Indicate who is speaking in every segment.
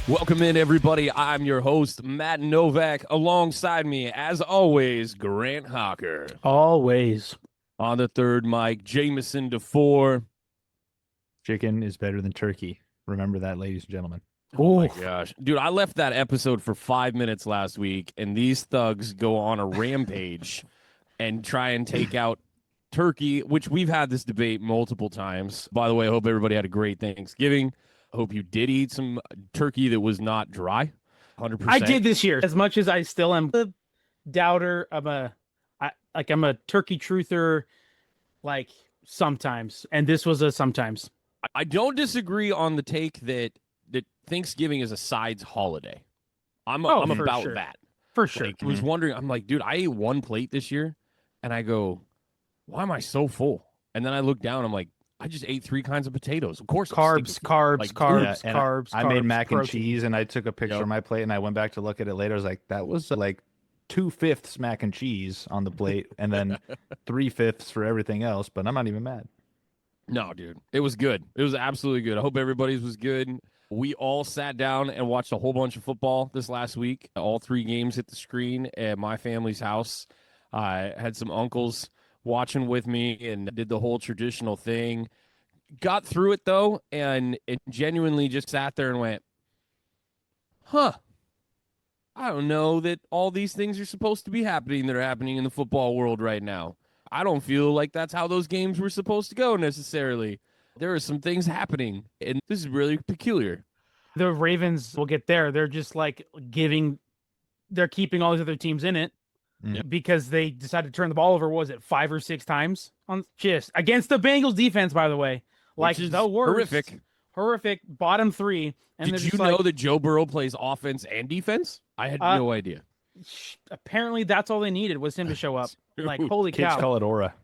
Speaker 1: Welcome in, everybody. I'm your host, Matt Novak. Alongside me, as always, Grant Hawker.
Speaker 2: Always.
Speaker 1: On the third mic, Jameson DeFore.
Speaker 3: Chicken is better than turkey. Remember that, ladies and gentlemen.
Speaker 1: Oh my
Speaker 2: Oof.
Speaker 1: gosh. Dude, I left that episode for 5 minutes last week, and these thugs go on a rampage and try and take out turkey, which we've had this debate multiple times. By the way, I hope everybody had a great Thanksgiving. I hope you did eat some turkey that was not dry. 100%.
Speaker 2: I did this year. As much as I still am a doubter, I'm a turkey truther, like sometimes. And this was a sometimes.
Speaker 1: I don't disagree on the take that Thanksgiving is a sides holiday. I'm
Speaker 2: for
Speaker 1: about
Speaker 2: sure.
Speaker 1: that.
Speaker 2: For sure.
Speaker 1: Like, I was wondering, I'm like, dude, I ate one plate this year, and I go, why am I so full? And then I look down, I'm like, I just ate 3 kinds of potatoes. Of course,
Speaker 2: Carbs.
Speaker 3: I made mac and
Speaker 2: protein.
Speaker 3: cheese, and I took a picture of my plate, and I went back to look at it later. I was like, that was like 2/5 mac and cheese on the plate, and then 3/5 for everything else. But I'm not even mad.
Speaker 1: No, dude, it was good. It was absolutely good. I hope everybody's was good. We all sat down and watched a whole bunch of football this last week. All 3 games hit the screen at my family's house. I had some uncles watching with me and did the whole traditional thing. Got through it, though, and it genuinely just sat there and went, huh, I don't know that all these things are supposed to be happening that are happening in the football world right now. I don't feel like that's how those games were supposed to go necessarily. There are some things happening, and this is really peculiar.
Speaker 2: The Ravens will get there. They're just like they're keeping all these other teams in it because they decided to turn the ball over, what was it, 5 or 6 times on just against the Bengals defense, by the way. Like
Speaker 1: Which is
Speaker 2: the worst.
Speaker 1: horrific.
Speaker 2: Bottom 3. And
Speaker 1: Did you know that Joe Burrow plays offense and defense? I had no idea.
Speaker 2: Apparently that's all they needed was him to show up. Like, holy
Speaker 3: Kids
Speaker 2: cow.
Speaker 3: call it aura.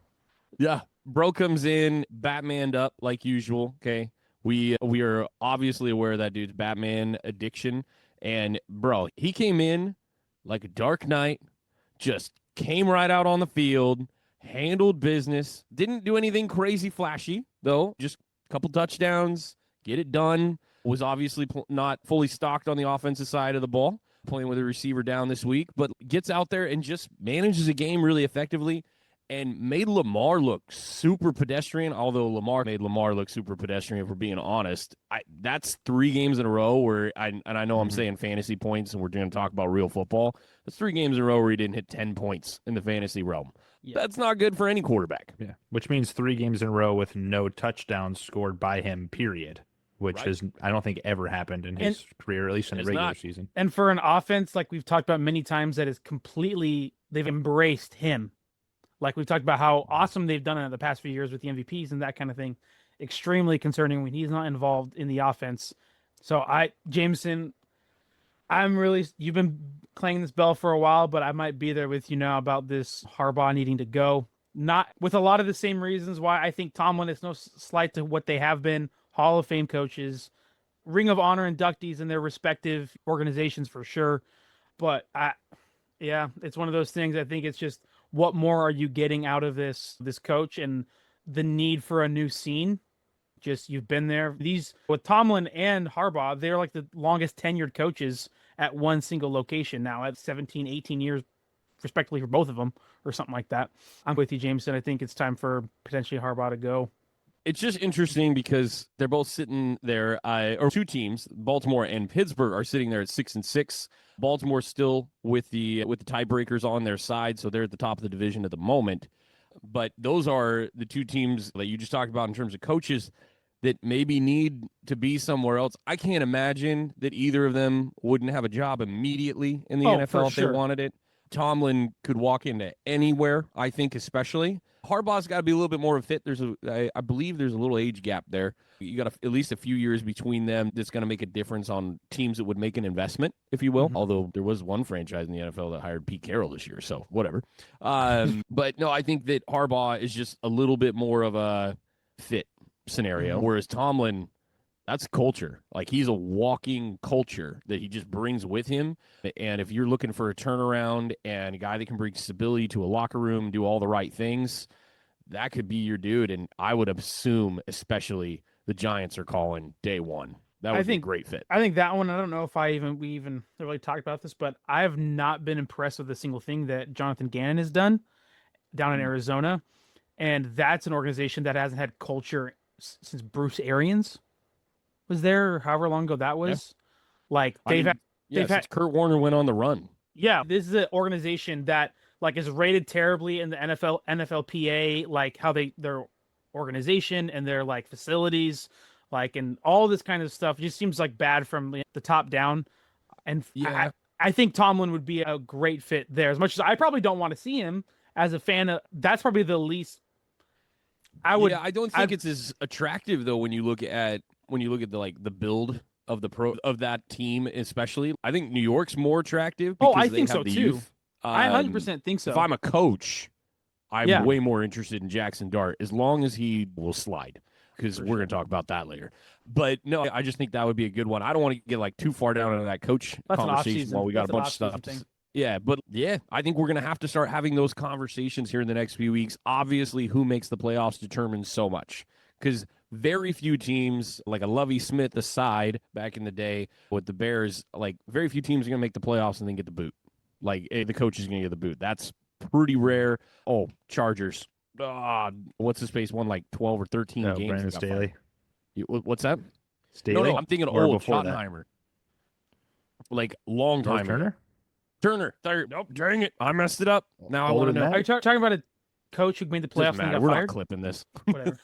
Speaker 1: Yeah. Bro comes in, Batmaned up like usual, okay? We are obviously aware of that dude's Batman addiction. And, bro, he came in like a dark knight, just came right out on the field, handled business, didn't do anything crazy flashy, though, just a couple touchdowns, get it done. Was obviously not fully stocked on the offensive side of the ball, playing with a receiver down this week, but gets out there and just manages a game really effectively and made Lamar look super pedestrian, although Lamar made Lamar look super pedestrian, if we're being honest. That's 3 games in a row where, I know I'm saying fantasy points and we're going to talk about real football. That's 3 games in a row where he didn't hit 10 points in the fantasy realm. Yeah. That's not good for any quarterback.
Speaker 3: Yeah, which means 3 games in a row with no touchdowns scored by him, period. Which has, I don't think, ever happened in his career, at least in the regular season.
Speaker 2: And for an offense, like we've talked about many times, that is they've embraced him. Like we've talked about how awesome they've done it in the past few years with the MVPs and that kind of thing. Extremely concerning when he's not involved in the offense. So Jameson, you've been clanging this bell for a while, but I might be there with you now about this Harbaugh needing to go. Not with a lot of the same reasons why I think Tomlin is no slight to what they have been. Hall of Fame coaches, Ring of Honor inductees in their respective organizations for sure. But it's one of those things. I think it's just, what more are you getting out of this coach and the need for a new scene? Just, you've been there. With Tomlin and Harbaugh, they're like the longest tenured coaches at one single location now at 17, 18 years, respectively, for both of them or something like that. I'm with you, Jameson. I think it's time for potentially Harbaugh to go.
Speaker 1: It's just interesting because they're both sitting there, or 2 teams, Baltimore and Pittsburgh, are sitting there at 6-6. Baltimore still with the tiebreakers on their side, so they're at the top of the division at the moment. But those are the 2 teams that you just talked about in terms of coaches that maybe need to be somewhere else. I can't imagine that either of them wouldn't have a job immediately in the NFL if they wanted it. Tomlin could walk into anywhere, I think, especially. Harbaugh's got to be a little bit more of a fit. I believe there's a little age gap there. You got at least a few years between them. That's going to make a difference on teams that would make an investment, if you will. Although there was one franchise in the NFL that hired Pete Carroll this year, so whatever. But no, I think that Harbaugh is just a little bit more of a fit scenario, whereas Tomlin, that's culture. Like, he's a walking culture that he just brings with him. And if you're looking for a turnaround and a guy that can bring stability to a locker room and do all the right things, that could be your dude. And I would assume, especially, the Giants are calling day one. That would be a great fit.
Speaker 2: I think that one. I don't know if we even really talked about this, but I have not been impressed with a single thing that Jonathan Gannon has done down in Arizona, and that's an organization that hasn't had culture since Bruce Arians was there, or however long ago that was. Like they've
Speaker 1: since Kurt Warner went on the run.
Speaker 2: Yeah, this is an organization that like is rated terribly in the NFLPA, like how their organization and their like facilities, like and all this kind of stuff just seems like bad from the top down. And I think Tomlin would be a great fit there. As much as I probably don't want to see him as a fan of, that's probably the least. I
Speaker 1: don't think it's as attractive though when you look at the build of that team, especially. I think New York's more attractive.
Speaker 2: Oh, I think so too. I 100% think so.
Speaker 1: If I'm a coach, I'm way more interested in Jackson Dart as long as he will slide, because we're going to talk about that later. But no, I just think that would be a good one. I don't want to get like too far down into that coach conversation while we got a bunch of stuff. I think we're going to have to start having those conversations here in the next few weeks. Obviously, who makes the playoffs determines so much, because very few teams, like a Lovie Smith aside back in the day with the Bears, like very few teams are going to make the playoffs and then get the boot. Like the coach is going to get the boot. That's pretty rare. Oh, Chargers. What's his face? Won like 12 or 13 games.
Speaker 3: Brandon Staley.
Speaker 1: What's that?
Speaker 3: Staley?
Speaker 1: No, I'm thinking old Schottenheimer. Like long time. Turner. Nope, dang it. I messed it up. Now I want to know.
Speaker 2: Are you talking about a coach who made the playoffs and got
Speaker 1: We're
Speaker 2: fired?
Speaker 1: not clipping this.
Speaker 2: Whatever.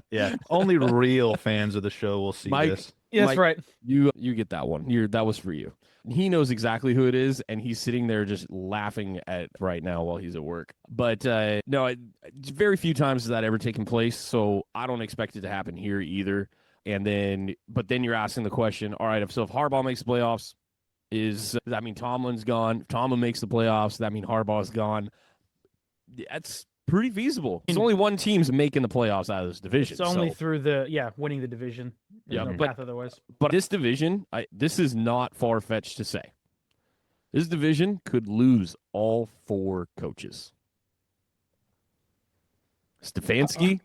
Speaker 3: Yeah, only real fans of the show will see this.
Speaker 2: Yeah, that's right.
Speaker 1: You get that one. That was for you. He knows exactly who it is, and he's sitting there just laughing at right now while he's at work. But no, it's very few times has that ever taken place, so I don't expect it to happen here either. But then you're asking the question, all right, so if Harbaugh makes the playoffs, does that mean Tomlin's gone? If Tomlin makes the playoffs, does that mean Harbaugh's gone? That's pretty feasible. It's only one team's making the playoffs out of this division.
Speaker 2: It's only through winning the division.
Speaker 1: Yeah,
Speaker 2: no path otherwise.
Speaker 1: But this division, this is not far-fetched to say. This division could lose all 4 coaches. Stefanski,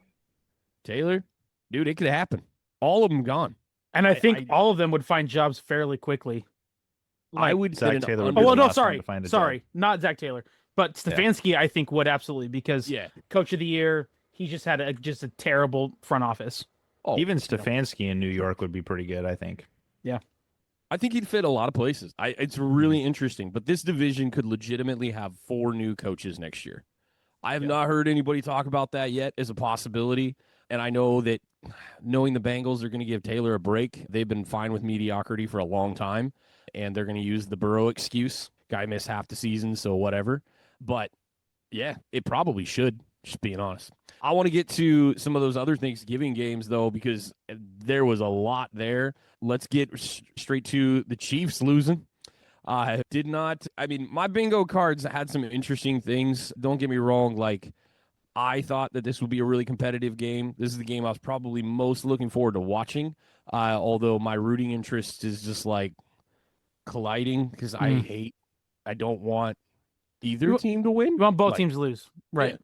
Speaker 1: Taylor, dude, it could happen. All of them gone.
Speaker 2: And I think all of them would find jobs fairly quickly.
Speaker 1: I would say
Speaker 3: Taylor.
Speaker 2: Sorry, not Zach Taylor. But Stefanski, I think, would absolutely, because Coach of the Year, he just had a terrible front office.
Speaker 3: Oh, even Stefanski in New York would be pretty good, I think.
Speaker 2: Yeah.
Speaker 1: I think he'd fit a lot of places. It's really interesting. But this division could legitimately have 4 new coaches next year. I have not heard anybody talk about that yet as a possibility. And I know that knowing the Bengals are going to give Taylor a break, they've been fine with mediocrity for a long time. And they're going to use the Burrow excuse. Guy missed half the season, so whatever. But, yeah, it probably should, just being honest. I want to get to some of those other Thanksgiving games, though, because there was a lot there. Let's get straight to the Chiefs losing. My bingo cards had some interesting things. Don't get me wrong. Like, I thought that this would be a really competitive game. This is the game I was probably most looking forward to watching, although my rooting interest is just, like, colliding because I don't want either team to win.
Speaker 2: You want both teams to lose. Right.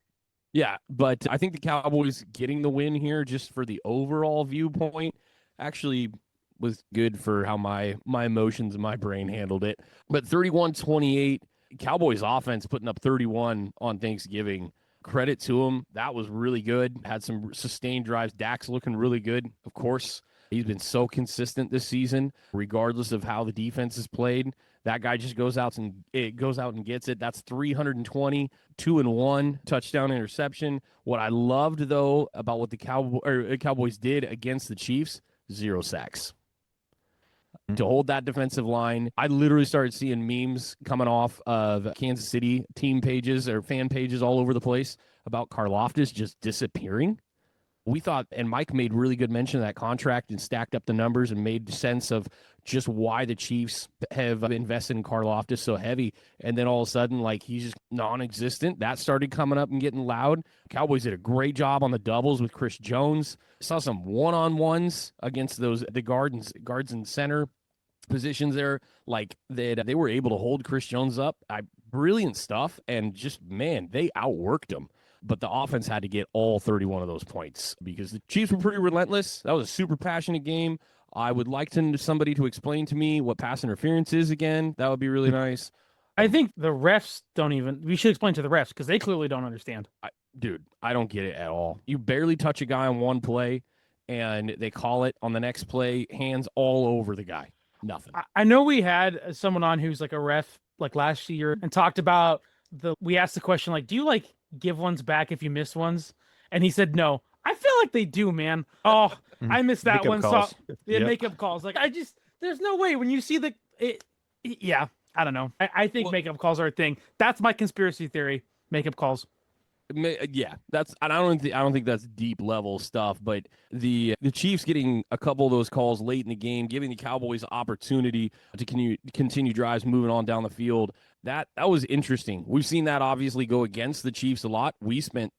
Speaker 1: Yeah, but I think the Cowboys getting the win here just for the overall viewpoint actually was good for how my emotions and my brain handled it. But 31-28, Cowboys offense putting up 31 on Thanksgiving. Credit to them. That was really good. Had some sustained drives. Dak's looking really good, of course. He's been so consistent this season, regardless of how the defense is played. That guy just goes out and gets it. That's 320, 2-1 touchdown interception. What I loved though about what the Cowboys did against the Chiefs, 0 sacks. To hold that defensive line, I literally started seeing memes coming off of Kansas City team pages or fan pages all over the place about Karlaftis just disappearing. We thought, and Mike made really good mention of that contract and stacked up the numbers and made sense of just why the Chiefs have invested in Karlaftis so heavy. And then all of a sudden, like, he's just non-existent. That started coming up and getting loud. Cowboys did a great job on the doubles with Chris Jones. Saw some one-on-ones against the guards and center positions there. Like, they were able to hold Chris Jones up. Brilliant stuff. And just, man, they outworked him. but the offense had to get all 31 of those points because the Chiefs were pretty relentless. That was a super passionate game. I would like somebody to explain to me what pass interference is again. That would be really nice.
Speaker 2: I think the refs we should explain to the refs because they clearly don't understand.
Speaker 1: Dude, I don't get it at all. You barely touch a guy on one play, and they call it on the next play, hands all over the guy. Nothing.
Speaker 2: I know we had someone on who's like a ref like last year and talked about we asked the question, like, do you like give ones back if you miss ones? And he said, no. I feel like they do, man. Oh, I missed that one.
Speaker 3: Calls.
Speaker 2: So makeup calls. Like, there's no way when you see yeah, I don't know. I think makeup calls are a thing. That's my conspiracy theory. Makeup calls.
Speaker 1: Yeah, I don't think that's deep level stuff, but the Chiefs getting a couple of those calls late in the game, giving the Cowboys opportunity to continue drives moving on down the field. That was interesting. We've seen that obviously go against the Chiefs a lot. We spent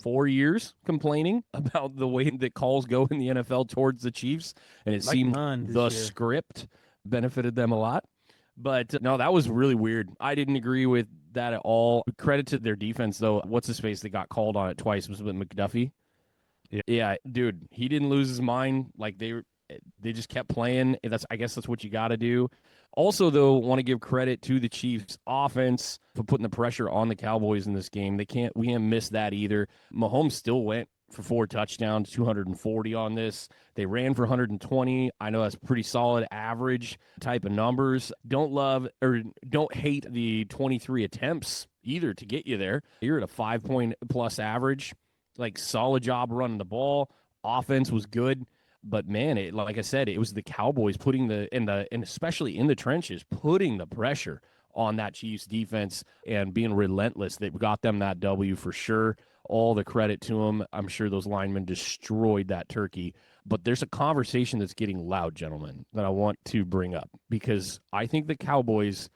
Speaker 1: 4 years complaining about the way that calls go in the NFL towards the Chiefs, and it seemed the script benefited them a lot. But no, that was really weird. I didn't agree with that at all. Credit to their defense, though. What's his face that got called on it twice was with McDuffie. Yeah, dude, he didn't lose his mind. Like they just kept playing. I guess that's what you got to do. Also, though, want to give credit to the Chiefs offense for putting the pressure on the Cowboys in this game. We can't miss that either. Mahomes still went for 4 touchdowns, 240 on this. They ran for 120. I know that's pretty solid average type of numbers. Don't hate the 23 attempts either to get you there. You're at a 5-point plus average. Like, solid job running the ball. Offense was good. But man, like I said, it was the Cowboys putting and especially in the trenches, putting the pressure on that Chiefs defense and being relentless. They got them that W for sure. All the credit to them. I'm sure those linemen destroyed that turkey. But there's a conversation that's getting loud, gentlemen, that I want to bring up because I think the Cowboys,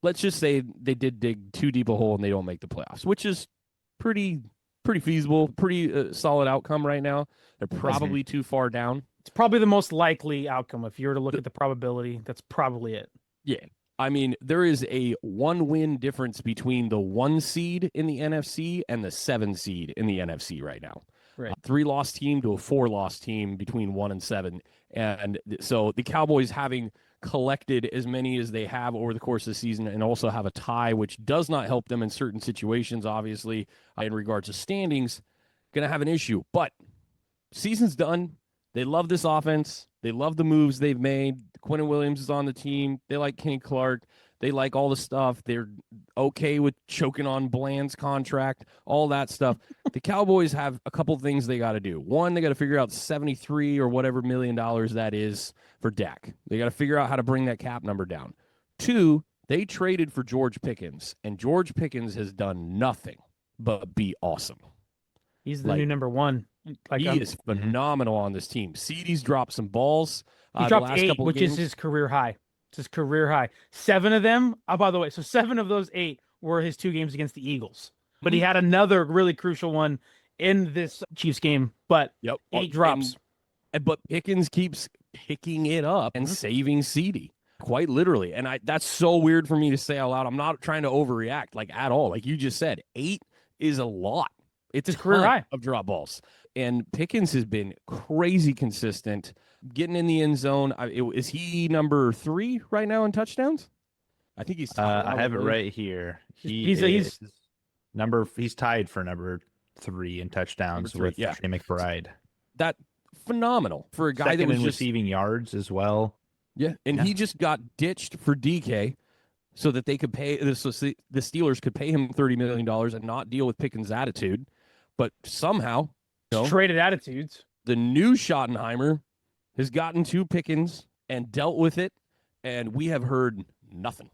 Speaker 1: let's just say they did dig too deep a hole and they don't make the playoffs, which is pretty feasible, pretty solid outcome right now. They're probably too far down.
Speaker 2: It's probably the most likely outcome. If you were to look at the probability, that's probably it.
Speaker 1: Yeah. I mean, there is a 1-win difference between the 1 seed in the NFC and the 7 seed in the NFC right now.
Speaker 2: Right.
Speaker 1: 3-loss team to a 4-loss team between 1 and 7. And so the Cowboys having collected as many as they have over the course of the season and also have a tie, which does not help them in certain situations, obviously, in regards to standings, going to have an issue. But season's done. They love this offense. They love the moves they've made. Quentin Williams is on the team. They like Kenny Clark. They like all the stuff. They're okay with choking on Bland's contract, all that stuff. The Cowboys have a couple things they got to do. One, they got to figure out 73 or whatever $1 million that is for Dak. They got to figure out how to bring that cap number down. 2, they traded for George Pickens, and George Pickens has done nothing but be awesome.
Speaker 2: He's the new number 1.
Speaker 1: He is phenomenal on this team. CeeDee's dropped some balls.
Speaker 2: He dropped 8, which is his career high. It's his career high. 7 of them, by the way, so 7 of those 8 were his 2 games against the Eagles. But he had another really crucial one in this Chiefs game, but 8 drops.
Speaker 1: But Pickens keeps picking it up and saving CeeDee, quite literally. And that's so weird for me to say out loud. I'm not trying to overreact, like, at all. Like you just said, 8 is a lot. It's a career high of drop balls. And Pickens has been crazy consistent, getting in the end zone. Is he number 3 right now in touchdowns? I think he's tied.
Speaker 3: I have it right here. He's tied for number 3 in touchdowns with Trey McBride.
Speaker 1: That phenomenal for a guy
Speaker 3: Second
Speaker 1: that was
Speaker 3: in
Speaker 1: just
Speaker 3: receiving yards as well.
Speaker 1: Yeah, and he just got ditched for DK so that they could pay the Steelers could pay him $30 million and not deal with Pickens' attitude. But somehow,
Speaker 2: traded attitudes.
Speaker 1: The new Schottenheimer has gotten to Pickens and dealt with it, and we have heard nothing.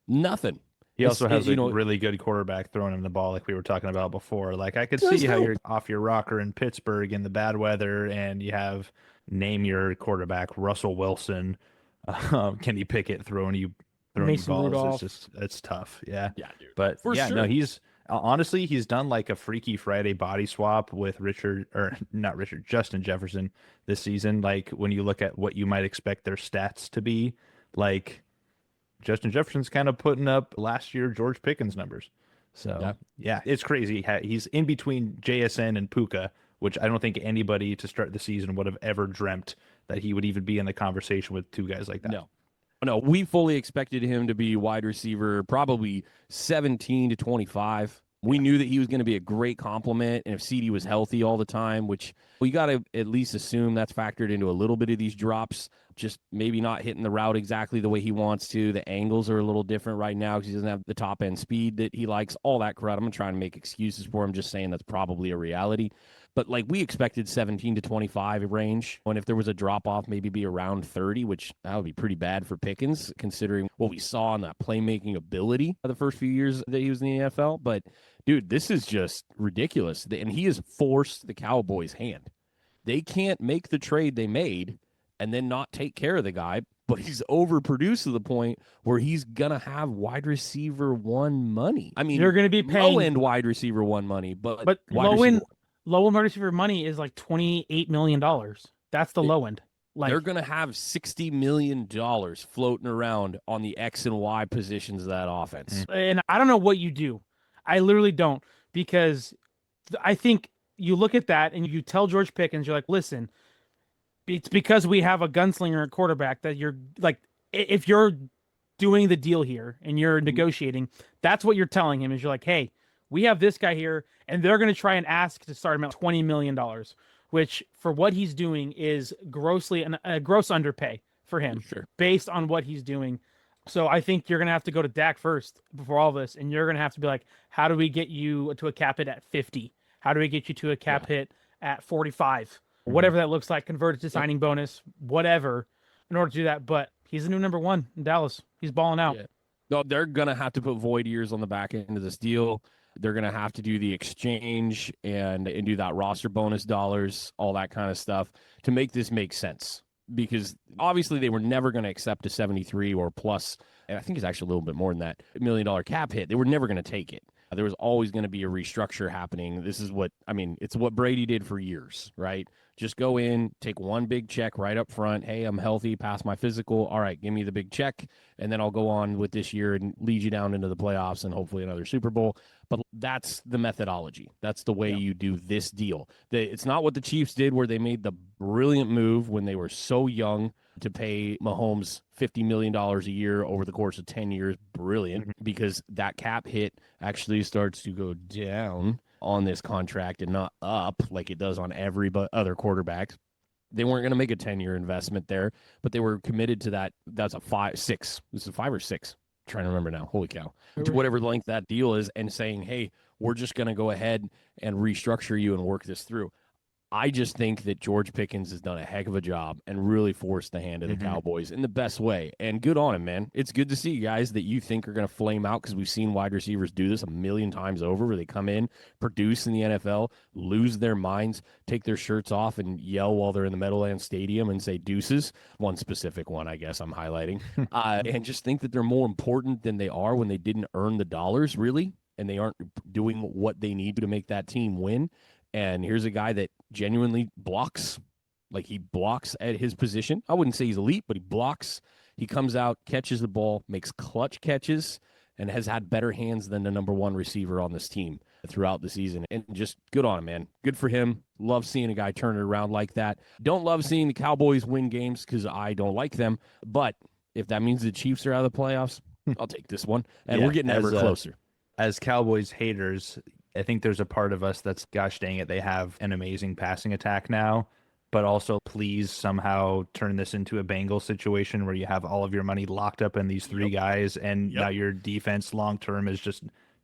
Speaker 1: Nothing.
Speaker 3: He also has a really good quarterback throwing him the ball, like we were talking about before. Like, I could see how you're off your rocker in Pittsburgh in the bad weather, and you have name your quarterback Russell Wilson, Kenny Pickett throwing you balls.
Speaker 2: Rudolph.
Speaker 3: It's tough. Yeah,
Speaker 1: dude.
Speaker 3: But
Speaker 1: sure.
Speaker 3: No, he's honestly done like a Freaky Friday body swap with Justin Jefferson this season. Like, when you look at what you might expect their stats to be, like, Justin Jefferson's kind of putting up last year George Pickens numbers. So yeah, it's crazy. He's in between JSN and Puka, which I don't think anybody to start the season would have ever dreamt that he would even be in the conversation with two guys like that.
Speaker 1: No, we fully expected him to be wide receiver, probably 17 to 25. We knew that he was going to be a great compliment, and if CD was healthy all the time, which we got to at least assume that's factored into a little bit of these drops, just maybe not hitting the route exactly the way he wants to. The angles are a little different right now because he doesn't have the top end speed that he likes, all that crud. I'm not trying to make excuses for him, just saying that's probably a reality. But like we expected 17 to 25 range. And if there was a drop off, maybe be around 30, which that would be pretty bad for Pickens, considering what we saw in that playmaking ability of the first few years that he was in the NFL. But dude, this is just ridiculous. And he has forced the Cowboys' hand. They can't make the trade they made and then not take care of the guy. But he's overproduced to the point where he's going to have wide receiver one money. I mean,
Speaker 2: you're going to be paying
Speaker 1: low-end wide receiver one money, but
Speaker 2: low-end wide receiver money is like $28 million. That's the low end. Like,
Speaker 1: they're going to have $60 million floating around on the X and Y positions of that offense.
Speaker 2: And I don't know what you do. I literally don't, because I think you look at that and you tell George Pickens, you're like, listen, it's because we have a gunslinger at quarterback that you're like, if you're doing the deal here and you're negotiating, that's what you're telling him is you're like, hey, we have this guy here and they're going to try and ask to start him at $20 million, which for what he's doing is a gross underpay for him based on what he's doing. So I think you're going to have to go to Dak first before all this. And you're going to have to be like, how do we get you to a cap hit at 50? How do we get you to a cap hit at 45? Whatever that looks like, converted to signing bonus, whatever, in order to do that. But he's the new number one in Dallas. He's balling out.
Speaker 1: No, they're going to have to put void years on the back end of this deal. They're going to have to do the exchange and do that roster bonus dollars, all that kind of stuff to make this make sense. Because obviously they were never going to accept a 73 or plus, and I think it's actually a little bit more than that, $1 million cap hit. They were never going to take it. There was always going to be a restructure happening. This is it's what Brady did for years, right? Just go in, take one big check right up front. Hey, I'm healthy, pass my physical. All right, give me the big check, and then I'll go on with this year and lead you down into the playoffs and hopefully another Super Bowl. But that's the methodology. That's the way you do this deal. It's not what the Chiefs did where they made the brilliant move when they were so young to pay Mahomes $50 million a year over the course of 10 years. Brilliant, because that cap hit actually starts to go down on this contract and not up like it does on every other quarterbacks. They weren't going to make a 10-year investment there, but they were committed to that. That's a 5, 6. This is 5 or 6. I'm trying to remember now. Holy cow. To whatever length that deal is, and saying, hey, we're just going to go ahead and restructure you and work this through. I just think that George Pickens has done a heck of a job and really forced the hand of the Cowboys in the best way. And good on him, man. It's good to see guys that you think are going to flame out, because we've seen wide receivers do this a million times over, where they come in, produce in the NFL, lose their minds, take their shirts off and yell while they're in the Meadowlands Stadium and say deuces. One specific one, I guess I'm highlighting. And just think that they're more important than they are when they didn't earn the dollars, really, and they aren't doing what they need to make that team win. And here's a guy that genuinely blocks. Like, he blocks at his position. I wouldn't say he's elite, but he blocks. He comes out, catches the ball, makes clutch catches, and has had better hands than the number one receiver on this team throughout the season. And just good on him, man. Good for him. Love seeing a guy turn it around like that. Don't love seeing the Cowboys win games because I don't like them. But if that means the Chiefs are out of the playoffs, I'll take this one. And we're getting ever closer.
Speaker 3: As Cowboys haters, I think there's a part of us that's, gosh dang it, they have an amazing passing attack now, but also please somehow turn this into a Bengals situation where you have all of your money locked up in these three guys, and now your defense long term is just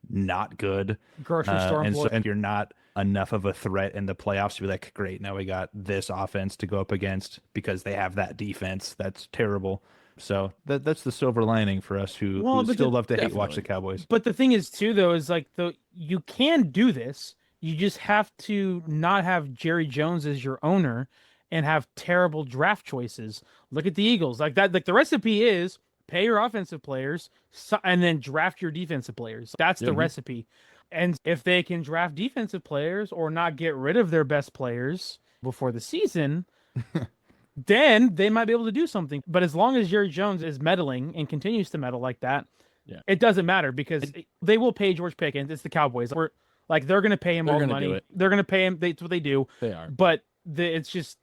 Speaker 3: not good.
Speaker 2: Grocery store
Speaker 3: and you're not enough of a threat in the playoffs to be like, great, now we got this offense to go up against because they have that defense that's terrible. So that's the silver lining for us who still love to hate watch the Cowboys.
Speaker 2: But the thing is, too, though, is like you can do this. You just have to not have Jerry Jones as your owner and have terrible draft choices. Look at the Eagles. Like that. Like the recipe is pay your offensive players and then draft your defensive players. That's the recipe. And if they can draft defensive players or not get rid of their best players before the season, then they might be able to do something. But as long as Jerry Jones is meddling and continues to meddle like that, It doesn't matter because they will pay George Pickens. It's the Cowboys. They're going to pay him all the money. They're going to pay him. That's what they do.
Speaker 1: They are.
Speaker 2: But it's just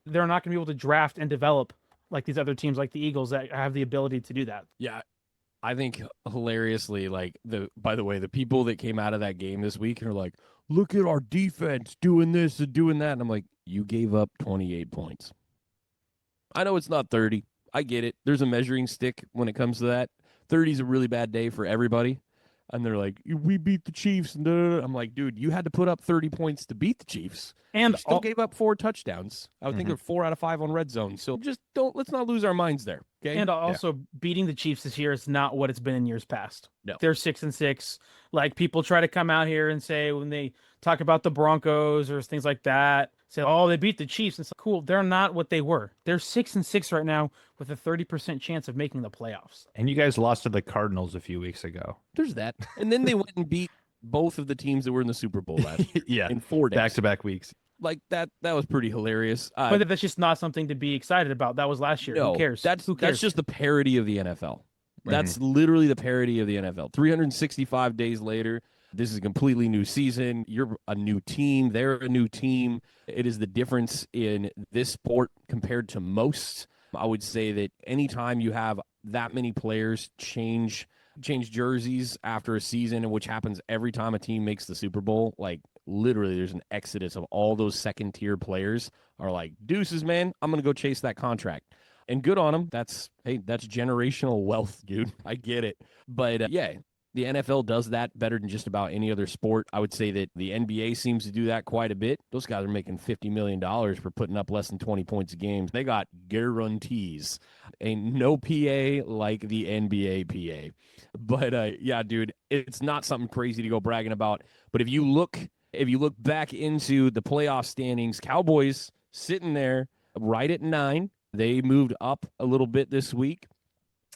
Speaker 2: they're not going to be able to draft and develop like these other teams, like the Eagles, that have the ability to do that.
Speaker 1: Yeah, I think hilariously, by the way, the people that came out of that game this week are like, look at our defense doing this and doing that. And I'm like, you gave up 28 points. I know it's not 30. I get it. There's a measuring stick when it comes to that. 30 is a really bad day for everybody. And they're like, we beat the Chiefs. And I'm like, dude, you had to put up 30 points to beat the Chiefs. And you still gave up 4 touchdowns. I would think they're 4 out of 5 on red zone. So just let's not lose our minds there. Okay.
Speaker 2: And also beating the Chiefs this year is not what it's been in years past.
Speaker 1: No.
Speaker 2: They're 6-6. Like, people try to come out here and say, when they talk about the Broncos or things like that, say, oh, they beat the Chiefs. It's like, cool. They're not what they were. They're 6-6 right now with a 30% chance of making the playoffs.
Speaker 3: And you guys lost to the Cardinals a few weeks ago.
Speaker 1: There's that. And then they went and beat both of the teams that were in the Super Bowl last year. In 4 days.
Speaker 3: Back-to-back weeks.
Speaker 1: Like, that was pretty hilarious.
Speaker 2: But that's just not something to be excited about. That was last year.
Speaker 1: No,
Speaker 2: Who cares?
Speaker 1: That's just the parody of the NFL. That's literally the parody of the NFL. 365 days later, this is a completely new season. You're a new team. They're a new team. It is the difference in this sport compared to most. I would say that anytime you have that many players change jerseys after a season, which happens every time a team makes the Super Bowl, like literally there's an exodus of all those second-tier players are like, deuces, man, I'm going to go chase that contract. And good on them. That's generational wealth, dude. I get it. But the NFL does that better than just about any other sport. I would say that the NBA seems to do that quite a bit. Those guys are making $50 million for putting up less than 20 points a game. They got guarantees. Ain't no PA like the NBA PA. But yeah, dude, it's not something crazy to go bragging about. But if you look back into the playoff standings, Cowboys sitting there right at 9. They moved up a little bit this week.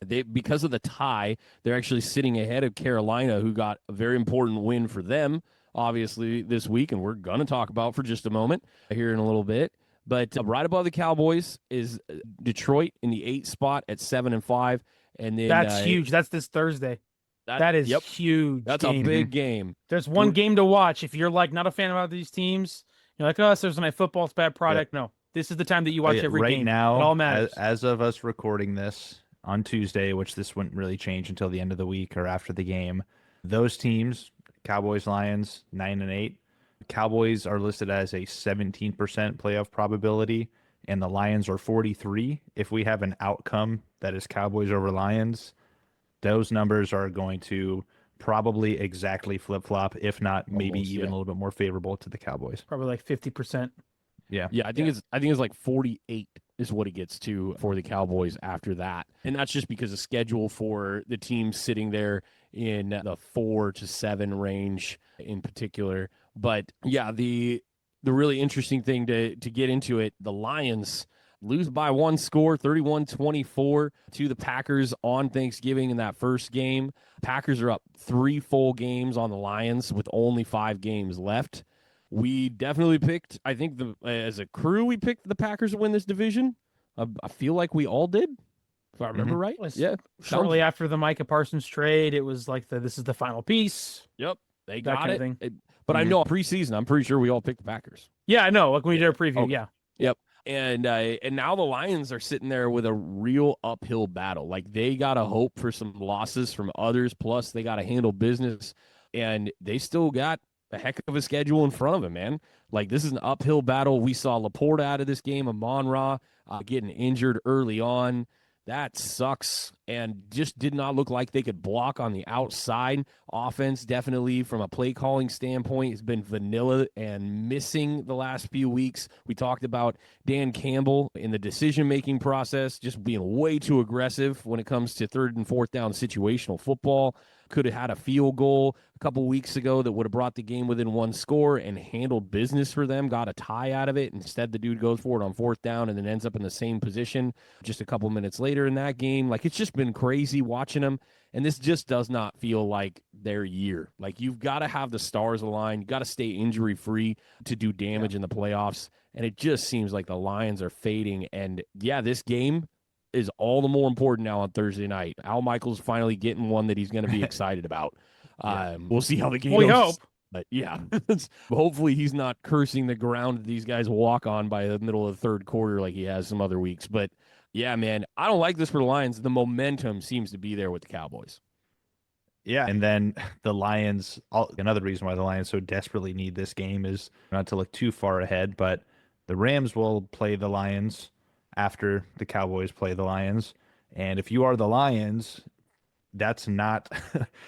Speaker 1: Because of the tie, they're actually sitting ahead of Carolina, who got a very important win for them, obviously, this week, and we're going to talk about for just a moment here in a little bit. But right above the Cowboys is Detroit in the 8th spot at 7-5. And then
Speaker 2: that's huge. That's this Thursday. That is huge.
Speaker 1: That's a big game.
Speaker 2: There's one game to watch. If you're like not a fan of these teams, you're like, oh, Thursday Night Football, it's a bad product. No, this is the time that you watch every game.
Speaker 3: Right now,
Speaker 2: it all matters.
Speaker 3: As of us recording this on Tuesday, which this wouldn't really change until the end of the week or after the game, those teams, Cowboys, Lions, 9-8. Cowboys are listed as a 17% playoff probability, and the Lions are 43. If we have an outcome that is Cowboys over Lions, those numbers are going to probably exactly flip-flop, if not maybe even a little bit more favorable to the Cowboys.
Speaker 2: Probably like 50%.
Speaker 3: Yeah.
Speaker 1: I think it's like 48 is what it gets to for the Cowboys after that. And that's just because of schedule for the teams sitting there in the 4 to 7 range in particular. But yeah, the really interesting thing to get into it, the Lions lose by 1 score, 31-24 to the Packers on Thanksgiving in that first game. Packers are up 3 full games on the Lions with only 5 games left. We definitely picked, I think as a crew, we picked the Packers to win this division. I feel like we all did, if I remember right. Yeah.
Speaker 2: Shortly after the Micah Parsons trade, it was like this is the final piece.
Speaker 1: Yep. They got it.
Speaker 2: Thing.
Speaker 1: But I know preseason, I'm pretty sure we all picked the Packers.
Speaker 2: Yeah, I know. Like when we did our preview, yeah.
Speaker 1: Yep. And now the Lions are sitting there with a real uphill battle. Like, they got to hope for some losses from others, plus they got to handle business. And they still got a heck of a schedule in front of them, man. Like, this is an uphill battle. We saw Laporta out of this game, Amon-Ra getting injured early on. That sucks, and just did not look like they could block on the outside. Offense, definitely, from a play-calling standpoint, has been vanilla and missing the last few weeks. We talked about Dan Campbell in the decision-making process, just being way too aggressive when it comes to 3rd and 4th down situational football. Could have had a field goal a couple weeks ago that would have brought the game within 1 score and handled business for them, got a tie out of it. Instead, the dude goes for it on 4th down and then ends up in the same position just a couple minutes later in that game. Like, it's just been crazy watching them, and this just does not feel like their year. Like, you've got to have the stars aligned. You got to stay injury-free to do damage in the playoffs, and it just seems like the Lions are fading. And, yeah, this game, is all the more important now on Thursday night. Al Michaels finally getting one that he's going to be excited about. We'll see how the game
Speaker 2: We
Speaker 1: goes.
Speaker 2: hope.
Speaker 1: But yeah, hopefully he's not cursing the ground that these guys walk on by the middle of the third quarter like he has some other weeks. But yeah, man, I don't like this for the Lions. The momentum seems to be there with the Cowboys.
Speaker 3: Yeah, and then the Lions, another reason why the Lions so desperately need this game is not to look too far ahead, but the Rams will play the Lions after the Cowboys play the Lions. And if you are the Lions, that's not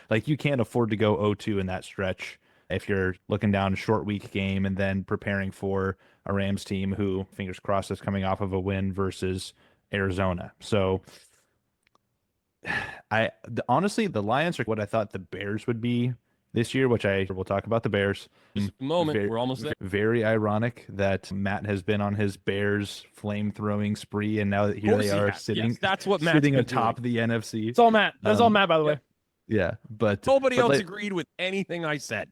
Speaker 3: like you can't afford to go 0-2 in that stretch if you're looking down a short week game and then preparing for a Rams team who, fingers crossed, is coming off of a win versus Arizona. So honestly, the Lions are what I thought the Bears would be this year, which we'll talk about the Bears.
Speaker 1: Just a moment, we're almost there.
Speaker 3: Very ironic that Matt has been on his Bears flame-throwing spree, and now that here they are sitting.
Speaker 1: Yes, that's what Matt's
Speaker 3: sitting
Speaker 1: been
Speaker 3: atop
Speaker 1: doing.
Speaker 3: the NFC.
Speaker 2: It's all Matt. That's all Matt, by the way.
Speaker 3: Yeah, but
Speaker 1: Nobody else
Speaker 3: like,
Speaker 1: agreed with anything I said.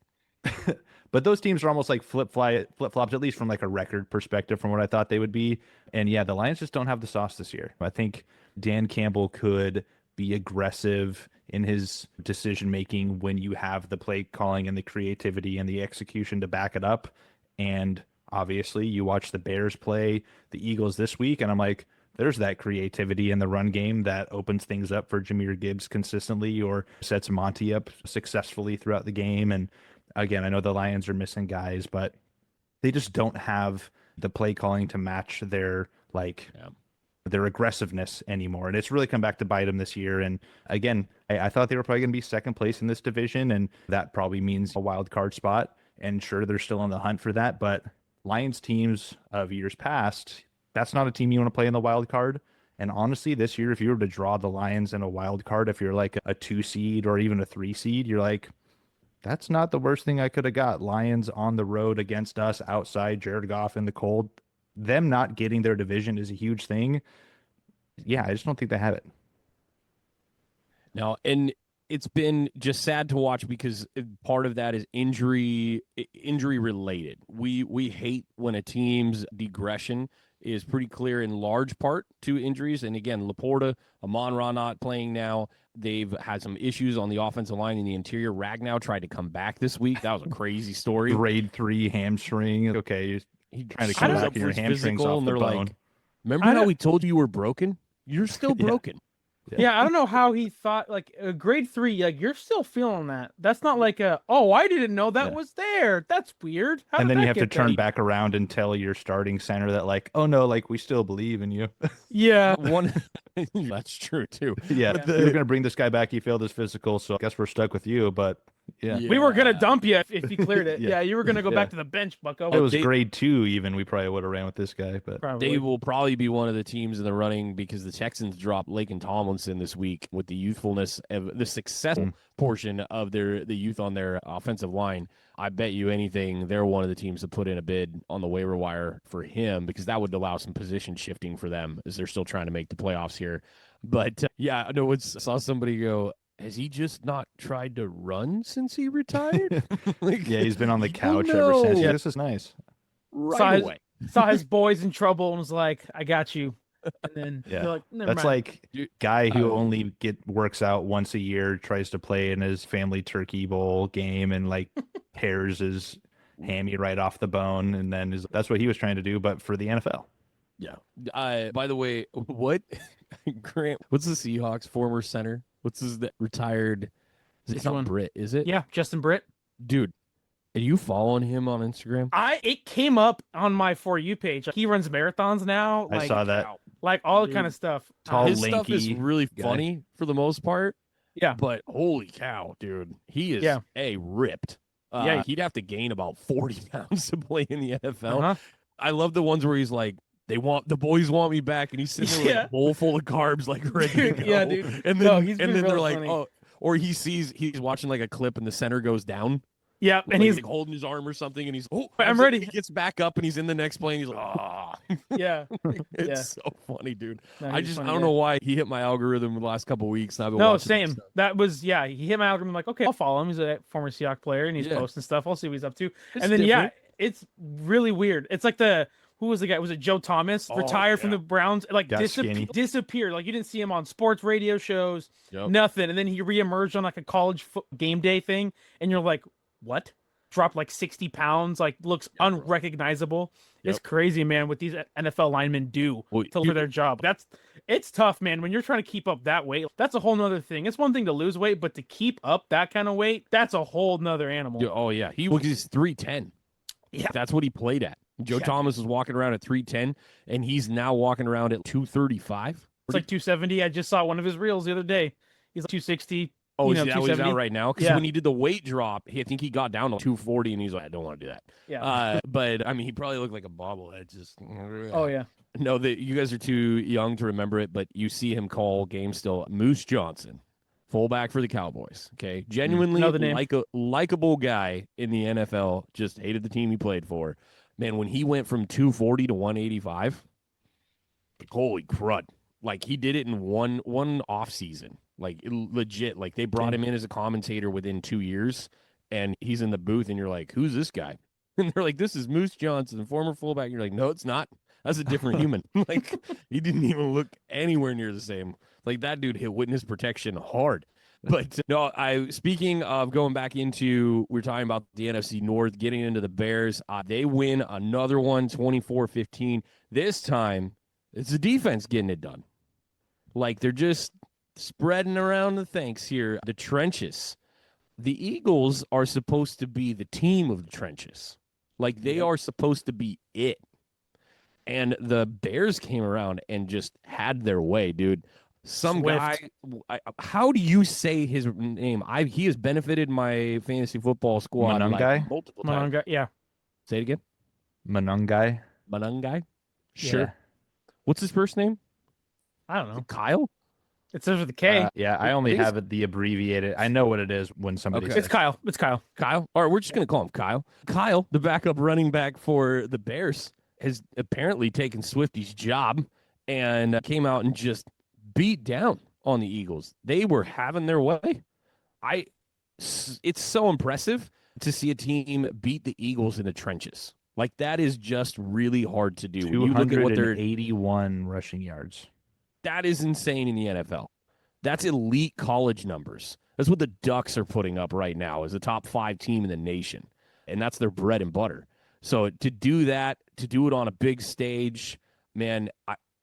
Speaker 3: But those teams are almost like flip-flops, at least from like a record perspective, from what I thought they would be. And yeah, the Lions just don't have the sauce this year. I think Dan Campbell could be aggressive in his decision making when you have the play calling and the creativity and the execution to back it up. And obviously, you watch the Bears play the Eagles this week, and I'm like, there's that creativity in the run game that opens things up for Jahmyr Gibbs consistently or sets Monty up successfully throughout the game. And again, I know the Lions are missing guys, but they just don't have the play calling to match their their aggressiveness anymore. And it's really come back to bite them this year. And again, I thought they were probably going to be second place in this division, and that probably means a wild card spot. And sure, they're still on the hunt for that, but Lions teams of years past, that's not a team you want to play in the wild card. And honestly, this year, if you were to draw the Lions in a wild card, if you're like a 2 seed or even a 3 seed, you're like, that's not the worst thing I could have got. Lions on the road against us outside, Jared Goff in the cold. Them not getting their division is a huge thing. Yeah, I just don't think they have it.
Speaker 1: No, and it's been just sad to watch because part of that is injury related. We hate when a team's digression is pretty clear in large part to injuries. And again, Laporta, Amon-Ra not playing now. They've had some issues on the offensive line in the interior. Ragnow tried to come back this week. That was a crazy story.
Speaker 3: Grade 3 hamstring. Okay, he's trying to come back and your hamstring's off
Speaker 1: and
Speaker 3: the
Speaker 1: they're
Speaker 3: bone.
Speaker 1: like, remember how we told you were broken? You're still broken.
Speaker 2: Yeah, I don't know how he thought, like, a grade 3, like, you're still feeling that. That's not like I didn't know that was there. That's weird.
Speaker 3: And then you have to turn back around and tell your starting center that, like, oh, no, like, we still believe in you.
Speaker 2: Yeah.
Speaker 1: That's true, too.
Speaker 3: Yeah, you're going to bring this guy back. He failed his physical, so I guess we're stuck with you, but yeah.
Speaker 2: We were going to dump you if you cleared it. Yeah, you were going to go back to the bench, bucko.
Speaker 3: If it was grade 2 even, we probably would have ran with this guy. But
Speaker 1: they will probably be one of the teams in the running because the Texans dropped Laken Tomlinson this week with the youthfulness of the successful portion of the youth on their offensive line. I bet you anything they're one of the teams to put in a bid on the waiver wire for him because that would allow some position shifting for them as they're still trying to make the playoffs here. But yeah, I know saw somebody go, has he just not tried to run since he retired?
Speaker 3: Yeah, he's been on the couch ever since. Yeah, this is nice.
Speaker 1: Away.
Speaker 2: Saw his boys in trouble and was like, I got you. And then they're like, never
Speaker 3: that's
Speaker 2: mind.
Speaker 3: like guy who only works out once a year, tries to play in his family turkey bowl game and like tears his hammy right off the bone. And then that's what he was trying to do, but for the NFL.
Speaker 1: Yeah. By the way, Grant, what's the Seahawks former center? What's his retired? It's not Britt, is it?
Speaker 2: Yeah, Justin Britt.
Speaker 1: Dude, are you following him on Instagram?
Speaker 2: It came up on my For You page. He runs marathons now.
Speaker 3: I saw that.
Speaker 2: Like all the kind of stuff.
Speaker 3: Tall,
Speaker 1: his
Speaker 3: lanky
Speaker 1: stuff is really funny for the most part.
Speaker 2: Yeah.
Speaker 1: But holy cow, dude. He is ripped. He'd have to gain about 40 pounds to play in the NFL. I love the ones where he's like, the boys want me back, and he's sitting there with a bowl full of carbs, like ready to go.
Speaker 2: Yeah, dude.
Speaker 1: And then,
Speaker 2: he's
Speaker 1: they're
Speaker 2: really
Speaker 1: like,
Speaker 2: funny.
Speaker 1: or he's watching like a clip, and the center goes down.
Speaker 2: Yeah, and
Speaker 1: like,
Speaker 2: he's
Speaker 1: like, holding his arm or something, and he's
Speaker 2: I'm ready.
Speaker 1: He gets back up, and he's in the next play, and he's like, ah.
Speaker 2: Yeah,
Speaker 1: it's so funny, dude.
Speaker 2: No,
Speaker 1: I don't know why he hit my algorithm the last couple of weeks. And I've been watching
Speaker 2: same. That was he hit my algorithm. I'm like, okay, I'll follow him. He's a former Seahawks player, and he's posting stuff. I'll see what he's up to.
Speaker 1: It's
Speaker 2: and then
Speaker 1: different.
Speaker 2: it's really weird. It's like the who was the guy? Was it Joe Thomas?
Speaker 1: Oh,
Speaker 2: Retired from
Speaker 1: yeah.
Speaker 2: the Browns, like
Speaker 3: Got skinny.
Speaker 2: disappeared. Like you didn't see him on sports radio shows,
Speaker 1: Yep.
Speaker 2: nothing. And then he reemerged on like a college game day thing, and you're like, what? Dropped like 60 pounds, like looks unrecognizable. It's crazy, man, what these NFL linemen do for their job. It's tough, man. When you're trying to keep up that weight, that's a whole nother thing. It's one thing to lose weight, but to keep up that kind of weight, that's a whole nother animal.
Speaker 1: Oh yeah, he's 310.
Speaker 2: Yeah,
Speaker 1: that's what he played at. Joe Thomas was walking around at 310, and he's now walking around at 235.
Speaker 2: It's like 270. I just saw one of his reels the other day. He's like 260.
Speaker 1: Oh, is that what he's out right now? Because when he did the weight drop, I think he got down to 240, and he's like, I don't want to do that.
Speaker 2: Yeah.
Speaker 1: But, I mean, he probably looked like a bobblehead. Just.
Speaker 2: Oh, yeah.
Speaker 1: No, you guys are too young to remember it, but you see him call games still. Moose Johnson, fullback for the Cowboys. Okay, genuinely likable guy in the NFL. Just hated the team he played for. Man, when he went from 240 to 185, like, holy crud. Like, he did it in one off season. Like, legit. Like, they brought him in as a commentator within 2 years, and he's in the booth, and you're like, who's this guy? And they're like, this is Moose Johnson, former fullback. You're like, no, it's not. That's a different human. Like, he didn't even look anywhere near the same. Like, that dude hit witness protection hard. But no, speaking of going back into, we're talking about the NFC North, getting into the Bears. They win another one, 24-15. This time, it's the defense getting it done. Like, they're just spreading around the thanks here. The trenches. The Eagles are supposed to be the team of the trenches. Like, they are supposed to be it. And the Bears came around and just had their way, dude. Some Swift. Guy, how do you say his name? He has benefited my fantasy football squad multiple times.
Speaker 2: Yeah.
Speaker 1: Say it again.
Speaker 3: Manungai.
Speaker 1: Sure.
Speaker 3: Yeah.
Speaker 1: What's his first name?
Speaker 2: I don't know.
Speaker 1: Kyle?
Speaker 2: It says with a K.
Speaker 3: Yeah, I only have it the abbreviated. I know what it is when somebody says
Speaker 2: It's Kyle. It's Kyle.
Speaker 1: Kyle? All right, we're just going to call him Kyle. Kyle, the backup running back for the Bears, has apparently taken Swifty's job and came out and just beat down on the Eagles. They were having their way. It's so impressive to see a team beat the Eagles in the trenches. Like, that is just really hard to do.
Speaker 3: 281 rushing yards.
Speaker 1: That is insane in the NFL. That's elite college numbers. That's what the Ducks are putting up right now as a top 5 team in the nation. And that's their bread and butter. So to do that, to do it on a big stage, man,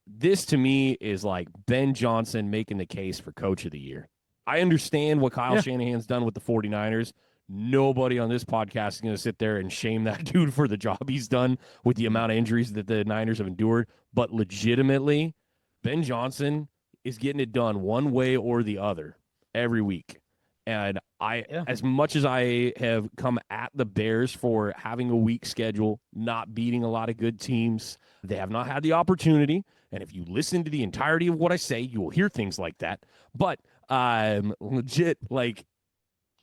Speaker 1: this to me is like Ben Johnson making the case for coach of the year. I understand what Kyle Shanahan's done with the 49ers. Nobody on this podcast is going to sit there and shame that dude for the job he's done with the amount of injuries that the Niners have endured. But legitimately, Ben Johnson is getting it done one way or the other every week. And as much as I have come at the Bears for having a weak schedule, not beating a lot of good teams, they have not had the opportunity. And if you listen to the entirety of what I say, you will hear things like that. But legit, like,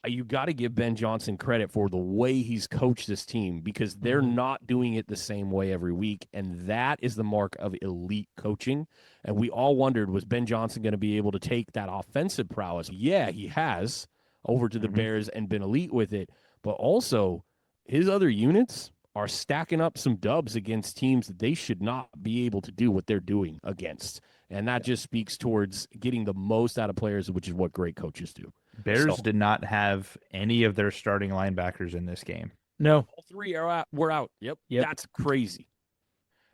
Speaker 1: you got to give Ben Johnson credit for the way he's coached this team, because they're not doing it the same way every week. And that is the mark of elite coaching. And we all wondered, was Ben Johnson going to be able to take that offensive prowess? Yeah, he has, over to the Bears and been elite with it. But also, his other units are stacking up some dubs against teams that they should not be able to do what they're doing against. And that just speaks towards getting the most out of players, which is what great coaches do.
Speaker 3: Bears did not have any of their starting linebackers in this game.
Speaker 2: No.
Speaker 1: All 3 were out. Yep. That's crazy.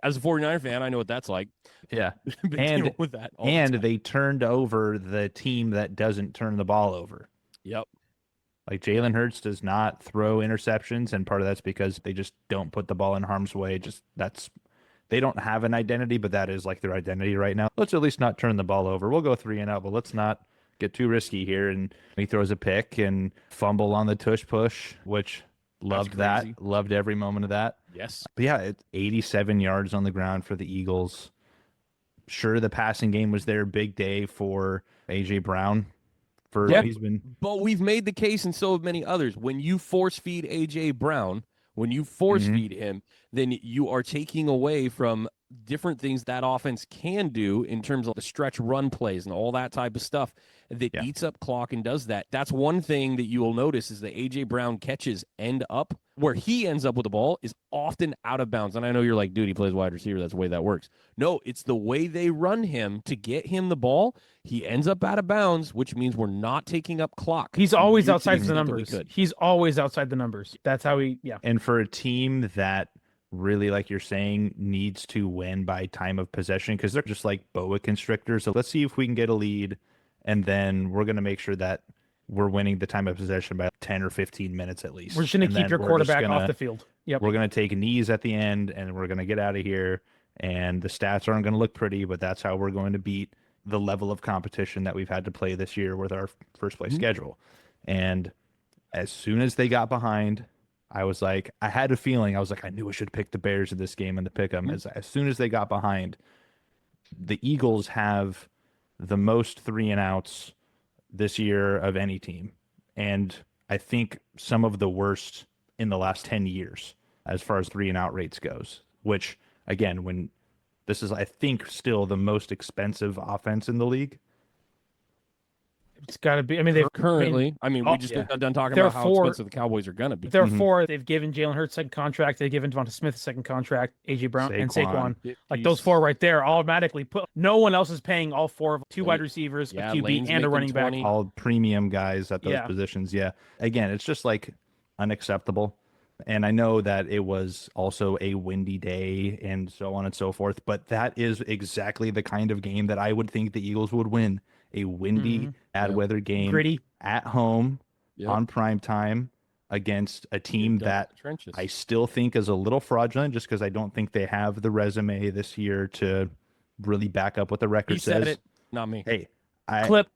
Speaker 1: As a 49er fan, I know what that's like.
Speaker 3: Yeah.
Speaker 1: And with that
Speaker 3: they turned over the team that doesn't turn the ball over.
Speaker 1: Yep.
Speaker 3: Like, Jalen Hurts does not throw interceptions, and part of that's because they just don't put the ball in harm's way. They don't have an identity, but that is like their identity right now. Let's at least not turn the ball over. We'll go 3-and-out, but let's not get too risky here. And he throws a pick and fumble on the tush push, which loved that. Loved every moment of that.
Speaker 1: Yes.
Speaker 3: But yeah, it's 87 yards on the ground for the Eagles. Sure, the passing game was their big day for A.J. Brown.
Speaker 1: But we've made the case, and so have many others. When you force feed A.J. Brown, when you force feed him, then you are taking away from different things that offense can do in terms of the stretch run plays and all that type of stuff that eats up clock and does that. That's one thing that you will notice is the A.J. Brown catches end up where he ends up with the ball is often out of bounds. And I know you're like, dude, he plays wide receiver. That's the way that works. No, it's the way they run him to get him the ball. He ends up out of bounds, which means we're not taking up clock.
Speaker 2: He's always outside the numbers. He's always outside the numbers. That's how
Speaker 3: And for a team that really, like you're saying, needs to win by time of possession, because they're just like boa constrictors. So let's see if we can get a lead, and then we're going to make sure that we're winning the time of possession by 10 or 15 minutes at least.
Speaker 2: We're just going to keep your quarterback off the field. Yep.
Speaker 3: We're going to take knees at the end, and we're going to get out of here, and the stats aren't going to look pretty, but that's how we're going to beat the level of competition that we've had to play this year with our first place schedule. And as soon as they got behind, I was like, I had a feeling. I was like, I knew I should pick the Bears in this game and to pick them. As soon as they got behind, the Eagles have the most 3-and-outs this year of any team. And I think some of the worst in the last 10 years as far as 3-and-out rates goes, which, again, when this is, I think, still the most expensive offense in the league.
Speaker 2: It's got to be. I mean, they've
Speaker 1: currently. We just got done talking about how expensive the Cowboys are going to be.
Speaker 2: Therefore, they've given Jalen Hurts second contract. They've given Devonta Smith a second contract. AJ Brown and Saquon. Like those four right there, automatically put. No one else is paying all four of two wide receivers, a QB, and a running back.
Speaker 3: All premium guys at those positions. Yeah. Again, it's just like unacceptable. And I know that it was also a windy day and so on and so forth, but that is exactly the kind of game that I would think the Eagles would win. A windy, bad weather game,
Speaker 2: gritty,
Speaker 3: at home, on prime time against a team that I still think is a little fraudulent just because I don't think they have the resume this year to really back up what the record says.
Speaker 1: Said it, not me.
Speaker 3: Hey,
Speaker 2: clip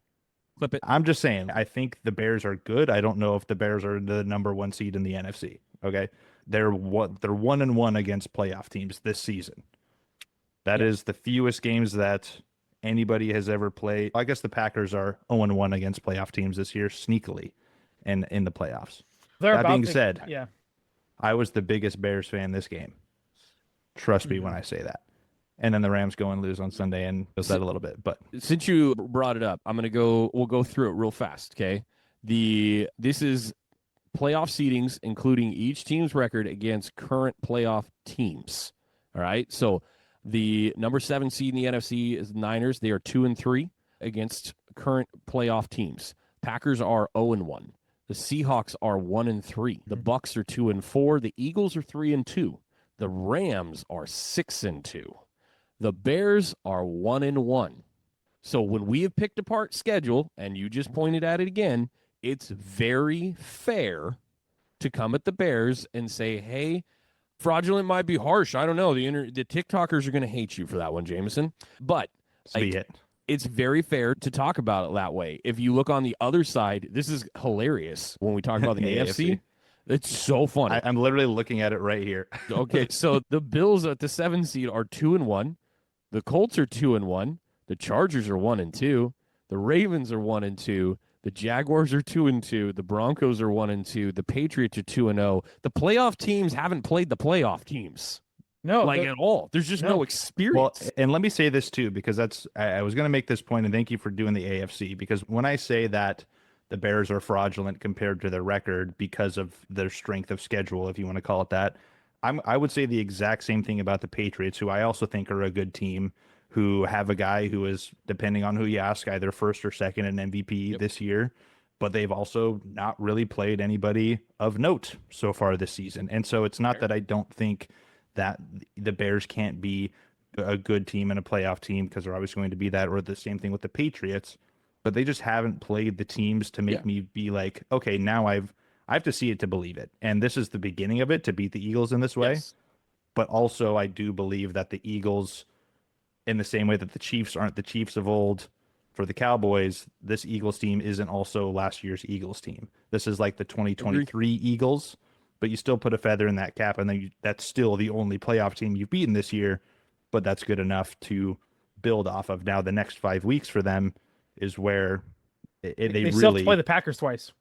Speaker 2: it.
Speaker 3: I'm just saying, I think the Bears are good. I don't know if the Bears are the number one seed in the NFC. Okay. They're 1-1 against playoff teams this season. That is the fewest games that anybody has ever played. I guess the Packers are 0-1 against playoff teams this year, sneakily, and in the playoffs. That being said, I was the biggest Bears fan this game. Trust me when I say that. And then the Rams go and lose on Sunday and does that a little bit. But
Speaker 1: since you brought it up, we'll go through it real fast, okay? This is playoff seedings, including each team's record against current playoff teams. All right. So the number 7 seed in the NFC is the Niners. They are 2-3 against current playoff teams. Packers are 0-1. The Seahawks are 1-3. The Bucks are 2-4. The Eagles are 3-2. The Rams are 6-2. The Bears are 1-1. So when we have picked apart schedule, and you just pointed at it again, it's very fair to come at the Bears and say, hey, fraudulent might be harsh. I don't know. The TikTokers are going to hate you for that one, Jameson. But it's very fair to talk about it that way. If you look on the other side, this is hilarious when we talk about the AFC. It's so funny.
Speaker 3: I'm literally looking at it right here.
Speaker 1: Okay, so the Bills at the 7 seed are 2-1. The Colts are 2-1. The Chargers are 1-2. The Ravens are 1-2. The Jaguars are 2-2. The Broncos are 1-2. The Patriots are 2-0. The playoff teams haven't played the playoff teams.
Speaker 2: No,
Speaker 1: at all. There's just no experience.
Speaker 3: Well, and let me say this too, because I was going to make this point, and thank you for doing the AFC, because when I say that the Bears are fraudulent compared to their record because of their strength of schedule, if you want to call it that, I would say the exact same thing about the Patriots, who I also think are a good team, who have a guy who is, depending on who you ask, either first or second in MVP this year, but they've also not really played anybody of note so far this season. And so it's not that I don't think that the Bears can't be a good team and a playoff team, because they're always going to be that, or the same thing with the Patriots, but they just haven't played the teams to make me be like, okay, now I have to see it to believe it. And this is the beginning of it, to beat the Eagles in this way. Yes. But also I do believe that the Eagles, in the same way that the Chiefs aren't the Chiefs of old for the Cowboys, this Eagles team isn't also last year's Eagles team. This is like the 2023 Eagles, but you still put a feather in that cap, and then that's still the only playoff team you've beaten this year, but that's good enough to build off of. Now the next 5 weeks for them is where they
Speaker 2: still
Speaker 3: really
Speaker 2: play the Packers twice.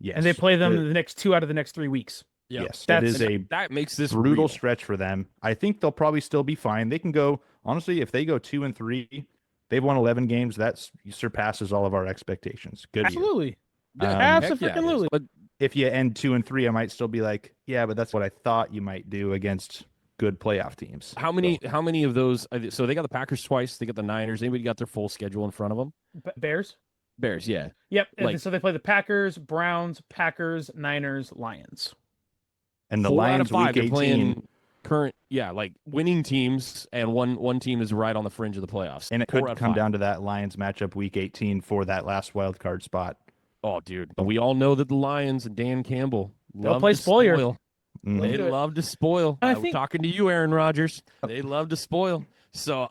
Speaker 3: Yes.
Speaker 2: And they play them the next 2 out of the next 3 weeks.
Speaker 3: Yes, that
Speaker 2: That's-
Speaker 3: is a
Speaker 1: That makes this
Speaker 3: brutal
Speaker 1: real.
Speaker 3: stretch for them. I think they'll probably still be fine. They can go, honestly, if they go 2-3, they've won 11 games. That surpasses all of our expectations. Good year.
Speaker 2: Absolutely.
Speaker 1: Heck yeah, it is.
Speaker 2: Absolutely.
Speaker 1: But
Speaker 3: If you end 2-3, I might still be like, yeah, but that's what I thought you might do against good playoff teams.
Speaker 1: how many of those? So they got the Packers twice. They got the Niners. Anybody got their full schedule in front of them?
Speaker 2: Bears.
Speaker 1: Bears, yeah.
Speaker 2: Yep.
Speaker 1: Like-
Speaker 2: So they play the Packers, Browns, Packers, Niners, Lions.
Speaker 3: And the
Speaker 1: 4 out of
Speaker 3: Lions
Speaker 1: 5,
Speaker 3: week
Speaker 1: they're
Speaker 3: 18,
Speaker 1: playing current, like winning teams, and one team is right on the fringe of the playoffs.
Speaker 3: and it
Speaker 1: 4
Speaker 3: could
Speaker 1: out of
Speaker 3: come
Speaker 1: 5.
Speaker 3: down to that Lions matchup week 18 for that last wild card spot.
Speaker 1: Oh, dude, we all know that the Lions and Dan Campbell
Speaker 2: They'll
Speaker 1: love
Speaker 2: play
Speaker 1: to
Speaker 2: spoiler.
Speaker 1: spoil.
Speaker 3: Mhm.
Speaker 1: They
Speaker 2: do it.
Speaker 1: love to spoil.
Speaker 2: And I
Speaker 1: I'm
Speaker 2: think-
Speaker 1: talking to you, Aaron Rodgers. They love to spoil. So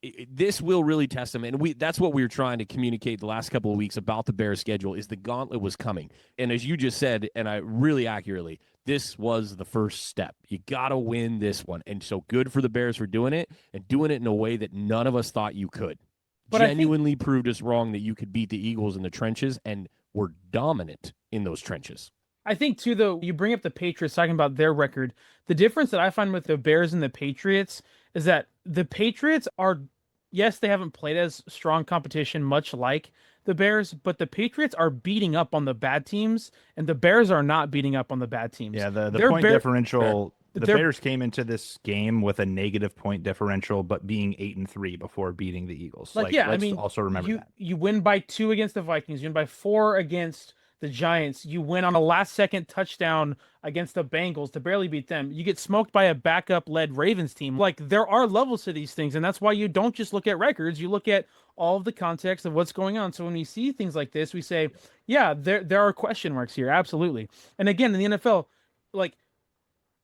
Speaker 1: this will really test them, and that's what we were trying to communicate the last couple of weeks about the Bears' schedule is the gauntlet was coming, and as you just said, and I really accurately, this was the first step. You got to win this one, and so good for the Bears for doing it and doing it in a way that none of us thought you could.
Speaker 2: But I think-
Speaker 1: Genuinely proved us wrong that you could beat the Eagles in the trenches, and were dominant in those trenches.
Speaker 2: I think too, though, you bring up the Patriots talking about their record. The difference that I find with the Bears and the Patriots is that the Patriots are, yes, they haven't played as strong competition, much like the Bears, but the Patriots are beating up on the bad teams, and the Bears are not beating up on the bad teams.
Speaker 3: Yeah, the
Speaker 2: Their
Speaker 3: point differential. The
Speaker 2: They're-
Speaker 3: Bears came into this game with a negative point differential, but being 8-3 before beating the Eagles.
Speaker 2: Like, yeah, I
Speaker 3: let's
Speaker 2: mean,
Speaker 3: also remember that.
Speaker 2: You win by 2 against the Vikings. You win by 4 against the Giants. You win on a last-second touchdown against the Bengals to barely beat them. You get smoked by a backup-led Ravens team. Like, there are levels to these things, and that's why you don't just look at records. You look at all of the context of what's going on. So when we see things like this, we say, yeah, there are question marks here. Absolutely. And again, in the NFL, like,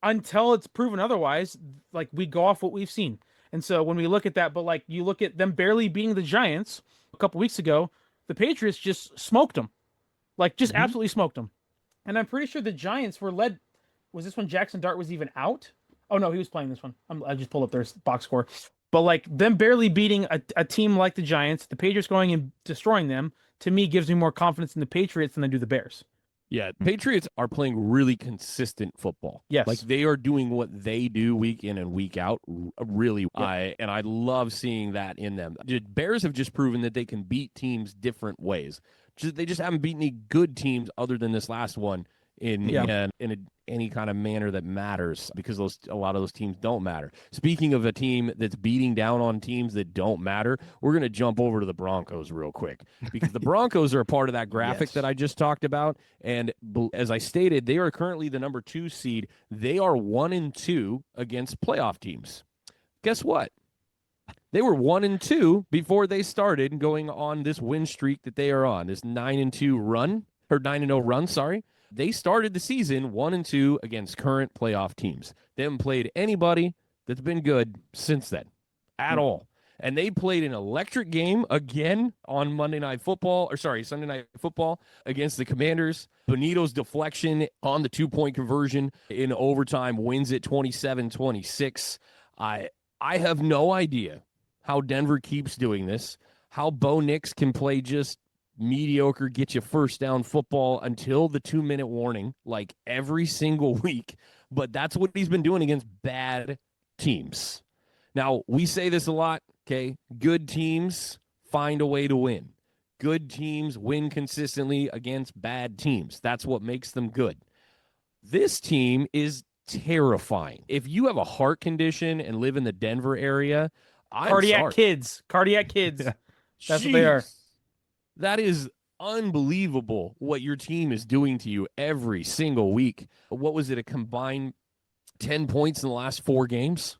Speaker 2: until it's proven otherwise, like, we go off what we've seen. And so when we look at that, but like you look at them barely beating the Giants a couple weeks ago, the Patriots just smoked them. Like, just absolutely smoked them. And I'm pretty sure the Giants were led. Was this when Jackson Dart was even out? Oh, no, he was playing this one. I just pulled up their box score. But like them barely beating a team like the Giants, the Patriots going and destroying them, to me gives me more confidence in the Patriots than I do the Bears.
Speaker 1: Yeah, Patriots are playing really consistent football.
Speaker 2: Yes.
Speaker 1: Like they are doing what they do week in and week out really.
Speaker 2: Yep.
Speaker 1: And I love seeing that in them. The Bears have just proven that they can beat teams different ways. They just haven't beaten any good teams other than this last one in any kind of manner that matters, because a lot of those teams don't matter. Speaking of a team that's beating down on teams that don't matter, we're going to jump over to the Broncos real quick, because the Broncos are a part of that graphic
Speaker 3: Yes.
Speaker 1: that I just talked about. And as I stated, they are currently the number 2 seed. They are 1-2 against playoff teams. Guess what? They were 1-2 before they started going on this win streak that they are on, this 9-2 run, or 9-0 run, sorry. They started the season 1-2 against current playoff teams. They haven't played anybody that's been good since then at all. And they played an electric game again on Sunday Night Football against the Commanders. Benito's deflection on the 2-point conversion in overtime wins it 27-26. I have no idea how Denver keeps doing this, how Bo Nix can play just mediocre, get you first down football until the 2-minute warning, like every single week. But that's what he's been doing against bad teams. Now, we say this a lot, okay? Good teams find a way to win. Good teams win consistently against bad teams. That's what makes them good. This team is terrifying. If you have a heart condition and live in the Denver area,
Speaker 2: Cardiac kids.
Speaker 3: Yeah.
Speaker 2: That's what they are.
Speaker 1: Jeez. That is unbelievable what your team is doing to you every single week. What was it, a combined 10 points in the last 4 games?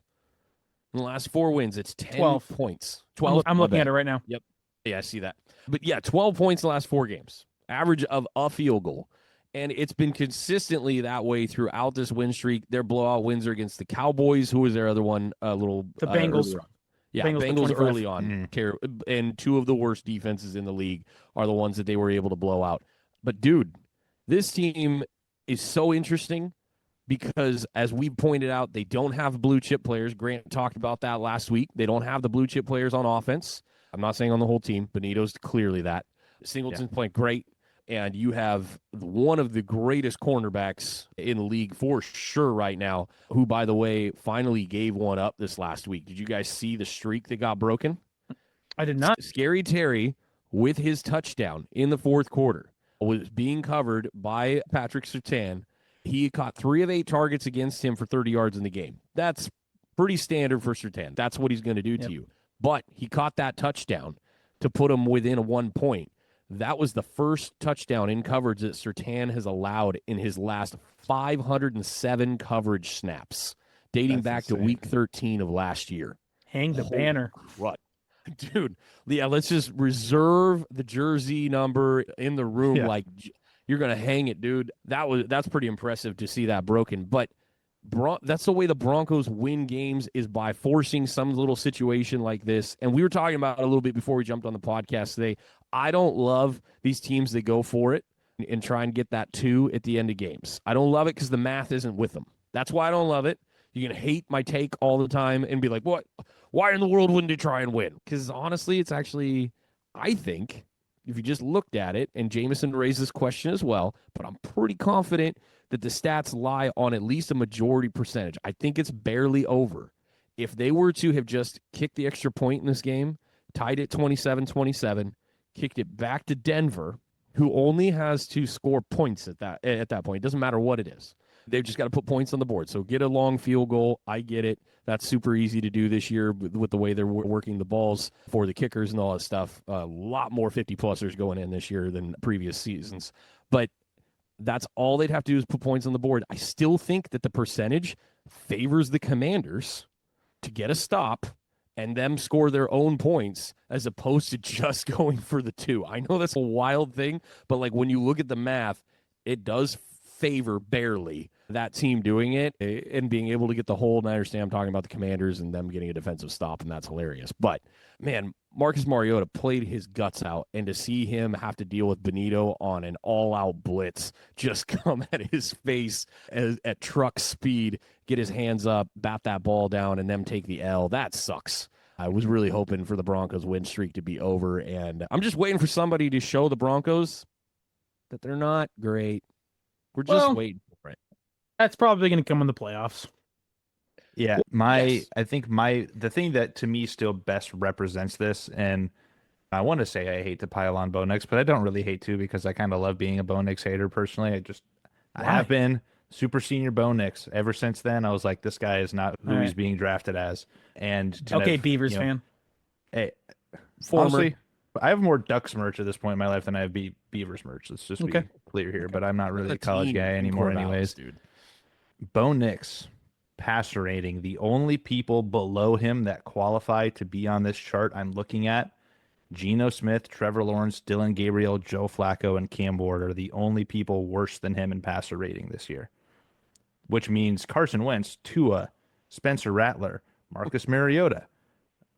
Speaker 1: In the last 4 wins, it's 10
Speaker 2: 12
Speaker 1: points. 12.
Speaker 2: I'm looking at it right now.
Speaker 1: Yep. Yeah, I see that. But yeah, 12 points in the last 4 games. Average of a field goal. And it's been consistently that way throughout this win streak. Their blowout wins are against the Cowboys. Who was their other one?
Speaker 2: The Bengals.
Speaker 1: Earlier on. Yeah,
Speaker 2: Bengals for
Speaker 1: Bengals
Speaker 2: 25.
Speaker 1: early on. And 2 of the worst defenses in the league are the ones that they were able to blow out. But, dude, this team is so interesting because, as we pointed out, they don't have blue chip players. Grant talked about that last week. They don't have the blue chip players on offense. I'm not saying on the whole team. Benito's clearly that. Singleton's playing great. and you have one of the greatest cornerbacks in the league for sure right now, who, by the way, finally gave one up this last week. Did you guys see the streak that got broken?
Speaker 2: I did not.
Speaker 1: Scary Terry, with his touchdown in the fourth quarter, was being covered by Patrick Surtain. He caught 3 of 8 targets against him for 30 yards in the game. That's pretty standard for Surtain. That's what he's going to do to you. But he caught that touchdown to put him within a 1 point. That was the first touchdown in coverage that Surtain has allowed in his last 507 coverage snaps, dating back to week 13 of last year.
Speaker 2: Hang the banner.
Speaker 1: What? Dude, yeah, let's just reserve the jersey number in the room.
Speaker 3: Yeah.
Speaker 1: Like, you're going to hang it, dude. That's pretty impressive to see that broken. But that's the way the Broncos win games, is by forcing some little situation like this. And we were talking about it a little bit before we jumped on the podcast today. I don't love these teams that go for it and try and get that 2 at the end of games. I don't love it because the math isn't with them. That's why I don't love it. You can hate my take all the time and be like, what? Why in the world wouldn't they try and win? Because honestly, it's actually, I think, if you just looked at it, and Jameson raised this question as well, but I'm pretty confident that the stats lie on at least a majority percentage. I think it's barely over. If they were to have just kicked the extra point in this game, tied it 27-27, kicked it back to Denver, who only has to score points at that point. It doesn't matter what it is. They've just got to put points on the board. So get a long field goal. I get it. That's super easy to do this year with the way they're working the balls for the kickers and all that stuff. A lot more 50-plussers going in this year than previous seasons. But that's all they'd have to do is put points on the board. I still think that the percentage favors the Commanders to get a stop and them score their own points as opposed to just going for the 2. I know that's a wild thing, but like when you look at the math, it does favor barely that team doing it and being able to get the hold. And I understand I'm talking about the Commanders and them getting a defensive stop, and that's hilarious. But, man, Marcus Mariota played his guts out, and to see him have to deal with Benito on an all-out blitz, just come at his face at truck speed, get his hands up, bat that ball down, and them take the L, that sucks. I was really hoping for the Broncos win streak to be over, and I'm just waiting for somebody to show the Broncos that they're not great. We're just waiting for it.
Speaker 2: That's probably going to come in the playoffs.
Speaker 3: Yeah, I think the thing that to me still best represents this, and I want to say I hate to pile on Bo Nix, but I don't really hate to because I kind of love being a Bo Nix hater personally. I have been super senior Bo Nix ever since then. I was like, this guy is not who he's being drafted as. And
Speaker 2: Beavers fan.
Speaker 3: Hey, honestly, I have more Ducks merch at this point in my life than I have Beavers merch. Let's just be clear here. But I'm not really a college guy anymore, anyways. Dude. Bo Nix, passer rating, the only people below him that qualify to be on this chart I'm looking at, Geno Smith, Trevor Lawrence, Dylan Gabriel, Joe Flacco, and Cam Ward are the only people worse than him in passer rating this year. Which means Carson Wentz, Tua, Spencer Rattler, Marcus Mariota,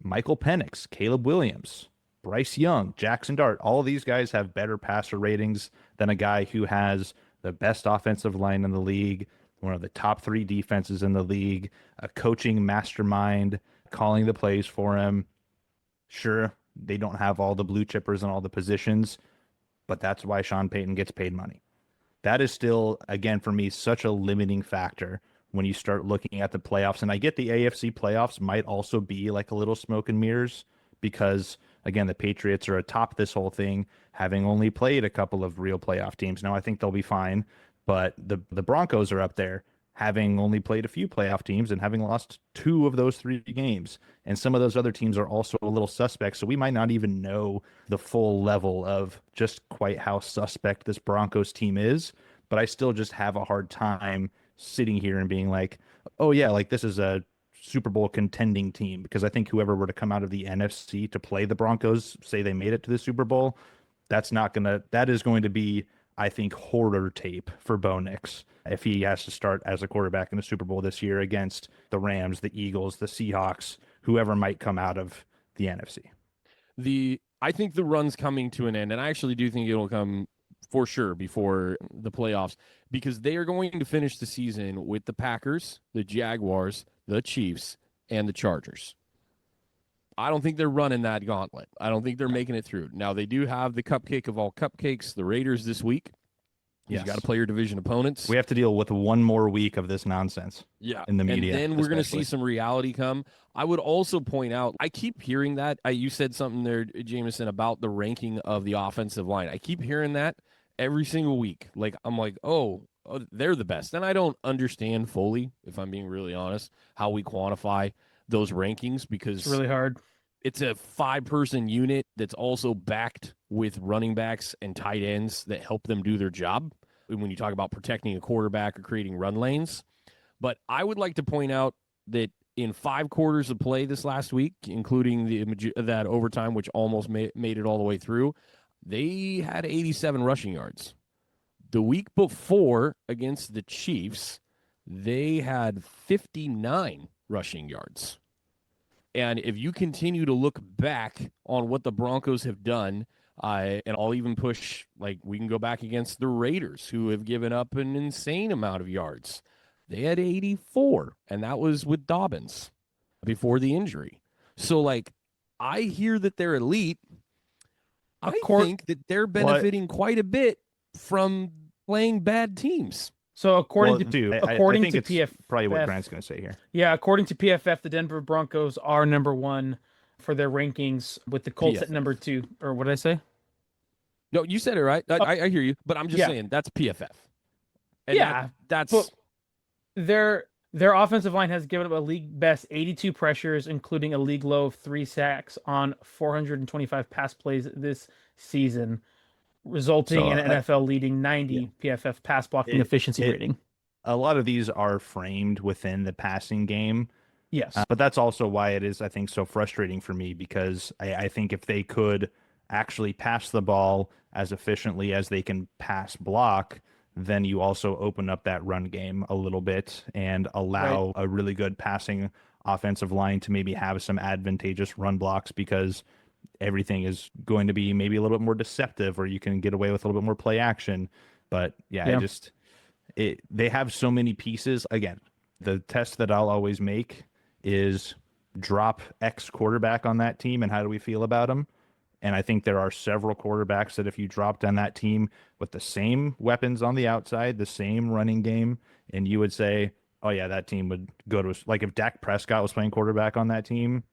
Speaker 3: Michael Penix, Caleb Williams, Bryce Young, Jackson Dart, all of these guys have better passer ratings than a guy who has the best offensive line in the league, one of the top 3 defenses in the league, a coaching mastermind calling the plays for him. Sure, they don't have all the blue chippers in all the positions, but that's why Sean Payton gets paid money. That is still, again, for me, such a limiting factor when you start looking at the playoffs. And I get the AFC playoffs might also be like a little smoke and mirrors because, again, the Patriots are atop this whole thing, having only played a couple of real playoff teams. Now, I think they'll be fine. But the Broncos are up there, having only played a few playoff teams and having lost 2 of those 3 games. And some of those other teams are also a little suspect. So we might not even know the full level of just quite how suspect this Broncos team is. But I still just have a hard time sitting here and being like, oh, yeah, like this is a Super Bowl contending team. Because I think whoever were to come out of the NFC to play the Broncos, say they made it to the Super Bowl, that is going to be, I think, horror tape for Bo Nix if he has to start as a quarterback in the Super Bowl this year against the Rams, the Eagles, the Seahawks, whoever might come out of the NFC.
Speaker 1: I think the run's coming to an end, and I actually do think it'll come for sure before the playoffs because they are going to finish the season with the Packers, the Jaguars, the Chiefs, and the Chargers. I don't think they're running that gauntlet. I don't think they're making it through. Now, they do have the cupcake of all cupcakes, the Raiders this week.
Speaker 3: Yes.
Speaker 1: You got to play your division opponents.
Speaker 3: We have to deal with one more week of this nonsense.
Speaker 1: Yeah.
Speaker 3: In the media.
Speaker 1: And then we're going to see
Speaker 3: especially.
Speaker 1: some reality come. I would also point out, I keep hearing that. You said something there, Jameson, about the ranking of the offensive line. I keep hearing that every single week. Like, I'm like, oh, they're the best. And I don't understand fully, if I'm being really honest, how we quantify those rankings, because
Speaker 2: It's really hard.
Speaker 1: it's a 5-person unit that's also backed with running backs and tight ends that help them do their job when you talk about protecting a quarterback or creating run lanes. But I would like to point out that in 5 quarters of play this last week, including that overtime, which almost made it all the way through, they had 87 rushing yards. The week before against the Chiefs, they had 59 rushing yards. And if you continue to look back on what the Broncos have done, and I'll even push, like, we can go back against the Raiders, who have given up an insane amount of yards. They had 84, and that was with Dobbins before the injury. So, like, I hear that they're elite. I think that they're benefiting quite a bit from playing bad teams.
Speaker 2: So according
Speaker 3: I
Speaker 2: to
Speaker 3: think it's
Speaker 2: PFF,
Speaker 3: probably what Grant's going to say here.
Speaker 2: Yeah, according to PFF, the Denver Broncos are number 1 for their rankings, with the Colts at number 2. Or what did I say?
Speaker 1: No, you said it right. I hear you, but I'm just saying that's PFF. And that's
Speaker 2: their offensive line has given up a league best 82 pressures, including a league low of 3 sacks on 425 pass plays this season, resulting in an NFL leading 90 PFF pass blocking efficiency rating.
Speaker 3: A lot of these are framed within the passing game.
Speaker 2: Yes.
Speaker 3: But that's also why it is, I think, so frustrating for me, because I think if they could actually pass the ball as efficiently as they can pass block, then you also open up that run game a little bit and allow a really good passing offensive line to maybe have some advantageous run blocks, because everything is going to be maybe a little bit more deceptive, or you can get away with a little bit more play action. But they have so many pieces. Again, the test that I'll always make is drop X quarterback on that team, and how do we feel about them? And I think there are several quarterbacks that if you dropped on that team with the same weapons on the outside, the same running game, and you would say, oh yeah, that team would go to, like, if Dak Prescott was playing quarterback on that team,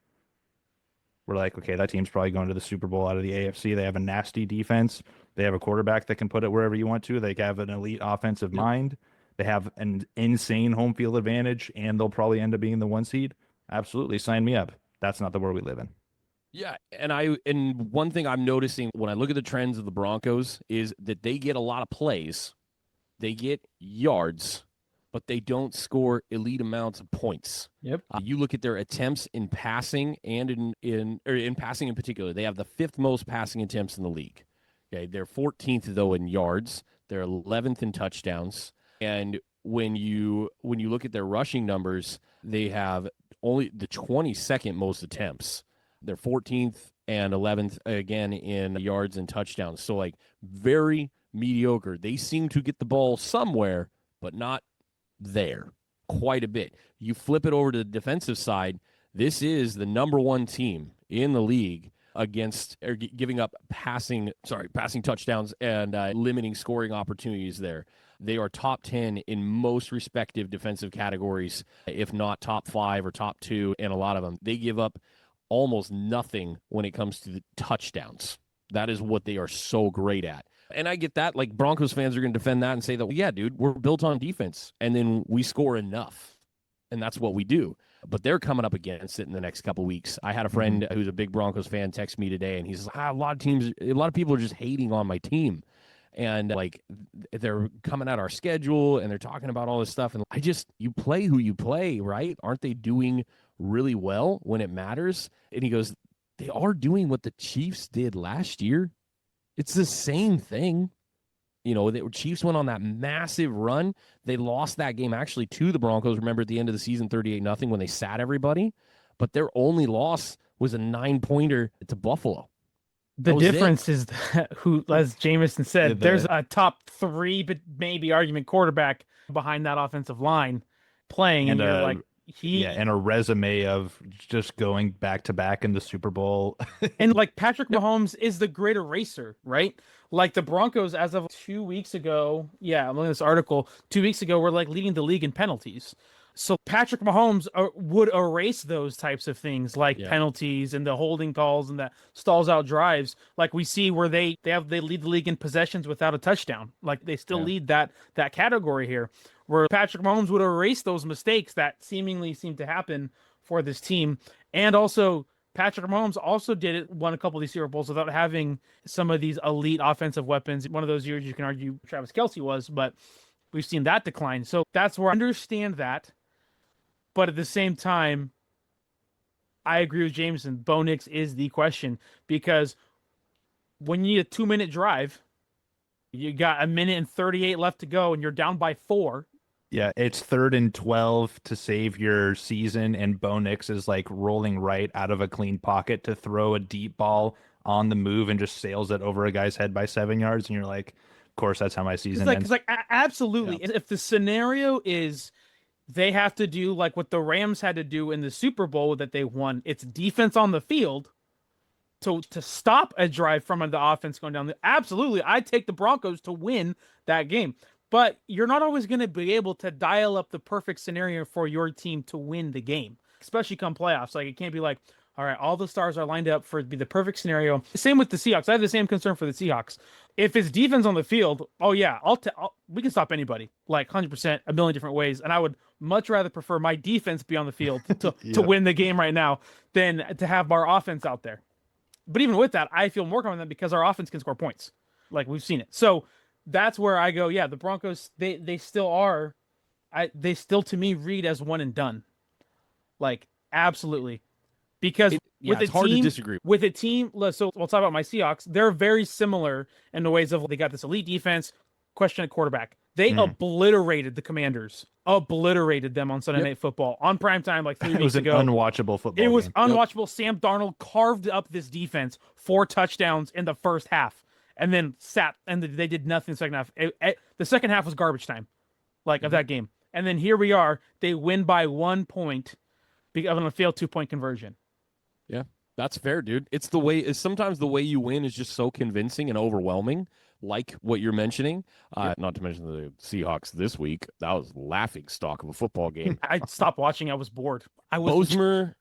Speaker 3: we're like, okay, that team's probably going to the Super Bowl out of the AFC. They have a nasty defense. They have a quarterback that can put it wherever you want to. They have an elite offensive mind. They have an insane home field advantage, and they'll probably end up being the 1 seed. Absolutely, sign me up. That's not the world we live in.
Speaker 1: Yeah, and one thing I'm noticing when I look at the trends of the Broncos is that they get a lot of plays, they get yards, but they don't score elite amounts of points.
Speaker 2: Yep.
Speaker 1: You look at their attempts in passing and in passing in particular, they have the 5th most passing attempts in the league. Okay, they're 14th though in yards, they're 11th in touchdowns, and when you look at their rushing numbers, they have only the 22nd most attempts. They're 14th and 11th again in yards and touchdowns. So, like, very mediocre. They seem to get the ball somewhere, but not there quite a bit. You flip it over to the defensive side, this is the number 1 team in the league against giving up passing touchdowns and limiting scoring opportunities there. They are top 10 in most respective defensive categories, if not top 5 or top 2 in a lot of them. They give up almost nothing when it comes to the touchdowns. That is what they are so great at. And I get that. Like, Broncos fans are going to defend that and say that, well, yeah, dude, we're built on defense, and then we score enough, and that's what we do. But they're coming up against it in the next couple of weeks. I had a friend who's a big Broncos fan text me today, and he's like, a lot of people are just hating on my team. And, like, they're coming at our schedule, and they're talking about all this stuff. And you play who you play, right? Aren't they doing really well when it matters? And he goes, they are doing what the Chiefs did last year. It's the same thing. You know, the Chiefs went on that massive run. They lost that game actually to the Broncos. Remember, at the end of the season, 38-0 when they sat everybody. But their only loss was a 9-pointer to Buffalo.
Speaker 2: The difference is that, who, as Jameson said, there's a top 3, but maybe argument quarterback behind that offensive line playing, and you're like,
Speaker 3: And a resume of just going back to back in the Super Bowl.
Speaker 2: And like Patrick Mahomes is the great eraser, right? Like the Broncos, as of 2 weeks ago, I'm looking at this article. 2 weeks ago, were like leading the league in penalties. So Patrick Mahomes would erase those types of things, like penalties and the holding calls and the stalls out drives, like we see where they lead the league in possessions without a touchdown. Like they still lead that category here, where Patrick Mahomes would erase those mistakes that seemingly seem to happen for this team. And also, Patrick Mahomes also won a couple of these Super Bowls without having some of these elite offensive weapons. One of those years you can argue Travis Kelce was, but we've seen that decline. So that's where I understand that. But at the same time, I agree with Jameson. Bo Nix is the question, because when you need a 2-minute drive, you got 1:38 left to go, and you're down by 4.
Speaker 3: Yeah, it's 3rd and 12 to save your season, and Bo Nix is like rolling right out of a clean pocket to throw a deep ball on the move and just sails it over a guy's head by 7 yards, and you're like, of course, that's how my season ends.
Speaker 2: Absolutely. Yeah. If the scenario is they have to do like what the Rams had to do in the Super Bowl that they won, it's defense on the field to stop a drive from the offense going down. Absolutely, I'd take the Broncos to win that game. But you're not always going to be able to dial up the perfect scenario for your team to win the game, especially come playoffs. Like, it can't be like, all right, all the stars are lined up for it to be the perfect scenario. Same with the Seahawks. I have the same concern for the Seahawks. If it's defense on the field, we can stop anybody, like 100%, a million different ways. And I would much rather prefer my defense be on the field to win the game right now than to have our offense out there. But even with that, I feel more confident because our offense can score points. Like, we've seen it. So that's where I go, the Broncos, they still are, they still, to me, read as one and done. Like, absolutely. Because
Speaker 1: it's hard to disagree.
Speaker 2: With a team, so we'll talk about my Seahawks. They're very similar in the ways of they got this elite defense, question at quarterback. They obliterated the Commanders, obliterated them on Sunday Night Football on primetime like 3 weeks ago.
Speaker 3: It was an unwatchable football
Speaker 2: game. It was unwatchable.
Speaker 1: Yep.
Speaker 2: Sam Darnold carved up this defense 4 touchdowns in the first half, and then they did nothing in the second half. The second half was garbage time, of that game. And then here we are. They win by 1 point on a failed 2-point conversion.
Speaker 1: Yeah, that's fair, dude. It's the way. Sometimes the way you win is just so convincing and overwhelming, like what you're mentioning. Not to mention the Seahawks this week. That was laughing stock of a football game.
Speaker 2: I stopped watching. I was bored.
Speaker 1: Bosmer,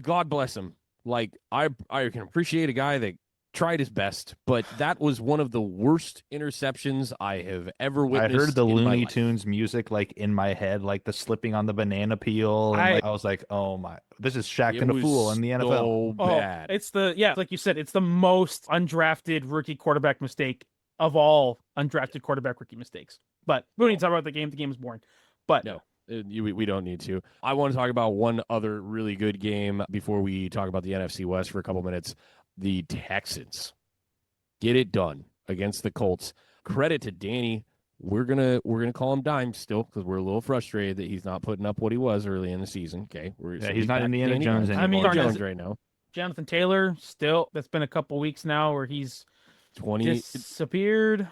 Speaker 1: God bless him. Like, I can appreciate a guy that tried his best, but that was one of the worst interceptions I have ever witnessed.
Speaker 3: I heard the Looney Tunes music like in my head, like the slipping on the banana peel, and I was like, "Oh my, this is Shaq and a fool in the NFL."
Speaker 1: So bad.
Speaker 2: It's like you said, it's the most undrafted rookie quarterback mistake of all undrafted quarterback rookie mistakes. But we don't need to talk about the game. The game is boring. But
Speaker 1: no. We don't need to. I want to talk about one other really good game before we talk about the NFC West for a couple minutes. The Texans get it done against the Colts. Credit to Danny. We're gonna call him Dime still because we're a little frustrated that he's not putting up what he was early in the season. Okay,
Speaker 3: he's not Indiana Jones anymore.
Speaker 2: I mean,
Speaker 1: Jones right now.
Speaker 2: Jonathan Taylor still. That's been a couple weeks now where he's disappeared.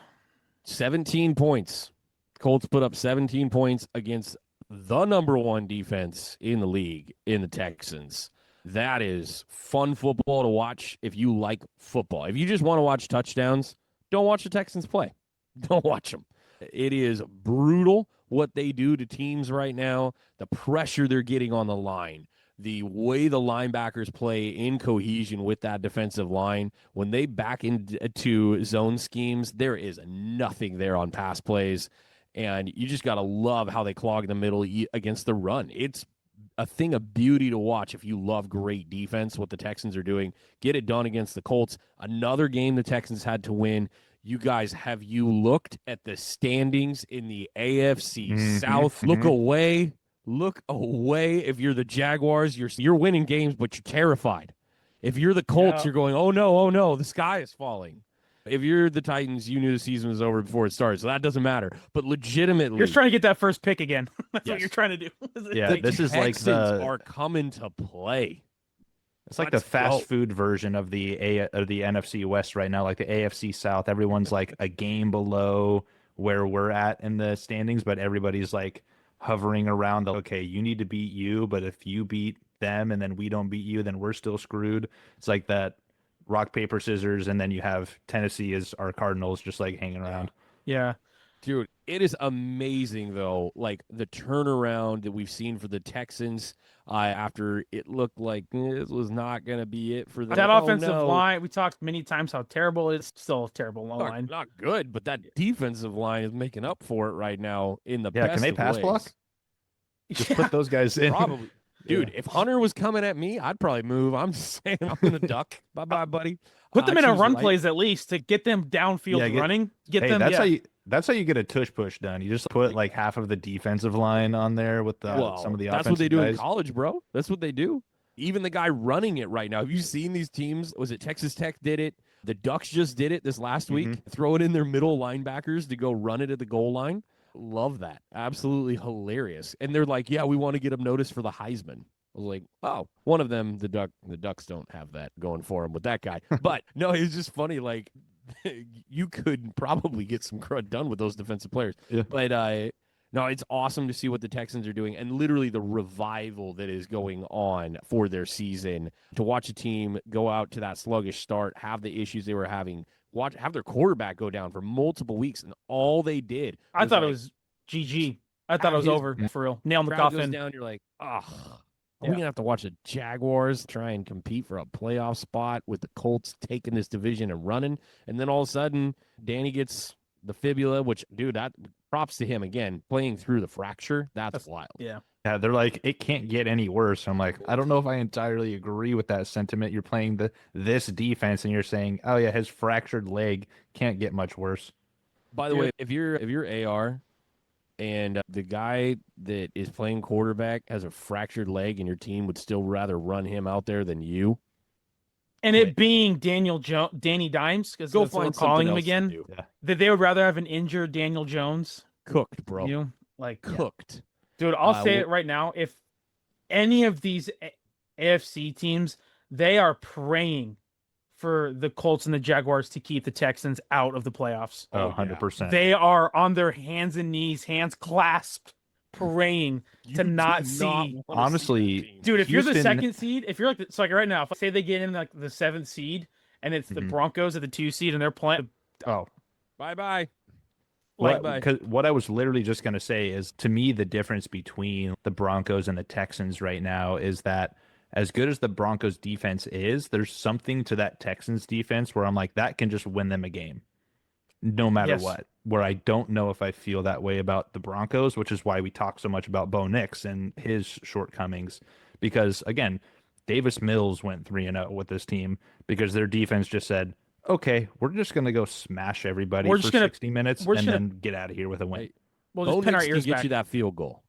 Speaker 1: 17 points. Colts put up 17 points against the number 1 defense in the league in the Texans. That is fun football to watch if you like football. If you just want to watch touchdowns, don't watch the Texans play. Don't watch them. It is brutal what they do to teams right now, the pressure they're getting on the line, the way the linebackers play in cohesion with that defensive line. When they back into zone schemes, there is nothing there on pass plays, and you just got to love how they clog the middle against the run. It's a thing of beauty to watch if you love great defense, what the Texans are doing. Get it done against the Colts. Another game the Texans had to win. You guys, have you looked at the standings in the AFC South? Look away. Look away. If you're the Jaguars, you're winning games, but you're terrified. If you're the Colts, you're going, oh no, the sky is falling. If you're the Titans, you knew the season was over before it started, so that doesn't matter. But legitimately,
Speaker 2: you're trying to get that first pick again. That's what you're trying to do.
Speaker 3: This is like
Speaker 1: are coming to play.
Speaker 3: It's like the fast food version of the NFC West right now, like the AFC South. Everyone's like a game below where we're at in the standings, but everybody's like hovering around the, okay, you need to beat you, but if you beat them and then we don't beat you, then we're still screwed. It's like that rock, paper, scissors, and then you have Tennessee as our Cardinals just like hanging around.
Speaker 2: Yeah.
Speaker 1: Dude, it is amazing though, like the turnaround that we've seen for the Texans after it looked like this was not going to be it for them.
Speaker 2: That
Speaker 1: Like,
Speaker 2: offensive
Speaker 1: oh, no.
Speaker 2: line, we talked many times how terrible it is. Still a terrible line.
Speaker 1: Not good, but that defensive line is making up for it right now in the best
Speaker 3: Can they
Speaker 1: of
Speaker 3: pass
Speaker 1: ways.
Speaker 3: block? Just put those guys in.
Speaker 1: Probably. Dude, if Hunter was coming at me, I'd probably move. I'm just saying I'm going to duck. Bye-bye, buddy.
Speaker 2: Put them in a
Speaker 1: choose
Speaker 2: run
Speaker 1: light.
Speaker 2: plays at least to get them downfield running. Get
Speaker 3: Hey,
Speaker 2: them.
Speaker 3: That's how you get a tush push done. You just put like half of the defensive line on there with some of the offensive
Speaker 1: that's what they do
Speaker 3: guys.
Speaker 1: in college, bro. That's what they do. Even the guy running it right now. Have you seen these teams? Was it Texas Tech did it? The Ducks just did it this last week. Throw it in their middle linebackers to go run it at the goal line. Love that. Absolutely hilarious. And they're like, yeah, we want to get them noticed for the Heisman. I was like, oh, one of them, the Ducks don't have that going for them with that guy. But no, it's just funny. Like, you could probably get some crud done with those defensive players.
Speaker 3: Yeah.
Speaker 1: But no, it's awesome to see what the Texans are doing and literally the revival that is going on for their season. To watch a team go out to that sluggish start, have the issues they were having, have their quarterback go down for multiple weeks, and all they did.
Speaker 2: I thought it was GG. I thought it was over for real. Nail in the
Speaker 1: crowd goes
Speaker 2: coffin.
Speaker 1: down, you're like, oh. Are we going to have to watch the Jaguars try and compete for a playoff spot with the Colts taking this division and running? And then all of a sudden, Danny gets the fibula, which, dude, that props to him again, playing through the fracture. That's wild.
Speaker 2: Yeah.
Speaker 3: Yeah, they're like, it can't get any worse. I'm like, I don't know if I entirely agree with that sentiment. You're playing this defense and you're saying, oh yeah, his fractured leg can't get much worse.
Speaker 1: By the way, if you're AR and the guy that is playing quarterback has a fractured leg and your team would still rather run him out there than you.
Speaker 2: And it being Danny Dimes, because
Speaker 1: go
Speaker 2: that's what we're calling him again, that they would rather have an injured Daniel Jones.
Speaker 1: Cooked, bro.
Speaker 2: Cooked. Dude, I'll say it right now. If any of these AFC teams, they are praying for the Colts and the Jaguars to keep the Texans out of the playoffs.
Speaker 3: Oh, 100%.
Speaker 2: They are on their hands and knees, hands clasped, praying to not see.
Speaker 3: Honestly,
Speaker 2: dude, if you're the second seed, if you're like right now, if say they get in like the 7th seed and it's the Broncos at the 2 seed and they're playing,
Speaker 1: bye-bye.
Speaker 3: Because what I was literally just going to say is, to me, the difference between the Broncos and the Texans right now is that as good as the Broncos defense is, there's something to that Texans defense where I'm like, that can just win them a game no matter what, where I don't know if I feel that way about the Broncos, which is why we talk so much about Bo Nix and his shortcomings. Because again, Davis Mills went 3-0 with this team because their defense just said, okay, we're just going to go smash everybody for 60 minutes and then get out of here with a win.
Speaker 2: We'll just pin our ears
Speaker 1: can get
Speaker 2: back.
Speaker 1: you that field goal.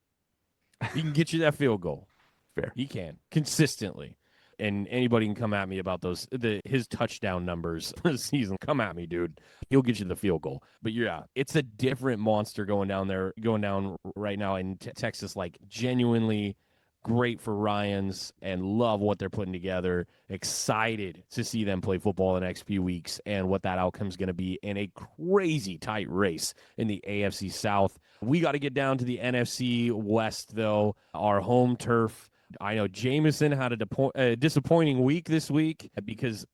Speaker 1: He can get you that field goal.
Speaker 3: Fair.
Speaker 1: He can consistently. And anybody can come at me about his touchdown numbers for the season. Come at me, dude. He'll get you the field goal. But yeah, it's a different monster going down right now in Texas. Like, genuinely great for Ryans and love what they're putting together. Excited to see them play football the next few weeks and what that outcome is going to be in a crazy tight race in the AFC South. We got to get down to the NFC West, though, our home turf. I know Jameson had a disappointing week this week because,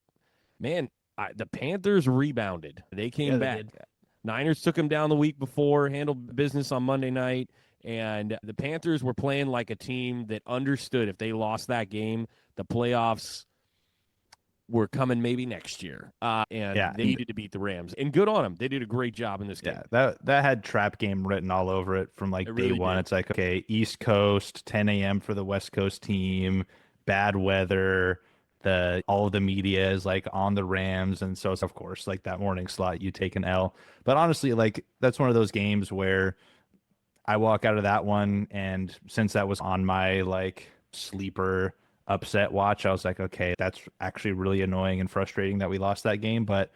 Speaker 1: man, the Panthers rebounded. They came back. Niners took them down the week before, handled business on Monday night, and the Panthers were playing like a team that understood if they lost that game, the playoffs were coming maybe next year. They needed to beat the Rams. And good on them. They did a great job in this game.
Speaker 3: Yeah, that had trap game written all over it from like day one. It's like, okay, East Coast, 10 a.m. for the West Coast team, bad weather. All of the media is like on the Rams. And so, of course, like that morning slot, you take an L. But honestly, like that's one of those games where I walk out of that one. And since that was on my like sleeper upset watch, I was like, okay, that's actually really annoying and frustrating that we lost that game, but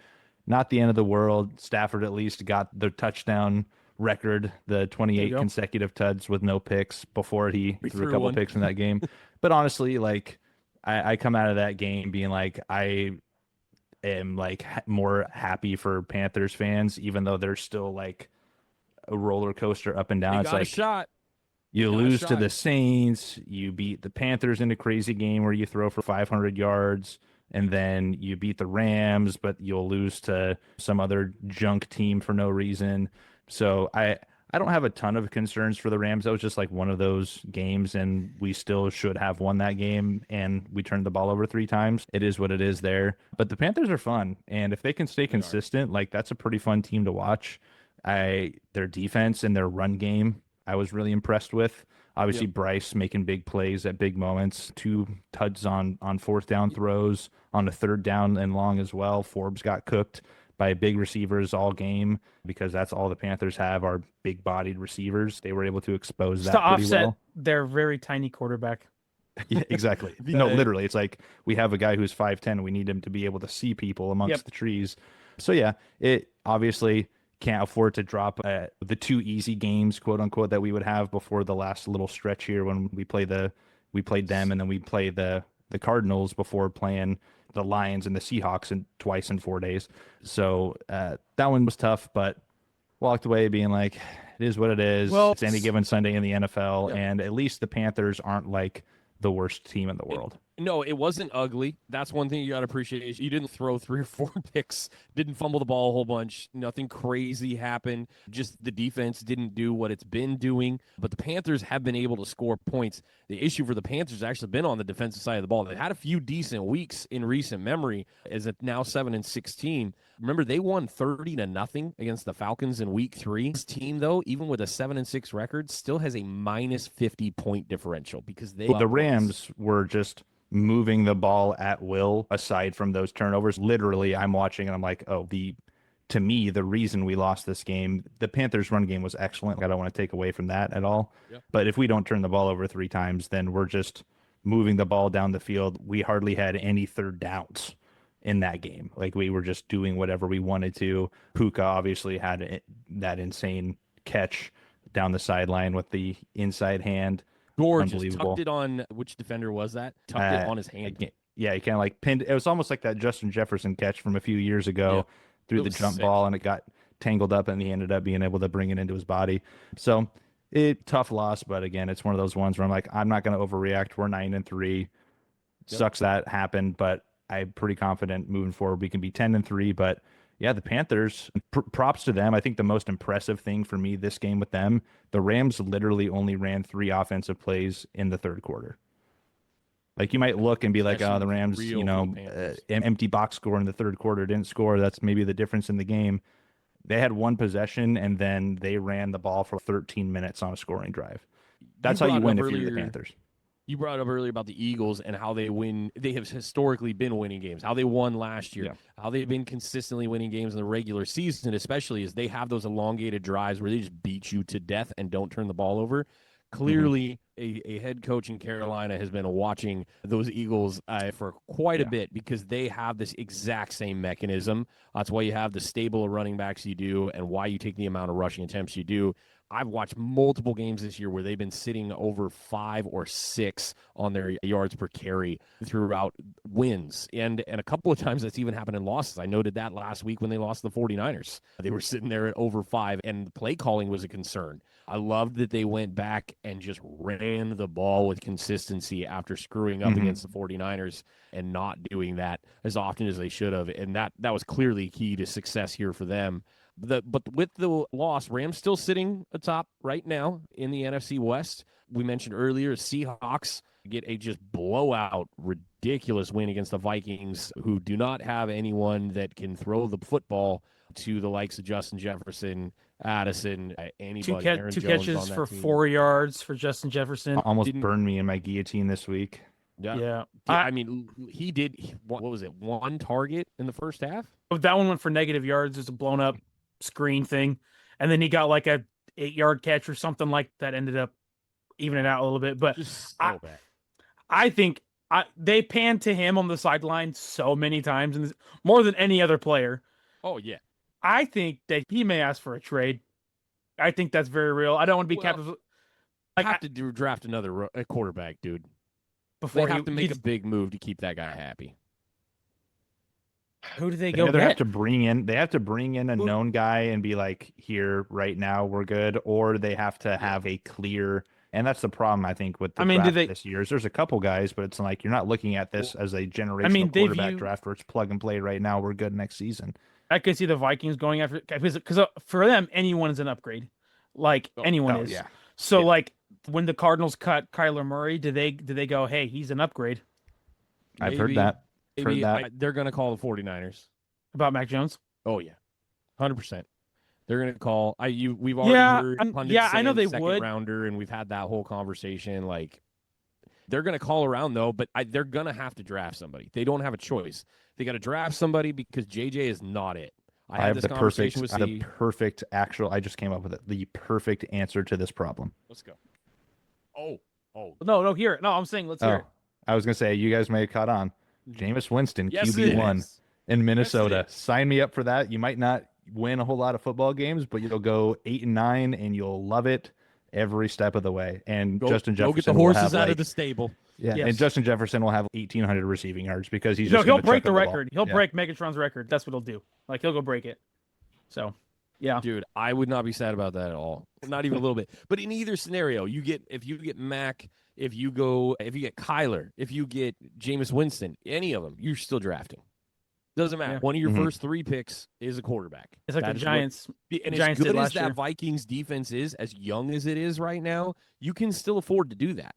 Speaker 3: not the end of the world. Stafford at least got the touchdown record, the 28 consecutive tuds with no picks before he threw a couple picks in that game. But honestly, like I come out of that game being like, I am like more happy for Panthers fans, even though they're still like a roller coaster up and down.
Speaker 1: They
Speaker 3: it's
Speaker 1: got
Speaker 3: like
Speaker 1: a shot.
Speaker 3: You
Speaker 1: Not
Speaker 3: lose to
Speaker 1: shy.
Speaker 3: the Saints. You beat the Panthers in a crazy game where you throw for 500 yards, and then you beat the Rams, but you'll lose to some other junk team for no reason. So I don't have a ton of concerns for the Rams. That was just like one of those games, and we still should have won that game, and we turned the ball over 3 times. It is what it is there. But the Panthers are fun, and if they can stay
Speaker 1: They are.
Speaker 3: consistent, like that's a pretty fun team to watch. Their defense and their run game I was really impressed with. Obviously,
Speaker 1: Yep.
Speaker 3: Bryce making big plays at big moments, 2 tuds on fourth down throws, on the third down and long as well. Forbes got cooked by big receivers all game because that's all the Panthers have are big bodied receivers. They were able to expose
Speaker 2: Just to
Speaker 3: that pretty
Speaker 2: offset
Speaker 3: well.
Speaker 2: their very tiny quarterback.
Speaker 3: Yeah, exactly. No, literally, it's like we have a guy who's 5'10". We need him to be able to see people amongst
Speaker 2: Yep.
Speaker 3: the trees. So yeah, it obviously can't afford to drop the 2 easy games, quote unquote, that we would have before the last little stretch here when we played them and then we played the Cardinals before playing the Lions and the Seahawks twice in 4 days. So that one was tough, but walked away being like, it is what it is.
Speaker 2: Well,
Speaker 3: It's any given Sunday in the NFL,
Speaker 1: Yep.
Speaker 3: and at least the Panthers aren't like the worst team in the world.
Speaker 1: No, it wasn't ugly. That's one thing you got to appreciate. Is you didn't throw 3 or 4 picks, didn't fumble the ball a whole bunch. Nothing crazy happened. Just the defense didn't do what it's been doing. But the Panthers have been able to score points. The issue for the Panthers has actually been on the defensive side of the ball. They had a few decent weeks in recent memory, as it now 7-16. Remember, they won 30-0 against the Falcons in week 3. This team, though, even with a 7-6 record, still has a minus 50 point differential because
Speaker 3: The Rams were just moving the ball at will aside from those turnovers. Literally, I'm watching and I'm like, oh, to me, the reason we lost this game, the Panthers run game was excellent. I don't want to take away from that at all.
Speaker 1: Yep.
Speaker 3: But if we don't turn the ball over 3 times, then we're just moving the ball down the field. We hardly had any third downs in that game. Like we were just doing whatever we wanted to. Puka obviously had that insane catch down the sideline with the inside hand.
Speaker 1: gorgeous.
Speaker 3: Unbelievable.
Speaker 1: Tucked it on, which defender was that? Tucked it on his hand.
Speaker 3: Yeah, he kind of like pinned. It was almost like that Justin Jefferson catch from a few years ago, threw
Speaker 1: It
Speaker 3: the
Speaker 1: was
Speaker 3: jump
Speaker 1: sick.
Speaker 3: ball and it got tangled up, and he ended up being able to bring it into his body. So tough loss, but again, it's one of those ones where I'm like, I'm not going to overreact. We're 9-3. Sucks that happened, but I'm pretty confident moving forward we can be 10-3. But yeah, the Panthers, props to them. I think the most impressive thing for me this game with them, the Rams literally only ran 3 offensive plays in the third quarter. Like you might look and be like,
Speaker 1: That
Speaker 3: oh, the
Speaker 1: seems
Speaker 3: Rams,
Speaker 1: real for the Panthers.
Speaker 3: empty box score in the third quarter, didn't score. That's maybe the difference in the game. They had 1 possession and then they ran the ball for 13 minutes on a scoring drive. That's how you win if you're the Panthers.
Speaker 1: You brought up earlier about the Eagles and how they win. They have historically been winning games. How they won last year.
Speaker 3: Yeah.
Speaker 1: How they've been consistently winning games in the regular season, especially as they have those elongated drives where they just beat you to death and don't turn the ball over. Clearly, a head coach in Carolina has been watching those Eagles for quite a bit because they have this exact same mechanism. That's why you have the stable of running backs you do and why you take the amount of rushing attempts you do. I've watched multiple games this year where they've been sitting over 5 or 6 on their yards per carry throughout wins. And a couple of times that's even happened in losses. I noted that last week when they lost the 49ers. They were sitting there at over 5, and the play calling was a concern. I loved that they went back and just ran the ball with consistency after screwing up against the 49ers and not doing that as often as they should have. And that was clearly key to success here for them. But with the loss, Rams still sitting atop right now in the NFC West. We mentioned earlier, Seahawks get a just blowout, ridiculous win against the Vikings, who do not have anyone that can throw the football to the likes of Justin Jefferson, Addison, anybody. Aaron
Speaker 2: Two
Speaker 1: Jones
Speaker 2: catches
Speaker 1: on that
Speaker 2: for
Speaker 1: team.
Speaker 2: 4 yards for Justin Jefferson.
Speaker 3: Almost burned me in my guillotine this week.
Speaker 2: Yeah.
Speaker 1: I mean, he did, what was it, 1 target in the first half?
Speaker 2: That one went for negative yards. There's a blown up screen thing. And then he got like a 8-yard catch or something like that, ended up evening out a little bit. But
Speaker 1: Just so bad.
Speaker 2: I think they panned to him on the sideline so many times, and more than any other player.
Speaker 1: Oh, yeah.
Speaker 2: I think that he may ask for a trade. I think that's very real. I don't want to be captive.
Speaker 1: I have to draft another quarterback, dude.
Speaker 2: Before
Speaker 1: they have to make a big move to keep that guy happy.
Speaker 2: Who do they
Speaker 3: They
Speaker 2: go
Speaker 3: either
Speaker 2: get?
Speaker 3: have to bring in a known guy and be like, here right now we're good, or they have to have a clear And that's the problem, I think, with the
Speaker 2: I mean,
Speaker 3: draft this year. Is there's a couple guys, but it's like you're not looking at this as a generational quarterback draft where it's plug and play right now. We're good next season.
Speaker 2: I could see the Vikings going after because for them anyone is an upgrade, like anyone is.
Speaker 3: Yeah.
Speaker 2: So like when the Cardinals cut Kyler Murray, did they go, hey, he's an upgrade?
Speaker 3: I've heard that.
Speaker 1: Maybe they're going to call the 49ers
Speaker 2: about Mac Jones.
Speaker 1: Oh yeah, 100%. They're going to call. We've already heard pundits
Speaker 2: I know they
Speaker 1: second
Speaker 2: would.
Speaker 1: Rounder, and we've had that whole conversation. Like, they're going to call around though, but they're going to have to draft somebody. They don't have a choice. They got to draft somebody because JJ is not it. I had this conversation with
Speaker 3: the perfect actual. I just came up with it. The perfect answer to this problem.
Speaker 1: Let's go. Oh.
Speaker 2: No, hear it. No, I'm saying let's hear it.
Speaker 3: I was going to say, you guys may have caught on. Jameis Winston, QB1 in Minnesota. Sign me up for that. You might not win a whole lot of football games, but you'll go 8-9 and you'll love it every step of the way. And Justin Jefferson
Speaker 1: get the horses out of the stable.
Speaker 3: Yeah, and Justin Jefferson will have 1,800 receiving yards because he'll
Speaker 2: break the record. He'll break Megatron's record. That's what he'll do. Like he'll go break it. So, yeah,
Speaker 1: dude, I would not be sad about that at all. Not even a little bit. But in either scenario, if you get Mac, if you get Kyler, if you get Jameis Winston, any of them, you're still drafting. Doesn't matter. One of your first 3 picks is a quarterback.
Speaker 2: It's like the Giants.
Speaker 1: And as good as that Vikings defense is, as young as it is right now, you can still afford to do that.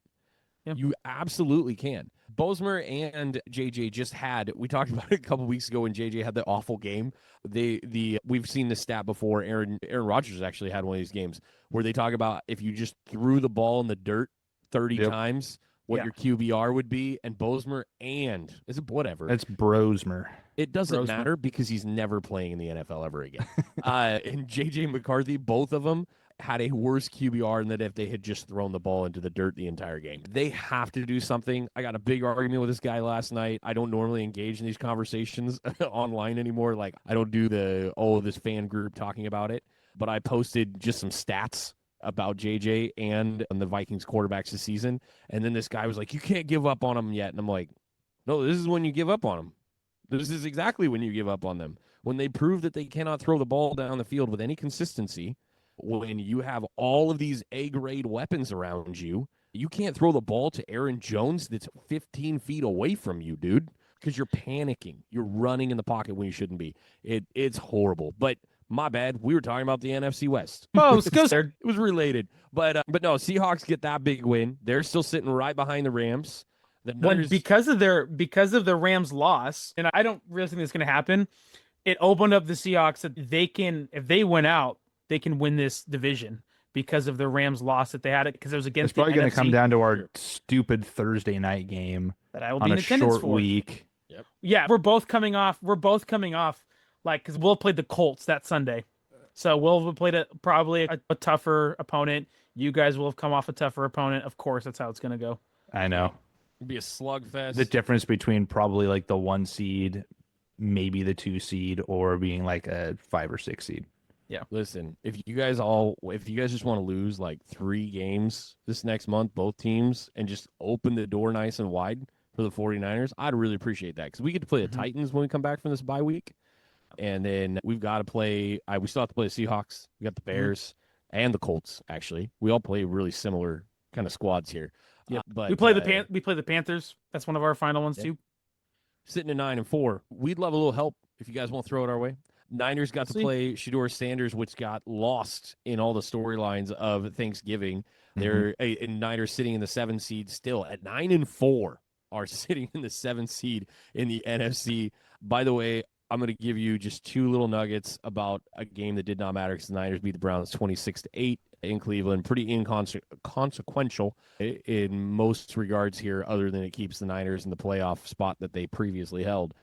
Speaker 1: Yeah. You absolutely can. Bosmer and JJ just had, we talked about it a couple weeks ago when JJ had the awful game. We've seen this stat before. Aaron Rodgers actually had one of these games where they talk about if you just threw the ball in the dirt 30 times, what your QBR would be, and Bosmer is it whatever?
Speaker 3: It's Brosmer.
Speaker 1: It doesn't matter because he's never playing in the NFL ever again. And JJ McCarthy, both of them had a worse QBR than if they had just thrown the ball into the dirt the entire game. They have to do something. I got a big argument with this guy last night. I don't normally engage in these conversations online anymore. Like, I don't do this fan group talking about it, but I posted just some stats about JJ and the Vikings quarterbacks this season. And then this guy was like, you can't give up on them yet. And I'm like, no, this is when you give up on them. This is exactly when you give up on them. When they prove that they cannot throw the ball down the field with any consistency, when you have all of these A-grade weapons around you, you can't throw the ball to Aaron Jones that's 15 feet away from you, dude, because you're panicking. You're running in the pocket when you shouldn't be. It's horrible. But my bad. We were talking about the NFC West.
Speaker 2: Oh, it
Speaker 1: was related. But no, Seahawks get that big win. They're still sitting right behind the Rams.
Speaker 2: Because of the Rams loss, and I don't really think it's going to happen, it opened up the Seahawks that if they win out, they can win this division because of the Rams loss that they had it because it was against.
Speaker 3: It's probably going to come down to our stupid Thursday night game
Speaker 2: that I will be in attendance for.
Speaker 3: Week.
Speaker 1: Yep.
Speaker 2: Yeah, we're both coming off. Like, because we'll play the Colts that Sunday, so we'll have played probably a tougher opponent. You guys will have come off a tougher opponent. Of course, that's how it's going to go.
Speaker 3: I know.
Speaker 1: It'd be a slugfest.
Speaker 3: The difference between probably like the 1 seed, maybe the 2 seed, or being like a 5 or 6 seed.
Speaker 1: Yeah. Listen, if you guys just want to lose like 3 games this next month, both teams, and just open the door nice and wide for the 49ers, I'd really appreciate that because we get to play the Titans when we come back from this bye week. And then we've got to play. We still have to play the Seahawks. We got the Bears and the Colts. Actually, we all play really similar kind of squads here.
Speaker 2: Yeah,
Speaker 1: but
Speaker 2: we play the Panthers. That's one of our final ones too.
Speaker 1: Sitting at 9-4. We'd love a little help if you guys want to throw it our way. Niners got to play Shedeur Sanders, which got lost in all the storylines of Thanksgiving. They're Niners sitting in the 7 seed still at 9-4 are sitting in the 7 seed in the NFC. By the way, I'm going to give you just 2 little nuggets about a game that did not matter because the Niners beat the Browns 26-8 in Cleveland. Pretty inconsequential in most regards here, other than it keeps the Niners in the playoff spot that they previously held.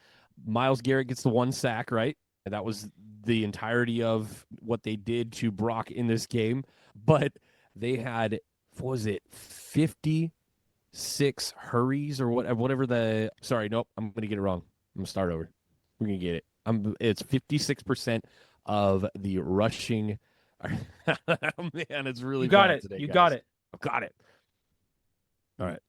Speaker 1: Myles Garrett gets the 1 sack, right? And that was the entirety of what they did to Brock in this game. But they had, 56 hurries or whatever the. Sorry, nope, I'm going to get it wrong. I'm going to start over. We're going to get it. It's 56% of the rushing. Man, it's really
Speaker 2: You got it.
Speaker 1: today,
Speaker 2: You
Speaker 1: guys.
Speaker 2: got it.
Speaker 1: I've got it. All right.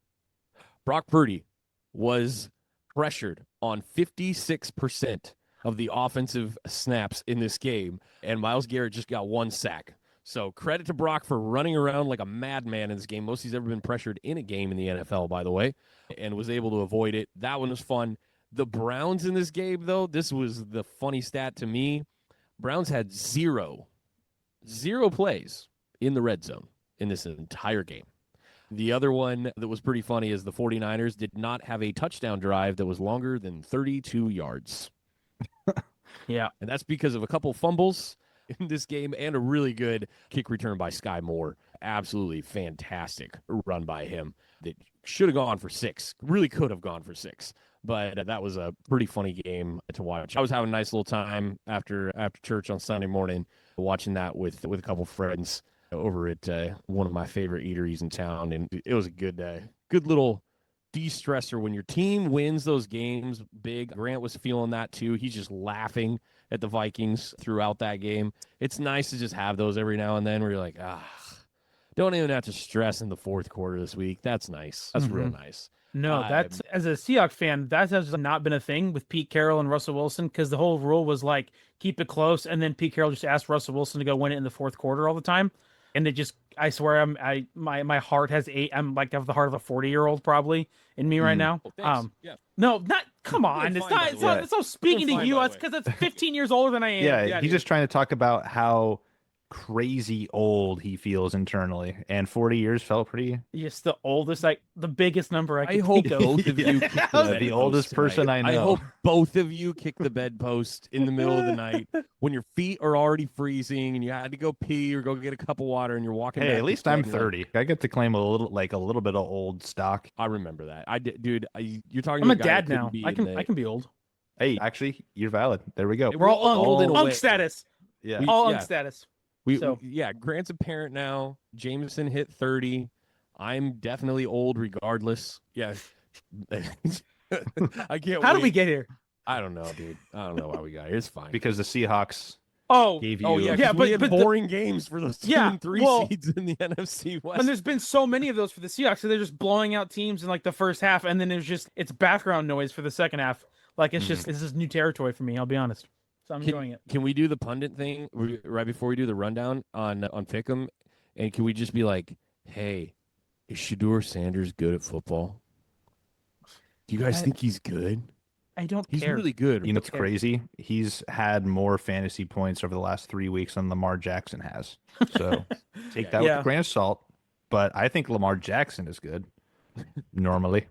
Speaker 1: Brock Purdy was pressured on 56% of the offensive snaps in this game, and Myles Garrett just got 1 sack. So credit to Brock for running around like a madman in this game. Most he's ever been pressured in a game in the NFL, by the way, and was able to avoid it. That one was fun. The Browns in this game, though, this was the funny stat to me. Browns had zero plays in the red zone in this entire game. The other one that was pretty funny is the 49ers did not have a touchdown drive that was longer than 32 yards.
Speaker 2: Yeah.
Speaker 1: And that's because of a couple fumbles in this game and a really good kick return by Sky Moore. Absolutely fantastic run by him that should have gone for 6. Really could have gone for 6. But that was a pretty funny game to watch. I was having a nice little time after church on Sunday morning watching that with a couple friends over at one of my favorite eateries in town. And it was a good little de-stressor when your team wins those games big. Grant was feeling that too. He's just laughing at the Vikings throughout that game. It's nice to just have those every now and then where you're like, don't even have to stress in the fourth quarter this week. That's nice. That's real nice.
Speaker 2: No, that's as a Seahawks fan, that has not been a thing with Pete Carroll and Russell Wilson because the whole rule was like keep it close, and then Pete Carroll just asked Russell Wilson to go win it in the fourth quarter all the time, and it just I swear my heart has I'm like I have the heart of a 40-year-old probably in me right now.
Speaker 1: Yeah.
Speaker 2: No, not come on, it's
Speaker 1: fine,
Speaker 2: not. It's not speaking to
Speaker 1: fine,
Speaker 2: you.
Speaker 1: by the
Speaker 2: It's because it's 15 years older than I am.
Speaker 3: Yeah, he's just trying to talk about how crazy old he feels internally, and 40 years felt pretty.
Speaker 2: Just the oldest, like the biggest number I could
Speaker 1: hope
Speaker 2: think of.
Speaker 1: both of you kick
Speaker 3: the oldest person I know.
Speaker 1: I hope both of you kick the bedpost in the middle of the night when your feet are already freezing and you had to go pee or go get a cup of water and you're walking.
Speaker 3: Hey,
Speaker 1: back
Speaker 3: at least I'm 30. I get to claim a little bit of old stock.
Speaker 1: I remember that. I did, dude. You're talking.
Speaker 2: I'm a
Speaker 1: about guy
Speaker 2: dad
Speaker 1: that
Speaker 2: now.
Speaker 1: couldn't be
Speaker 2: I can be old.
Speaker 3: Hey, actually, you're valid. There we go.
Speaker 2: We're all
Speaker 1: in a
Speaker 2: unk
Speaker 1: way.
Speaker 2: status.
Speaker 3: Yeah.
Speaker 2: All
Speaker 1: yeah.
Speaker 2: unk status.
Speaker 1: Yeah, Grant's a parent now. Jameson hit 30. I'm definitely old regardless. Yeah. I can't
Speaker 2: How
Speaker 1: wait.
Speaker 2: did we get here?
Speaker 1: I don't know, dude. I don't know why we got here. It's fine.
Speaker 3: Because the Seahawks gave you.
Speaker 1: Yeah,
Speaker 2: but
Speaker 1: we had
Speaker 2: the-
Speaker 1: boring games for those 2 and 3
Speaker 2: well,
Speaker 1: seeds in the NFC West.
Speaker 2: And there's been so many of those for the Seahawks, so they're just blowing out teams in like the first half, and then it's background noise for the second half. Like it's just this is new territory for me. I'll be honest. So I'm enjoying it.
Speaker 1: Can we do the pundit thing right before we do the rundown on Pick'em? And can we just be like, hey, is Shedeur Sanders good at football? Do you guys think he's good?
Speaker 2: I don't
Speaker 1: He's
Speaker 2: care.
Speaker 1: really good.
Speaker 3: You know what's crazy? He's had more fantasy points over the last 3 weeks than Lamar Jackson has. So take that with a grain of salt. But I think Lamar Jackson is good normally.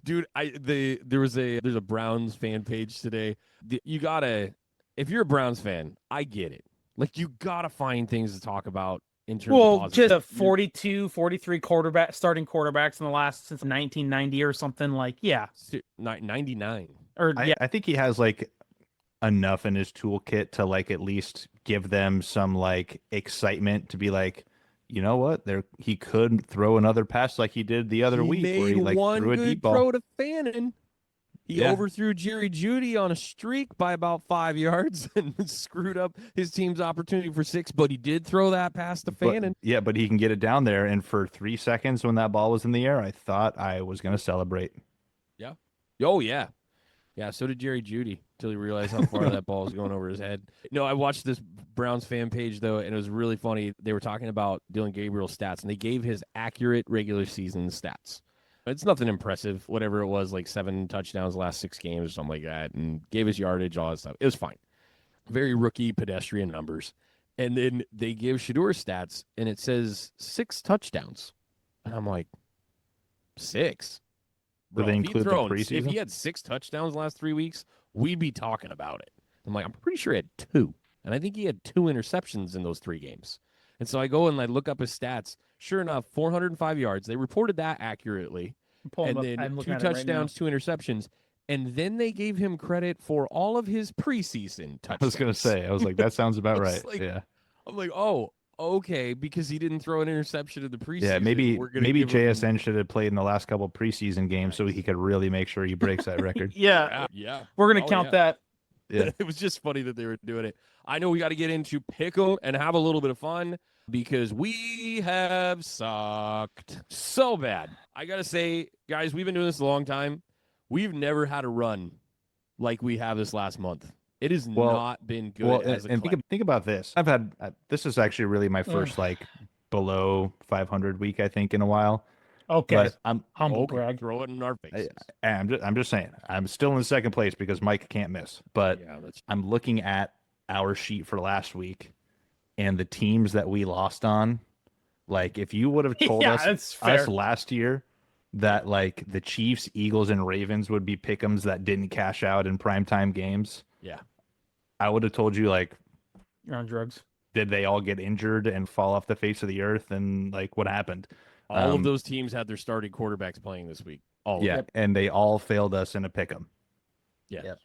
Speaker 1: Dude, there's a Browns fan page today. You gotta, if you're a Browns fan, I get it. Like you gotta find things to talk about in terms of positive.
Speaker 2: Just 42, 43 starting quarterbacks in the last since 1990 or something. Like, yeah,
Speaker 1: 99.
Speaker 2: Or
Speaker 3: I think he has like enough in his toolkit to like at least give them some like excitement to be like, you know what? He could throw another pass like he did the other week where he like threw a deep ball.
Speaker 1: Throw to Fannin. He overthrew Jerry Jeudy on a streak by about 5 yards and screwed up his team's opportunity for 6, but he did throw that pass to Fannin.
Speaker 3: But he can get it down there. And for 3 seconds when that ball was in the air, I thought I was going to celebrate.
Speaker 1: Yeah. Oh, yeah. Yeah, so did Jerry Jeudy until he realized how far that ball was going over his head. No, I watched this Browns fan page, though, and it was really funny. They were talking about Dylan Gabriel's stats, and they gave his accurate regular season stats. It's nothing impressive, whatever it was, like 7 touchdowns the last 6 games or something like that, and gave his yardage, all that stuff. It was fine. Very rookie pedestrian numbers. And then they give Shedeur stats, and it says 6 touchdowns. And I'm like, 6?
Speaker 3: Do they include the preseason?
Speaker 1: If he had 6 touchdowns the last 3 weeks, we'd be talking about it. I'm like, I'm pretty sure he had 2. And I think he had 2 interceptions in those 3 games. And so I go and I look up his stats. Sure enough, 405 yards. They reported that accurately. And then 2 touchdowns, 2 interceptions. And then they gave him credit for all of his preseason touchdowns.
Speaker 3: I was going to say, I was like, that sounds about right.
Speaker 1: Like,
Speaker 3: yeah.
Speaker 1: I'm like, oh, okay, because he didn't throw an interception in the preseason.
Speaker 3: Yeah, maybe JSN should have played in the last couple preseason games so he could really make sure he breaks that record.
Speaker 2: yeah. We're going to count that.
Speaker 3: Yeah.
Speaker 1: It was just funny that they were doing it. I know we got to get into Pick'em and have a little bit of fun because we have sucked so bad. I got to say, guys, we've been doing this a long time. We've never had a run like we have this last month. It has
Speaker 3: Well,
Speaker 1: not been good
Speaker 3: Well,
Speaker 1: as a
Speaker 3: and
Speaker 1: collective.
Speaker 3: think about this. I've had this is actually really my first like below 500 week, I think, in a while.
Speaker 2: Okay.
Speaker 3: But
Speaker 2: Humble brag.
Speaker 1: Throw it in our
Speaker 3: I,
Speaker 1: faces.
Speaker 3: I'm just saying I'm still in second place because Mike can't miss. But
Speaker 1: Yeah, that's
Speaker 3: I'm looking at our sheet for last week and the teams that we lost on. Like if you would have told
Speaker 2: Yeah, that's fair.
Speaker 3: us last year that like the Chiefs, Eagles, and Ravens would be pick'ems that didn't cash out in primetime games,
Speaker 1: yeah.
Speaker 3: I would have told you like,
Speaker 2: You're on drugs.
Speaker 3: did they all get injured and fall off the face of the earth, and like what happened?
Speaker 1: All of those teams had their starting quarterbacks playing this week. All
Speaker 3: Yeah,
Speaker 1: of them.
Speaker 3: and they all failed us in a pick'em.
Speaker 1: Yeah.
Speaker 2: Yep.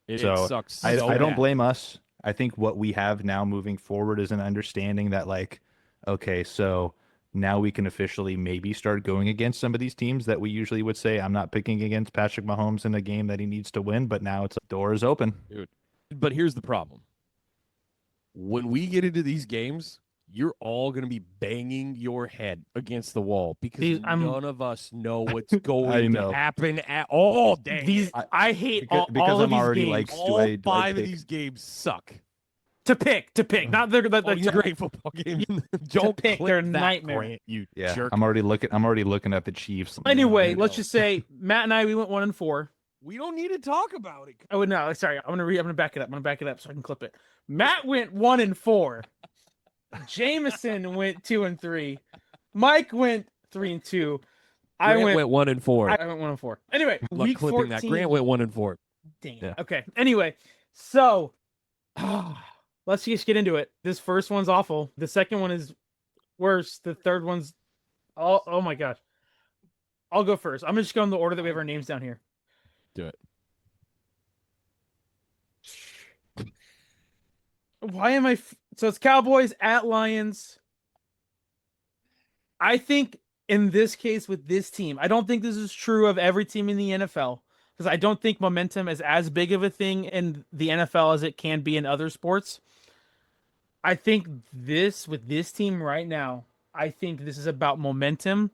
Speaker 1: It
Speaker 3: So
Speaker 1: sucks.
Speaker 3: I
Speaker 1: so
Speaker 3: don't
Speaker 1: bad.
Speaker 3: blame us. I think what we have now moving forward is an understanding that like, okay, so now we can officially maybe start going against some of these teams that we usually would say I'm not picking against Patrick Mahomes in a game that he needs to win, but now it's door is open.
Speaker 1: Dude. But here's the problem. When we get into these games, you're all going to be banging your head against the wall because none of us know what's going to happen at all day.
Speaker 2: I hate
Speaker 3: because
Speaker 2: all
Speaker 3: I'm
Speaker 2: of
Speaker 3: already
Speaker 2: these
Speaker 3: like,
Speaker 2: games.
Speaker 1: All five of these games suck.
Speaker 2: To pick. Not they're
Speaker 1: Great football games. Don't
Speaker 2: pick.
Speaker 1: click
Speaker 2: They're
Speaker 1: that,
Speaker 2: nightmare.
Speaker 1: Grant, you
Speaker 3: Yeah,
Speaker 1: jerk.
Speaker 3: I'm already looking at the Chiefs.
Speaker 2: Anyway, let's just say Matt and I we went 1-4.
Speaker 1: We don't need to talk about it.
Speaker 2: Oh no, sorry. I'm gonna back it up. I'm gonna back it up so I can clip it. Matt went 1-4. Jameson went 2-3. Mike went 3-2. I
Speaker 1: Grant
Speaker 2: went
Speaker 1: 1-4.
Speaker 2: I went 1-4. Anyway,
Speaker 1: Love
Speaker 2: week
Speaker 1: clipping
Speaker 2: 14.
Speaker 1: that. Grant went 1-4.
Speaker 2: Dang it.
Speaker 3: Yeah.
Speaker 2: Okay. Anyway, so let's just get into it. This first one's awful. The second one is worse. The third one's oh my gosh. I'll go first. I'm just going in the order that we have our names down here.
Speaker 1: Do it.
Speaker 2: Why am I? So it's Cowboys at Lions. I think in this case with this team, I don't think this is true of every team in the NFL because I don't think momentum is as big of a thing in the NFL as it can be in other sports. I think with this team right now, I think this is about momentum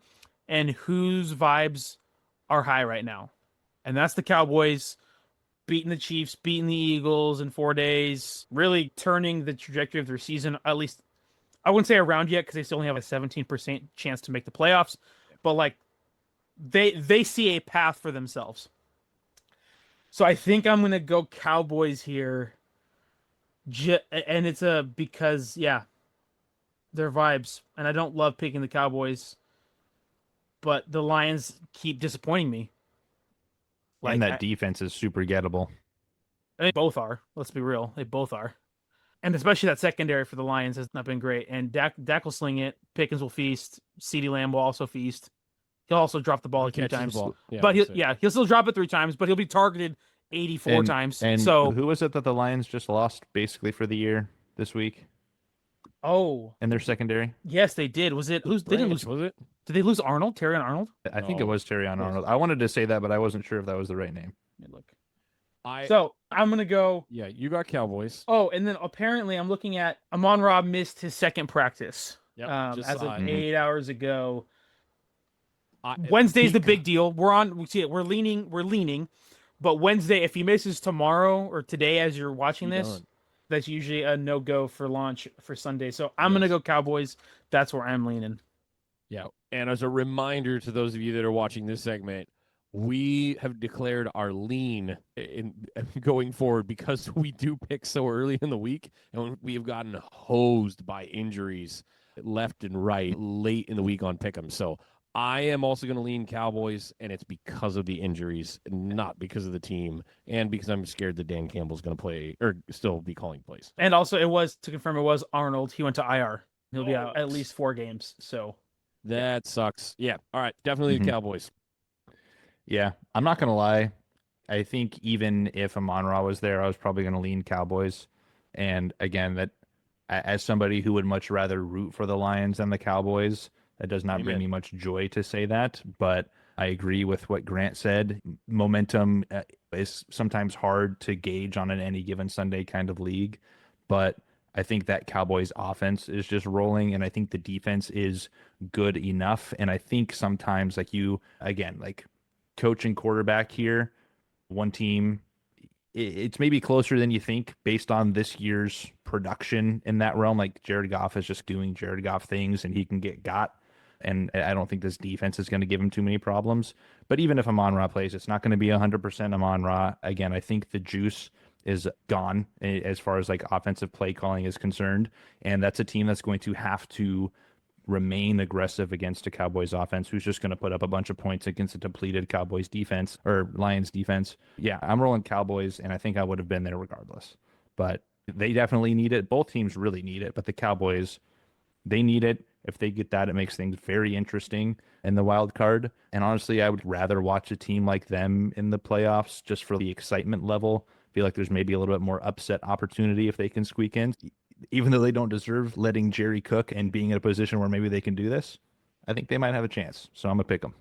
Speaker 2: and whose vibes are high right now. And that's the Cowboys beating the Chiefs, beating the Eagles in 4 days, really turning the trajectory of their season, at least I wouldn't say around yet because they still only have a 17% chance to make the playoffs, but like they see a path for themselves. So I think I'm going to go Cowboys here. And it's because their vibes, and I don't love picking the Cowboys, but the Lions keep disappointing me.
Speaker 3: And that defense is super gettable.
Speaker 2: They both are. Let's be real. They both are. And especially that secondary for the Lions has not been great. And Dak will sling it. Pickens will feast. CeeDee Lamb will also feast. He'll also drop the ball 3 times.
Speaker 1: Yeah,
Speaker 2: but he'll still drop it 3 times, but he'll be targeted 84 times.
Speaker 3: And
Speaker 2: so
Speaker 3: who was it that the Lions just lost basically for the year this week?
Speaker 2: Oh.
Speaker 3: In their secondary?
Speaker 2: Yes, they did. Was it who's they didn't lose?
Speaker 1: Was it?
Speaker 2: Did they lose Arnold? Terrion Arnold?
Speaker 3: I think it was Terrion Arnold. I wanted to say that, but I wasn't sure if that was the right name.
Speaker 2: Let me look.
Speaker 1: So
Speaker 2: I'm gonna go.
Speaker 1: Yeah, you got Cowboys.
Speaker 2: Oh, and then apparently I'm looking at Amon-Ra missed his second practice.
Speaker 1: Yep,
Speaker 2: As of 8 hours ago.
Speaker 1: Wednesday's
Speaker 2: the big deal. We're leaning. But Wednesday, if he misses tomorrow or today as you're watching this, that's usually a no-go for launch for Sunday. So I'm gonna go Cowboys. That's where I'm leaning.
Speaker 1: Yeah. And as a reminder to those of you that are watching this segment, we have declared our lean in going forward because we do pick so early in the week, and we have gotten hosed by injuries left and right late in the week on pick'em. So I am also going to lean Cowboys, and it's because of the injuries, not because of the team, and because I'm scared that Dan Campbell's going to play or still be calling plays.
Speaker 2: And also, it was Arnold. He went to IR. He'll be out at least 4 games. So
Speaker 1: that sucks. Yeah. All right. Definitely the Cowboys.
Speaker 3: Yeah. I'm not going to lie. I think even if Amon-Ra was there, I was probably going to lean Cowboys. And again, that as somebody who would much rather root for the Lions than the Cowboys, that does not bring me much joy to say that. But I agree with what Grant said. Momentum is sometimes hard to gauge on an any given Sunday kind of league. But I think that Cowboys offense is just rolling, and I think the defense is good enough. And I think sometimes like coach and quarterback here, one team it's maybe closer than you think based on this year's production in that realm. Like Jared Goff is just doing Jared Goff things and he can get got. And I don't think this defense is going to give him too many problems. But even if Amon-Ra plays, it's not going to be 100% Amon-Ra. Again, I think the juice is gone as far as like offensive play calling is concerned. And that's a team that's going to have to remain aggressive against a Cowboys offense who's just going to put up a bunch of points against a depleted Cowboys defense or Lions defense. Yeah, I'm rolling Cowboys, and I think I would have been there regardless. But they definitely need it. Both teams really need it, but the Cowboys, they need it. If they get that, it makes things very interesting in the wild card. And honestly, I would rather watch a team like them in the playoffs just for the excitement level. I feel like there's maybe a little bit more upset opportunity if they can squeak in. Even though they don't deserve letting Jerry cook and being in a position where maybe they can do this, I think they might have a chance. So I'm going to pick them.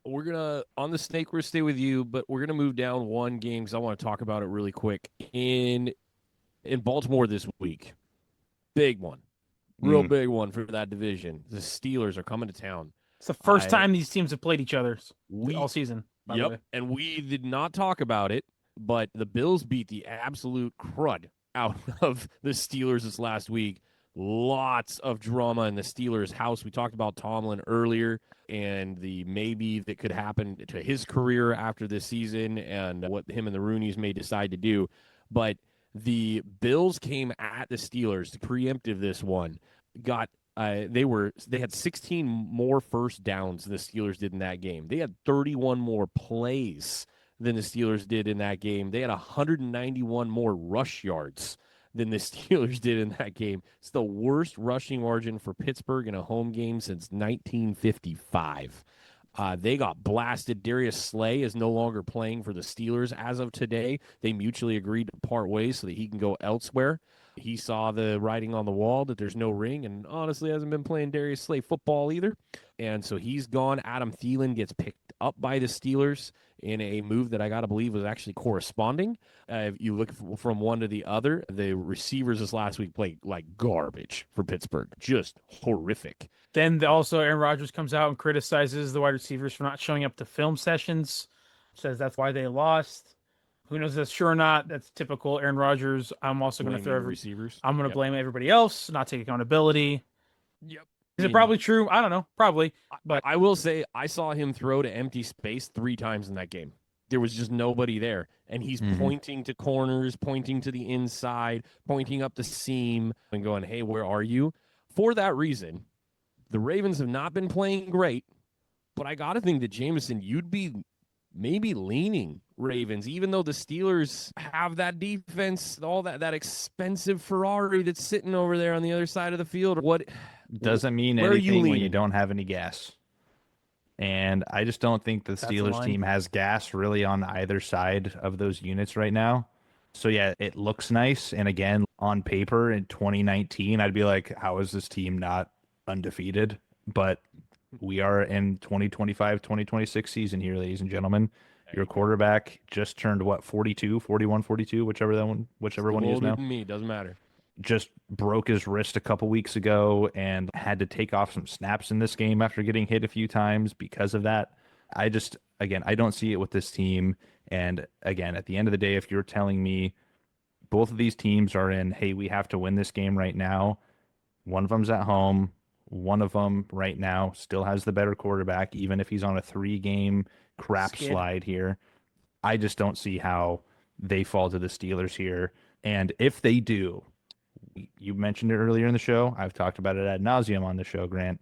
Speaker 1: We're going to, on the snake, we're going to stay with you, but we're going to move down one game because I want to talk about it really quick. In Baltimore this week, big one. Real big one for that division. The Steelers are coming to town.
Speaker 2: It's the first time these teams have played each other all season.
Speaker 1: Yep, and we did not talk about it, but the Bills beat the absolute crud out of the Steelers this last week. Lots of drama in the Steelers' house. We talked about Tomlin earlier and the maybe that could happen to his career after this season and what him and the Rooneys may decide to do. But the Bills came at the Steelers to preemptive this one. They had 16 more first downs than the Steelers did in that game. They had 31 more plays than the Steelers did in that game. They had 191 more rush yards than the Steelers did in that game. It's the worst rushing margin for Pittsburgh in a home game since 1955. They got blasted. Darius Slay is no longer playing for the Steelers as of today. They mutually agreed to part ways so that he can go elsewhere. He saw the writing on the wall that there's no ring and honestly hasn't been playing Darius Slay football either. And so he's gone. Adam Thielen gets picked up by the Steelers in a move that I got to believe was actually corresponding. If you look from one to the other, the receivers this last week played like garbage for Pittsburgh. Just horrific.
Speaker 2: Then also Aaron Rodgers comes out and criticizes the wide receivers for not showing up to film sessions. Says that's why they lost. Who knows if that's true or not? That's typical Aaron Rodgers. I'm also going to throw
Speaker 1: receivers.
Speaker 2: I'm going to blame everybody else, not take accountability.
Speaker 1: Yep.
Speaker 2: Is it probably true? I don't know. Probably. But
Speaker 1: I will say I saw him throw to empty space 3 times in that game. There was just nobody there. And he's pointing to corners, pointing to the inside, pointing up the seam and going, hey, where are you? For that reason, the Ravens have not been playing great. But I got to think that, Jameson, you'd be maybe leaning Ravens, even though the Steelers have that defense, all that expensive Ferrari that's sitting over there on the other side of the field. What
Speaker 3: doesn't mean anything when you don't have any gas. And I just don't think the Steelers team has gas really on either side of those units right now. So yeah, it looks nice. And again, on paper in 2019, I'd be like, how is this team not undefeated? But we are in 2025, 2026 season here, ladies and gentlemen. Your quarterback just turned 42, whichever one he is now.
Speaker 1: Me, doesn't matter.
Speaker 3: Just broke his wrist a couple weeks ago and had to take off some snaps in this game after getting hit a few times because of that. I don't see it with this team. And again, at the end of the day, if you're telling me both of these teams are in, hey, we have to win this game right now. One of them's at home. One of them right now still has the better quarterback, even if he's on a 3-game crap slide here. I just don't see how they fall to the Steelers here. And if they do, you mentioned it earlier in the show. I've talked about it ad nauseum on the show, Grant.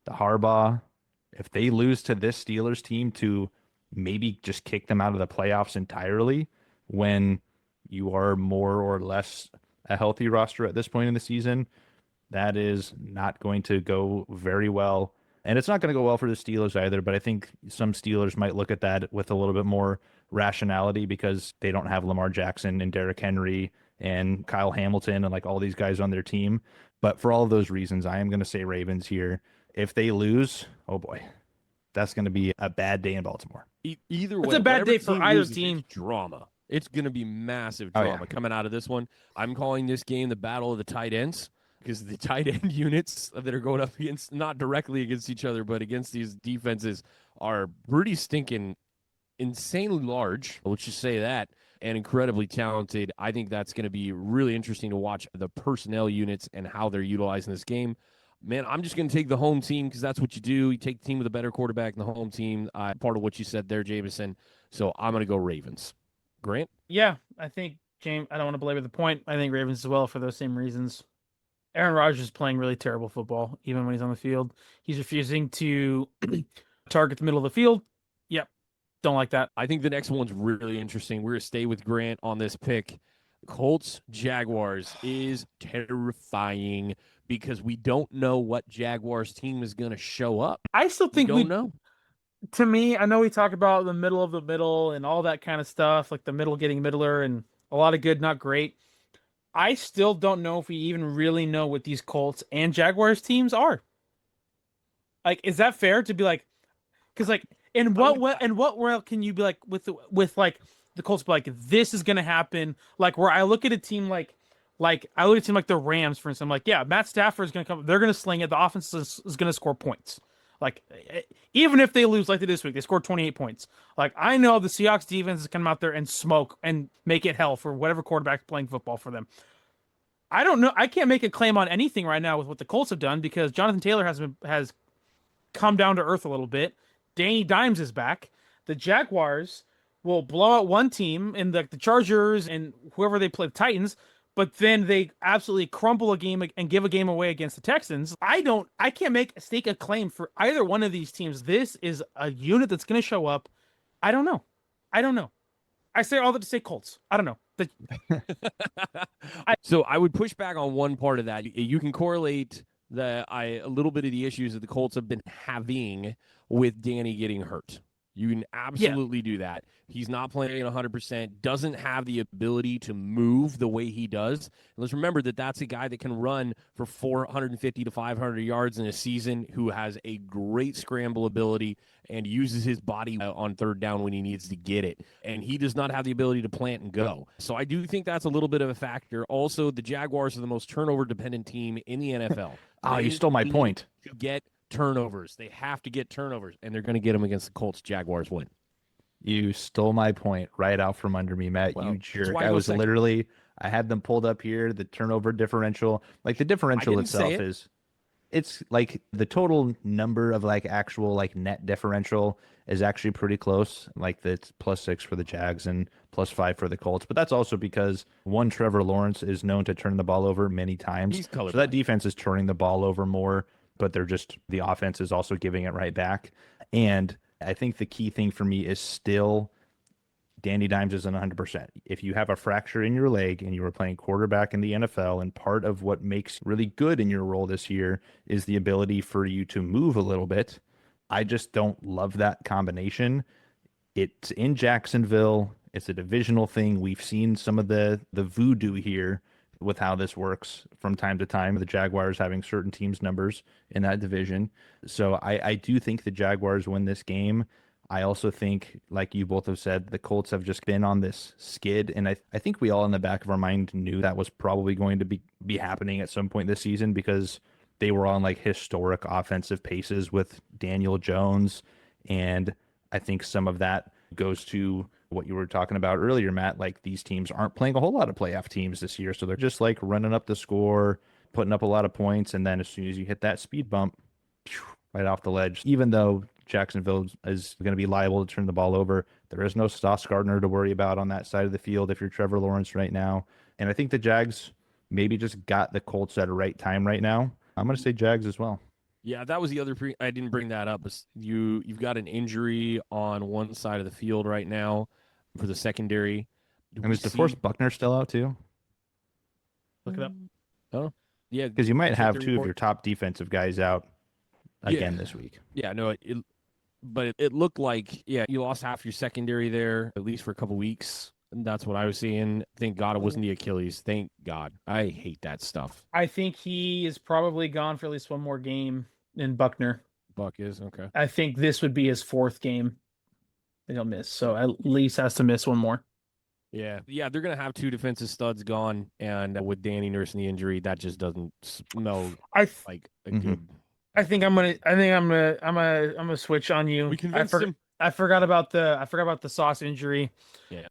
Speaker 3: The Harbaugh, if they lose to this Steelers team to maybe just kick them out of the playoffs entirely when you are more or less a healthy roster at this point in the season, that is not going to go very well. And it's not going to go well for the Steelers either, but I think some Steelers might look at that with a little bit more rationality because they don't have Lamar Jackson and Derrick Henry and Kyle Hamilton and like all these guys on their team. But for all of those reasons, I am going to say Ravens here. If they lose, oh boy, that's going to be a bad day in Baltimore.
Speaker 1: Either way,
Speaker 2: it's a bad day for either team.
Speaker 1: Drama. It's going to be massive drama coming out of this one. I'm calling this game the battle of the tight ends. Because the tight end units that are going up against, not directly against each other, but against these defenses are pretty stinking insanely large. Let's just say that. and incredibly talented. I think that's going to be really interesting to watch the personnel units and how they're utilizing this game. Man, I'm just going to take the home team because that's what you do. You take the team with a better quarterback in the home team. Part of what you said there, Jameson. So I'm going to go Ravens. Grant?
Speaker 2: Yeah, I think James. I don't want to belabor the point. I think Ravens as well for those same reasons. Aaron Rodgers is playing really terrible football, even when he's on the field. He's refusing to target the middle of the field. Yep, don't like that.
Speaker 1: I think the next one's really interesting. We're going to stay with Grant on this pick. Colts Jaguars is terrifying because we don't know what Jaguars team is going to show up.
Speaker 2: I still think
Speaker 1: we don't know.
Speaker 2: To me, I know we talk about the middle of the middle and all that kind of stuff, like the middle getting middler and a lot of good, not great. I still don't know if we even really know what these Colts and Jaguars teams are. Like, is that fair to be like? Because like, in what world can you be like with like the Colts? Be like, this is gonna happen. Like, where I look at a team like I look at a team like the Rams, for instance. I'm like, yeah, Matt Stafford is gonna come. They're gonna sling it. The offense is gonna score points. Like, even if they lose like they did this week, they scored 28 points. Like, I know the Seahawks defense is going to come out there and smoke and make it hell for whatever quarterback playing football for them. I don't know. I can't make a claim on anything right now with what the Colts have done because Jonathan Taylor has come down to earth a little bit. Danny Dimes is back. The Jaguars will blow out one team in the Chargers and whoever they play, the Titans, but then they absolutely crumble a game and give a game away against the Texans. I can't stake a claim for either one of these teams. This is a unit that's going to show up. I don't know. I say all that to say Colts. I don't know.
Speaker 1: So I would push back on one part of that. You can correlate a little bit of the issues that the Colts have been having with Danny getting hurt. You can absolutely do that. He's not playing 100%, doesn't have the ability to move the way he does. And let's remember that that's a guy that can run for 450 to 500 yards in a season, who has a great scramble ability and uses his body on third down when he needs to get it. And he does not have the ability to plant and go. So I do think that's a little bit of a factor. Also, the Jaguars are the most turnover-dependent team in the NFL.
Speaker 3: You stole my point.
Speaker 1: To get turnovers. They have to get turnovers, and they're going to get them against the Colts. Jaguars win.
Speaker 3: You stole my point right out from under me, Matt.
Speaker 1: Well,
Speaker 3: you jerk. I had them pulled up here, the turnover differential. Like, the differential itself it's like the total number of like actual like net differential is actually pretty close. Like, that's +6 for the Jags and +5 for the Colts. But that's also because Trevor Lawrence is known to turn the ball over many times. So that defense is turning the ball over more, but the offense is also giving it right back. And I think the key thing for me is still Danny Dimes isn't 100%. If you have a fracture in your leg and you were playing quarterback in the NFL, and part of what makes really good in your role this year is the ability for you to move a little bit, I just don't love that combination. It's in Jacksonville. It's a divisional thing. We've seen some of the voodoo here with how this works from time to time, the Jaguars having certain teams' numbers in that division. So I do think the Jaguars win this game. I also think, like you both have said, the Colts have just been on this skid. And I think we all in the back of our mind knew that was probably going to be happening at some point this season, because they were on like historic offensive paces with Daniel Jones. And I think some of that goes to what you were talking about earlier, Matt. Like, these teams aren't playing a whole lot of playoff teams this year. So they're just like running up the score, putting up a lot of points. And then as soon as you hit that speed bump, right off the ledge, even though Jacksonville is going to be liable to turn the ball over, there is no Sauce Gardner to worry about on that side of the field if you're Trevor Lawrence right now. And I think the Jags maybe just got the Colts at a right time right now. I'm going to say Jags as well.
Speaker 1: Yeah, that was the other I didn't bring that up. You've got an injury on one side of the field right now for the secondary.
Speaker 3: And is DeForest Buckner still out too?
Speaker 2: Look it up.
Speaker 1: Oh, yeah,
Speaker 3: because you might have two of your top defensive guys out again this week.
Speaker 1: Yeah, no, but it looked like, you lost half your secondary there, at least for a couple weeks. And that's what I was seeing. Thank God it wasn't the Achilles. Thank God. I hate that stuff.
Speaker 2: I think he is probably gone for at least one more game in Buckner.
Speaker 1: Buck is? Okay.
Speaker 2: I think this would be his fourth game that he'll miss. So at least has to miss one more.
Speaker 1: Yeah, they're gonna have two defensive studs gone, and with Danny nursing the injury, that just doesn't smell like a good.
Speaker 2: I think I'm gonna switch on you.
Speaker 1: We convinced him.
Speaker 2: I forgot about the Sauce injury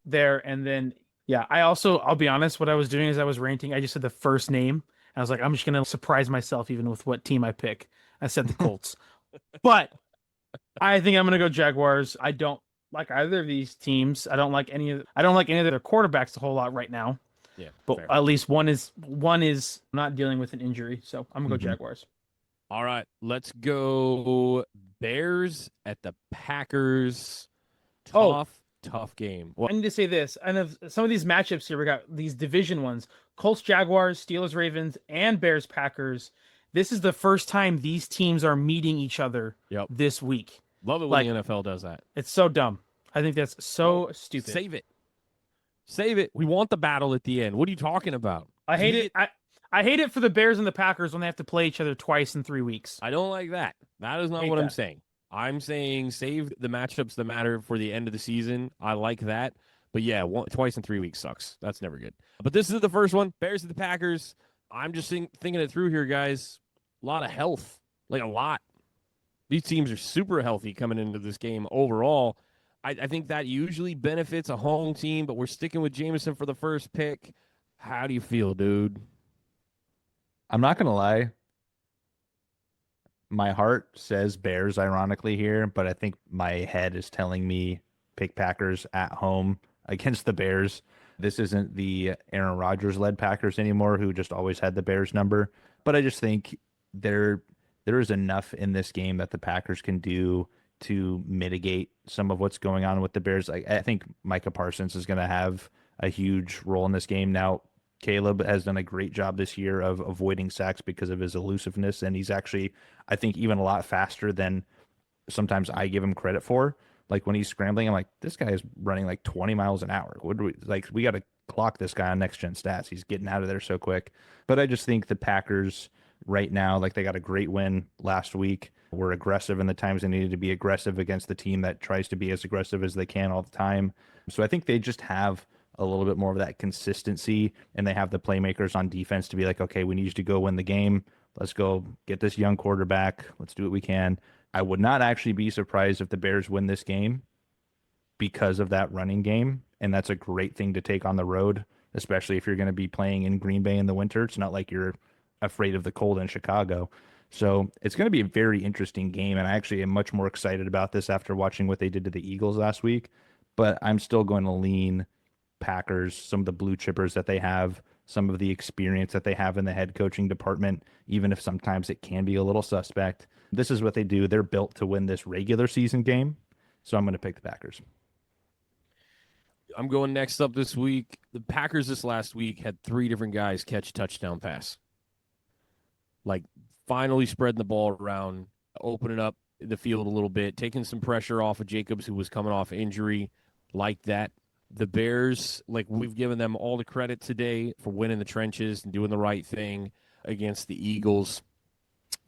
Speaker 2: there. And then, I'll be honest, what I was doing as I was ranting, I just said the first name. I was like, I'm just going to surprise myself even with what team I pick. I said the Colts. But I think I'm going to go Jaguars. I don't like either of these teams. I don't like any of their quarterbacks a whole lot right now.
Speaker 1: Yeah.
Speaker 2: But
Speaker 1: Fair.
Speaker 2: at least one is not dealing with an injury. So I'm going to go Jaguars.
Speaker 1: All right, let's go Bears at the Packers. Tough game.
Speaker 2: I need to say this. And of some of these matchups here, we got these division ones: Colts, Jaguars, Steelers, Ravens, and Bears, Packers. This is the first time these teams are meeting each other this week.
Speaker 1: Love it when the NFL does that.
Speaker 2: It's so dumb. I think that's so stupid.
Speaker 1: Save it. We want the battle at the end. What are you talking about?
Speaker 2: I hate it. I hate it for the Bears and the Packers when they have to play each other twice in 3 weeks.
Speaker 1: I don't like that. That is not what I'm saying. I'm saying save the matchups that matter for the end of the season. I like that. But yeah, twice in 3 weeks sucks. That's never good. But this is the first one. Bears at the Packers. I'm just thinking it through here, guys. A lot of health. Like a lot. These teams are super healthy coming into this game overall. I think that usually benefits a home team, but we're sticking with Jameson for the first pick. How do you feel, dude?
Speaker 3: I'm not going to lie. My heart says Bears, ironically, here, but I think my head is telling me pick Packers at home against the Bears. This isn't the Aaron Rodgers-led Packers anymore, who just always had the Bears number. But I just think there is enough in this game that the Packers can do to mitigate some of what's going on with the Bears. I think Micah Parsons is going to have a huge role in this game. Now, Caleb has done a great job this year of avoiding sacks because of his elusiveness, and he's actually, I think, even a lot faster than sometimes I give him credit for. Like when he's scrambling, I'm like, this guy is running like 20 miles an hour. We got to clock this guy on next gen stats. He's getting out of there so quick. But I just think the Packers right now, like they got a great win last week. Were aggressive in the times they needed to be aggressive against the team that tries to be as aggressive as they can all the time. So I think they just have a little bit more of that consistency, and they have the playmakers on defense to be like, okay, we need you to go win the game. Let's go get this young quarterback. Let's do what we can. I would not actually be surprised if the Bears win this game because of that running game, and that's a great thing to take on the road, especially if you're going to be playing in Green Bay in the winter. It's not like you're afraid of the cold in Chicago. So it's going to be a very interesting game, and I actually am much more excited about this after watching what they did to the Eagles last week. But I'm still going to lean Packers, some of the blue chippers that they have, some of the experience that they have in the head coaching department, even if sometimes it can be a little suspect. This is what they do. They're built to win this regular season game. So I'm going to pick the Packers.
Speaker 1: I'm going next up this week. The Packers this last week had 3 different guys catch a touchdown pass. Like finally spreading the ball around, opening up the field a little bit, taking some pressure off of Jacobs, who was coming off injury like that. The Bears, like we've given them all the credit today for winning the trenches and doing the right thing against the Eagles.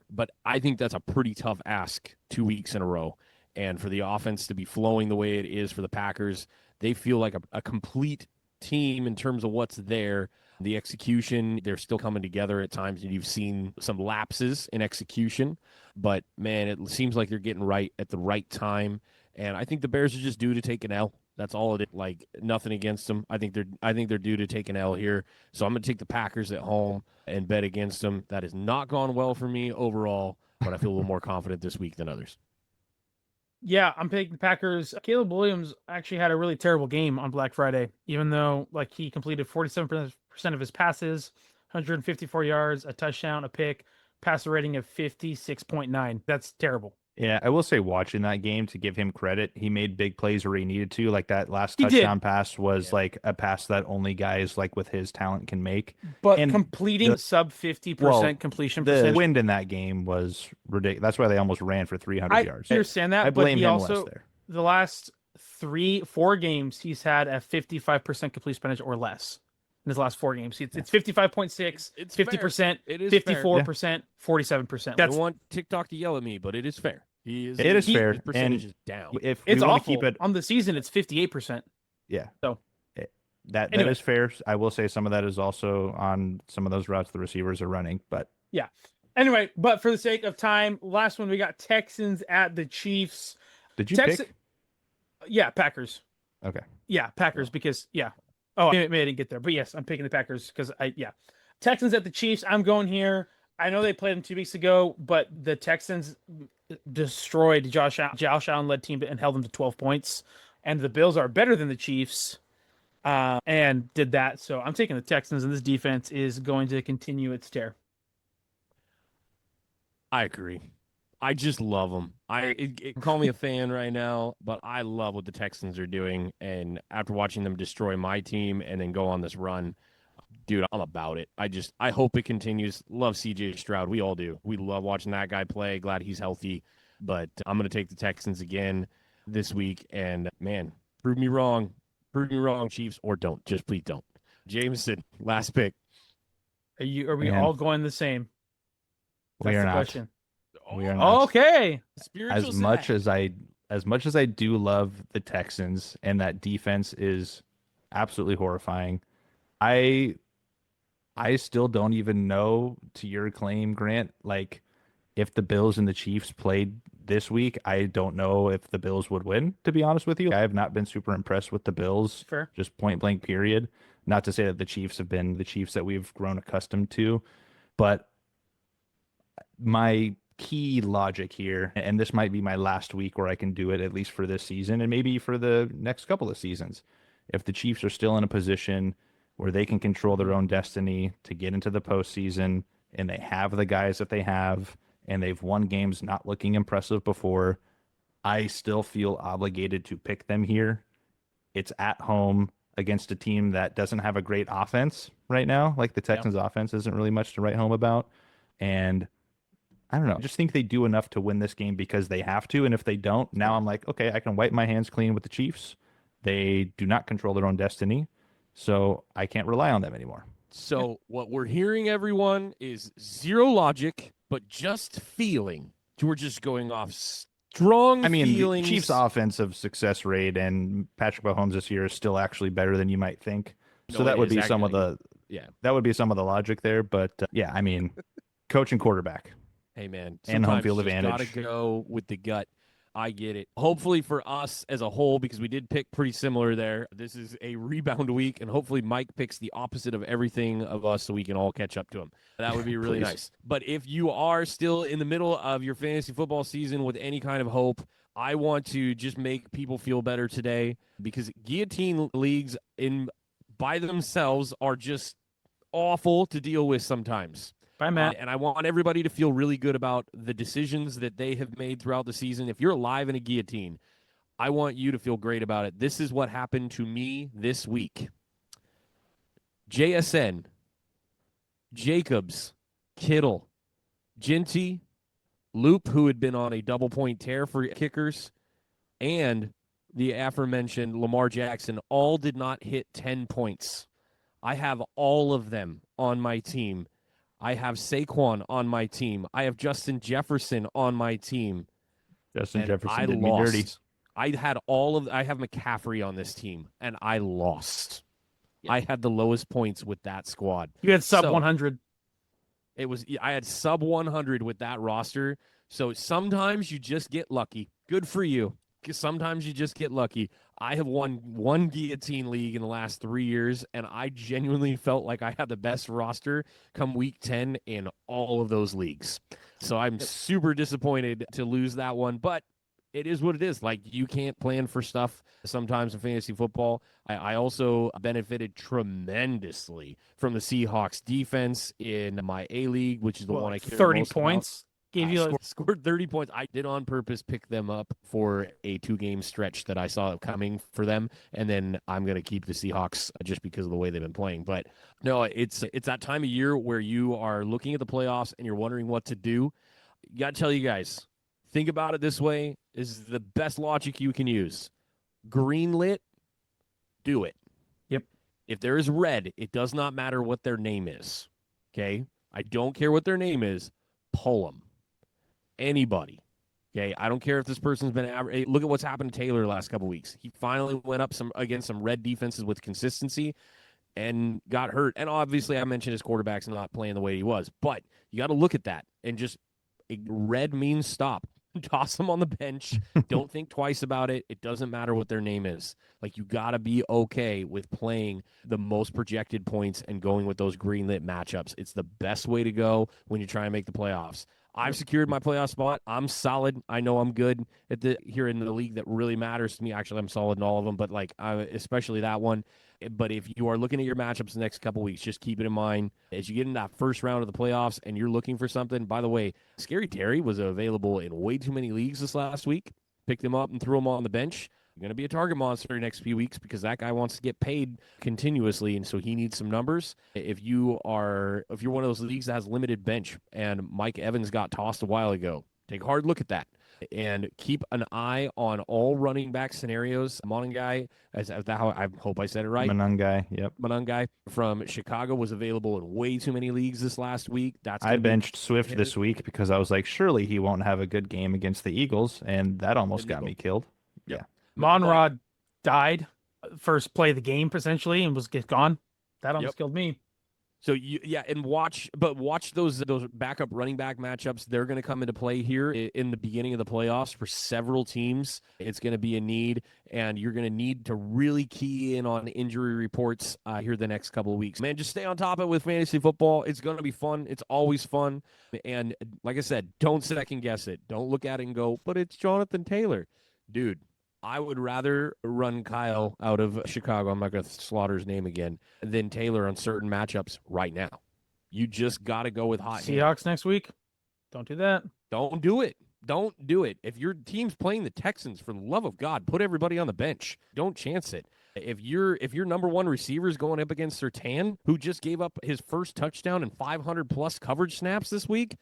Speaker 1: But I think that's a pretty tough ask 2 weeks in a row. And for the offense to be flowing the way it is for the Packers, they feel like a complete team in terms of what's there. The execution, they're still coming together at times, and you've seen some lapses in execution. But, man, it seems like they're getting right at the right time. And I think the Bears are just due to take an L. That's all it is. Like, nothing against them. I think they're due to take an L here. So I'm going to take the Packers at home and bet against them. That has not gone well for me overall, but I feel a little more confident this week than others.
Speaker 2: Yeah, I'm picking the Packers. Caleb Williams actually had a really terrible game on Black Friday, even though like he completed 47% of his passes, 154 yards, a touchdown, a pick, passer rating of 56.9. That's terrible.
Speaker 3: Yeah, I will say watching that game, to give him credit, he made big plays where he needed to. Like that last touchdown pass was like a pass that only guys like with his talent can make.
Speaker 2: But completing sub 50% completion percentage.
Speaker 3: The wind in that game was ridiculous. That's why they almost ran for 300 yards.
Speaker 2: I understand that,
Speaker 3: I blame
Speaker 2: but he
Speaker 3: him
Speaker 2: also,
Speaker 3: less there.
Speaker 2: The last 3-4 games, he's had a 55% completion percentage or less. In his last 4 games, it's 55.6, it's 50%, it is 54%, 47%.
Speaker 1: I don't want TikTok to yell at me, but it is fair.
Speaker 3: It is fair.
Speaker 1: His percentage is down.
Speaker 3: If
Speaker 2: it's
Speaker 3: we
Speaker 2: awful.
Speaker 3: Keep it
Speaker 2: on the season, it's 58%.
Speaker 3: Yeah.
Speaker 2: So
Speaker 3: that is fair. I will say some of that is also on some of those routes the receivers are running, but
Speaker 2: yeah. Anyway, but for the sake of time, last one we got Texans at the Chiefs.
Speaker 3: Did you pick?
Speaker 2: Yeah, Packers.
Speaker 3: Okay.
Speaker 2: Yeah, Packers because Oh, maybe I didn't get there, but yes, I'm picking the Packers because Texans at the Chiefs. I'm going here. I know they played them 2 weeks ago, but the Texans destroyed Josh Allen led team and held them to 12 points, and the Bills are better than the Chiefs, and did that. So I'm taking the Texans, and this defense is going to continue its tear.
Speaker 1: I agree. I just love them. Call me a fan right now, but I love what the Texans are doing. And after watching them destroy my team and then go on this run, dude, I'm about it. I hope it continues. Love CJ Stroud. We all do. We love watching that guy play. Glad he's healthy. But I'm going to take the Texans again this week. And man, prove me wrong. Prove me wrong, Chiefs, or don't. Just please don't. Jameson, last pick.
Speaker 2: Are we all going the same?
Speaker 3: We
Speaker 2: That's
Speaker 3: are
Speaker 2: the
Speaker 3: not.
Speaker 2: question.
Speaker 3: We are not.
Speaker 2: Okay.
Speaker 1: Spiritual
Speaker 3: As much as I do love the Texans and that defense is absolutely horrifying, I still don't even know, to your claim, Grant, like if the Bills and the Chiefs played this week, I don't know if the Bills would win, to be honest with you. I have not been super impressed with the Bills,
Speaker 2: Fair.
Speaker 3: just point blank period. Not to say that the Chiefs have been the Chiefs that we've grown accustomed to, but my key logic here, and this might be my last week where I can do it, at least for this season and maybe for the next couple of seasons. If the Chiefs are still in a position where they can control their own destiny to get into the postseason, and they have the guys that they have, and they've won games not looking impressive before, I still feel obligated to pick them here. It's at home against a team that doesn't have a great offense right now. Like the Texans offense isn't really much to write home about. And I don't know. I just think they do enough to win this game because they have to. And if they don't, now I'm like, okay, I can wipe my hands clean with the Chiefs. They do not control their own destiny. So I can't rely on them anymore.
Speaker 1: So what we're hearing, everyone, is zero logic, but just feeling. We're just going off strong feelings.
Speaker 3: The Chiefs' offensive success rate and Patrick Mahomes this year is still actually better than you might think. So that would be some of the logic there. But coach and quarterback.
Speaker 1: Hey man,
Speaker 3: and home field advantage.
Speaker 1: Got to go with the gut. I get it. Hopefully for us as a whole, because we did pick pretty similar there, this is a rebound week, and hopefully Mike picks the opposite of everything of us so we can all catch up to him. That would be really nice. But if you are still in the middle of your fantasy football season with any kind of hope, I want to just make people feel better today, because guillotine leagues by themselves are just awful to deal with sometimes.
Speaker 2: Bye, Matt.
Speaker 1: And I want everybody to feel really good about the decisions that they have made throughout the season. If you're alive in a guillotine, I want you to feel great about it. This is what happened to me this week. JSN, Jacobs, Kittle, Ginty, Loop, who had been on a double-point tear for kickers, and the aforementioned Lamar Jackson all did not hit 10 points. I have all of them on my team. I have Saquon on my team. I have Justin Jefferson on my team.
Speaker 3: Justin Jefferson did me dirty.
Speaker 1: I have McCaffrey on this team, and I lost. Yeah. I had the lowest points with that squad.
Speaker 2: You had sub 100.
Speaker 1: I had sub 100 with that roster. So sometimes you just get lucky. Good for you. Because sometimes you just get lucky. I have won one guillotine league in the last 3 years, and I genuinely felt like I had the best roster come week 10 in all of those leagues. So I'm super disappointed to lose that one, but it is what it is. Like, you can't plan for stuff sometimes in fantasy football. I also benefited tremendously from the Seahawks defense in my A league, which is the one I care
Speaker 2: 30
Speaker 1: most
Speaker 2: points.
Speaker 1: About.
Speaker 2: Gave you
Speaker 1: scored 30 points. I did on purpose pick them up for a 2-game stretch that I saw coming for them, and then I'm going to keep the Seahawks just because of the way they've been playing. But no, it's that time of year where you are looking at the playoffs and you're wondering what to do. Got to tell you guys, think about it this way. This is the best logic you can use. Green lit, do it.
Speaker 2: Yep.
Speaker 1: If there is red, it does not matter what their name is. Okay? I don't care what their name is. Pull them. Anybody. Okay, I don't care if this person's been average. Look at what's happened to Taylor the last couple of weeks. He finally went up against some red defenses with consistency and got hurt. And obviously, I mentioned his quarterback's not playing the way he was. But you got to look at that and just red means stop. toss them on the bench. Don't think twice about it. It doesn't matter what their name is. Like, you got to be okay with playing the most projected points and going with those greenlit matchups. It's the best way to go when you try and make the playoffs. I've secured my playoff spot. I'm solid. I know I'm good here in the league that really matters to me. Actually, I'm solid in all of them, but especially that one. But if you are looking at your matchups the next couple weeks, just keep it in mind as you get in that first round of the playoffs and you're looking for something. By the way, Scary Terry was available in way too many leagues this last week. Picked him up and threw him on the bench. Going to be a target monster next few weeks because that guy wants to get paid continuously, and so he needs some numbers. If you're one of those leagues that has limited bench and Mike Evans got tossed a while ago, take a hard look at that and keep an eye on all running back scenarios. Monangai, I hope I said it right.
Speaker 3: Monangai, yep.
Speaker 1: Monangai from Chicago was available in way too many leagues this last week.
Speaker 3: I benched Swift this week because I was like, surely he won't have a good game against the Eagles, and that almost got me killed. Yeah.
Speaker 2: Monrod died first play of the game essentially and was gone. That almost killed me.
Speaker 1: So and watch those backup running back matchups. They're going to come into play here in the beginning of the playoffs for several teams. It's going to be a need, and you're going to need to really key in on injury reports here the next couple of weeks. Man, just stay on top of it with fantasy football. It's going to be fun. It's always fun. And like I said, don't second guess it. Don't look at it and go, but it's Jonathan Taylor. Dude, I would rather run Kyle out of Chicago, I'm not going to slaughter his name again, than Taylor on certain matchups right now. You just got to go with hot
Speaker 2: Seahawks next week. Don't do that.
Speaker 1: Don't do it. Don't do it. If your team's playing the Texans, for the love of God, put everybody on the bench. Don't chance it. If your number one receiver is going up against Surtain, who just gave up his first touchdown and 500-plus coverage snaps this week,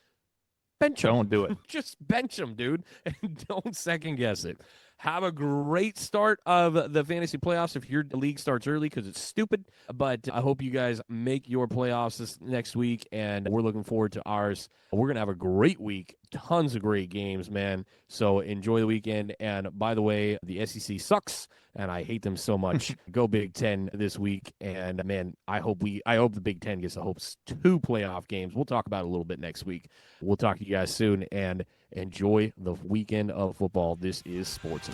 Speaker 1: bench him.
Speaker 3: Don't do it.
Speaker 1: Just bench him, dude, and don't second guess it. Have a great start of the fantasy playoffs if your league starts early because it's stupid. But I hope you guys make your playoffs this next week, and we're looking forward to ours. We're going to have a great week. Tons of great games, man. So enjoy the weekend. And by the way, the SEC sucks, and I hate them so much. Go Big Ten this week. And, man, I hope the Big Ten gets to host 2 playoff games. We'll talk about it a little bit next week. We'll talk to you guys soon, and enjoy the weekend of football. This is Sportsify.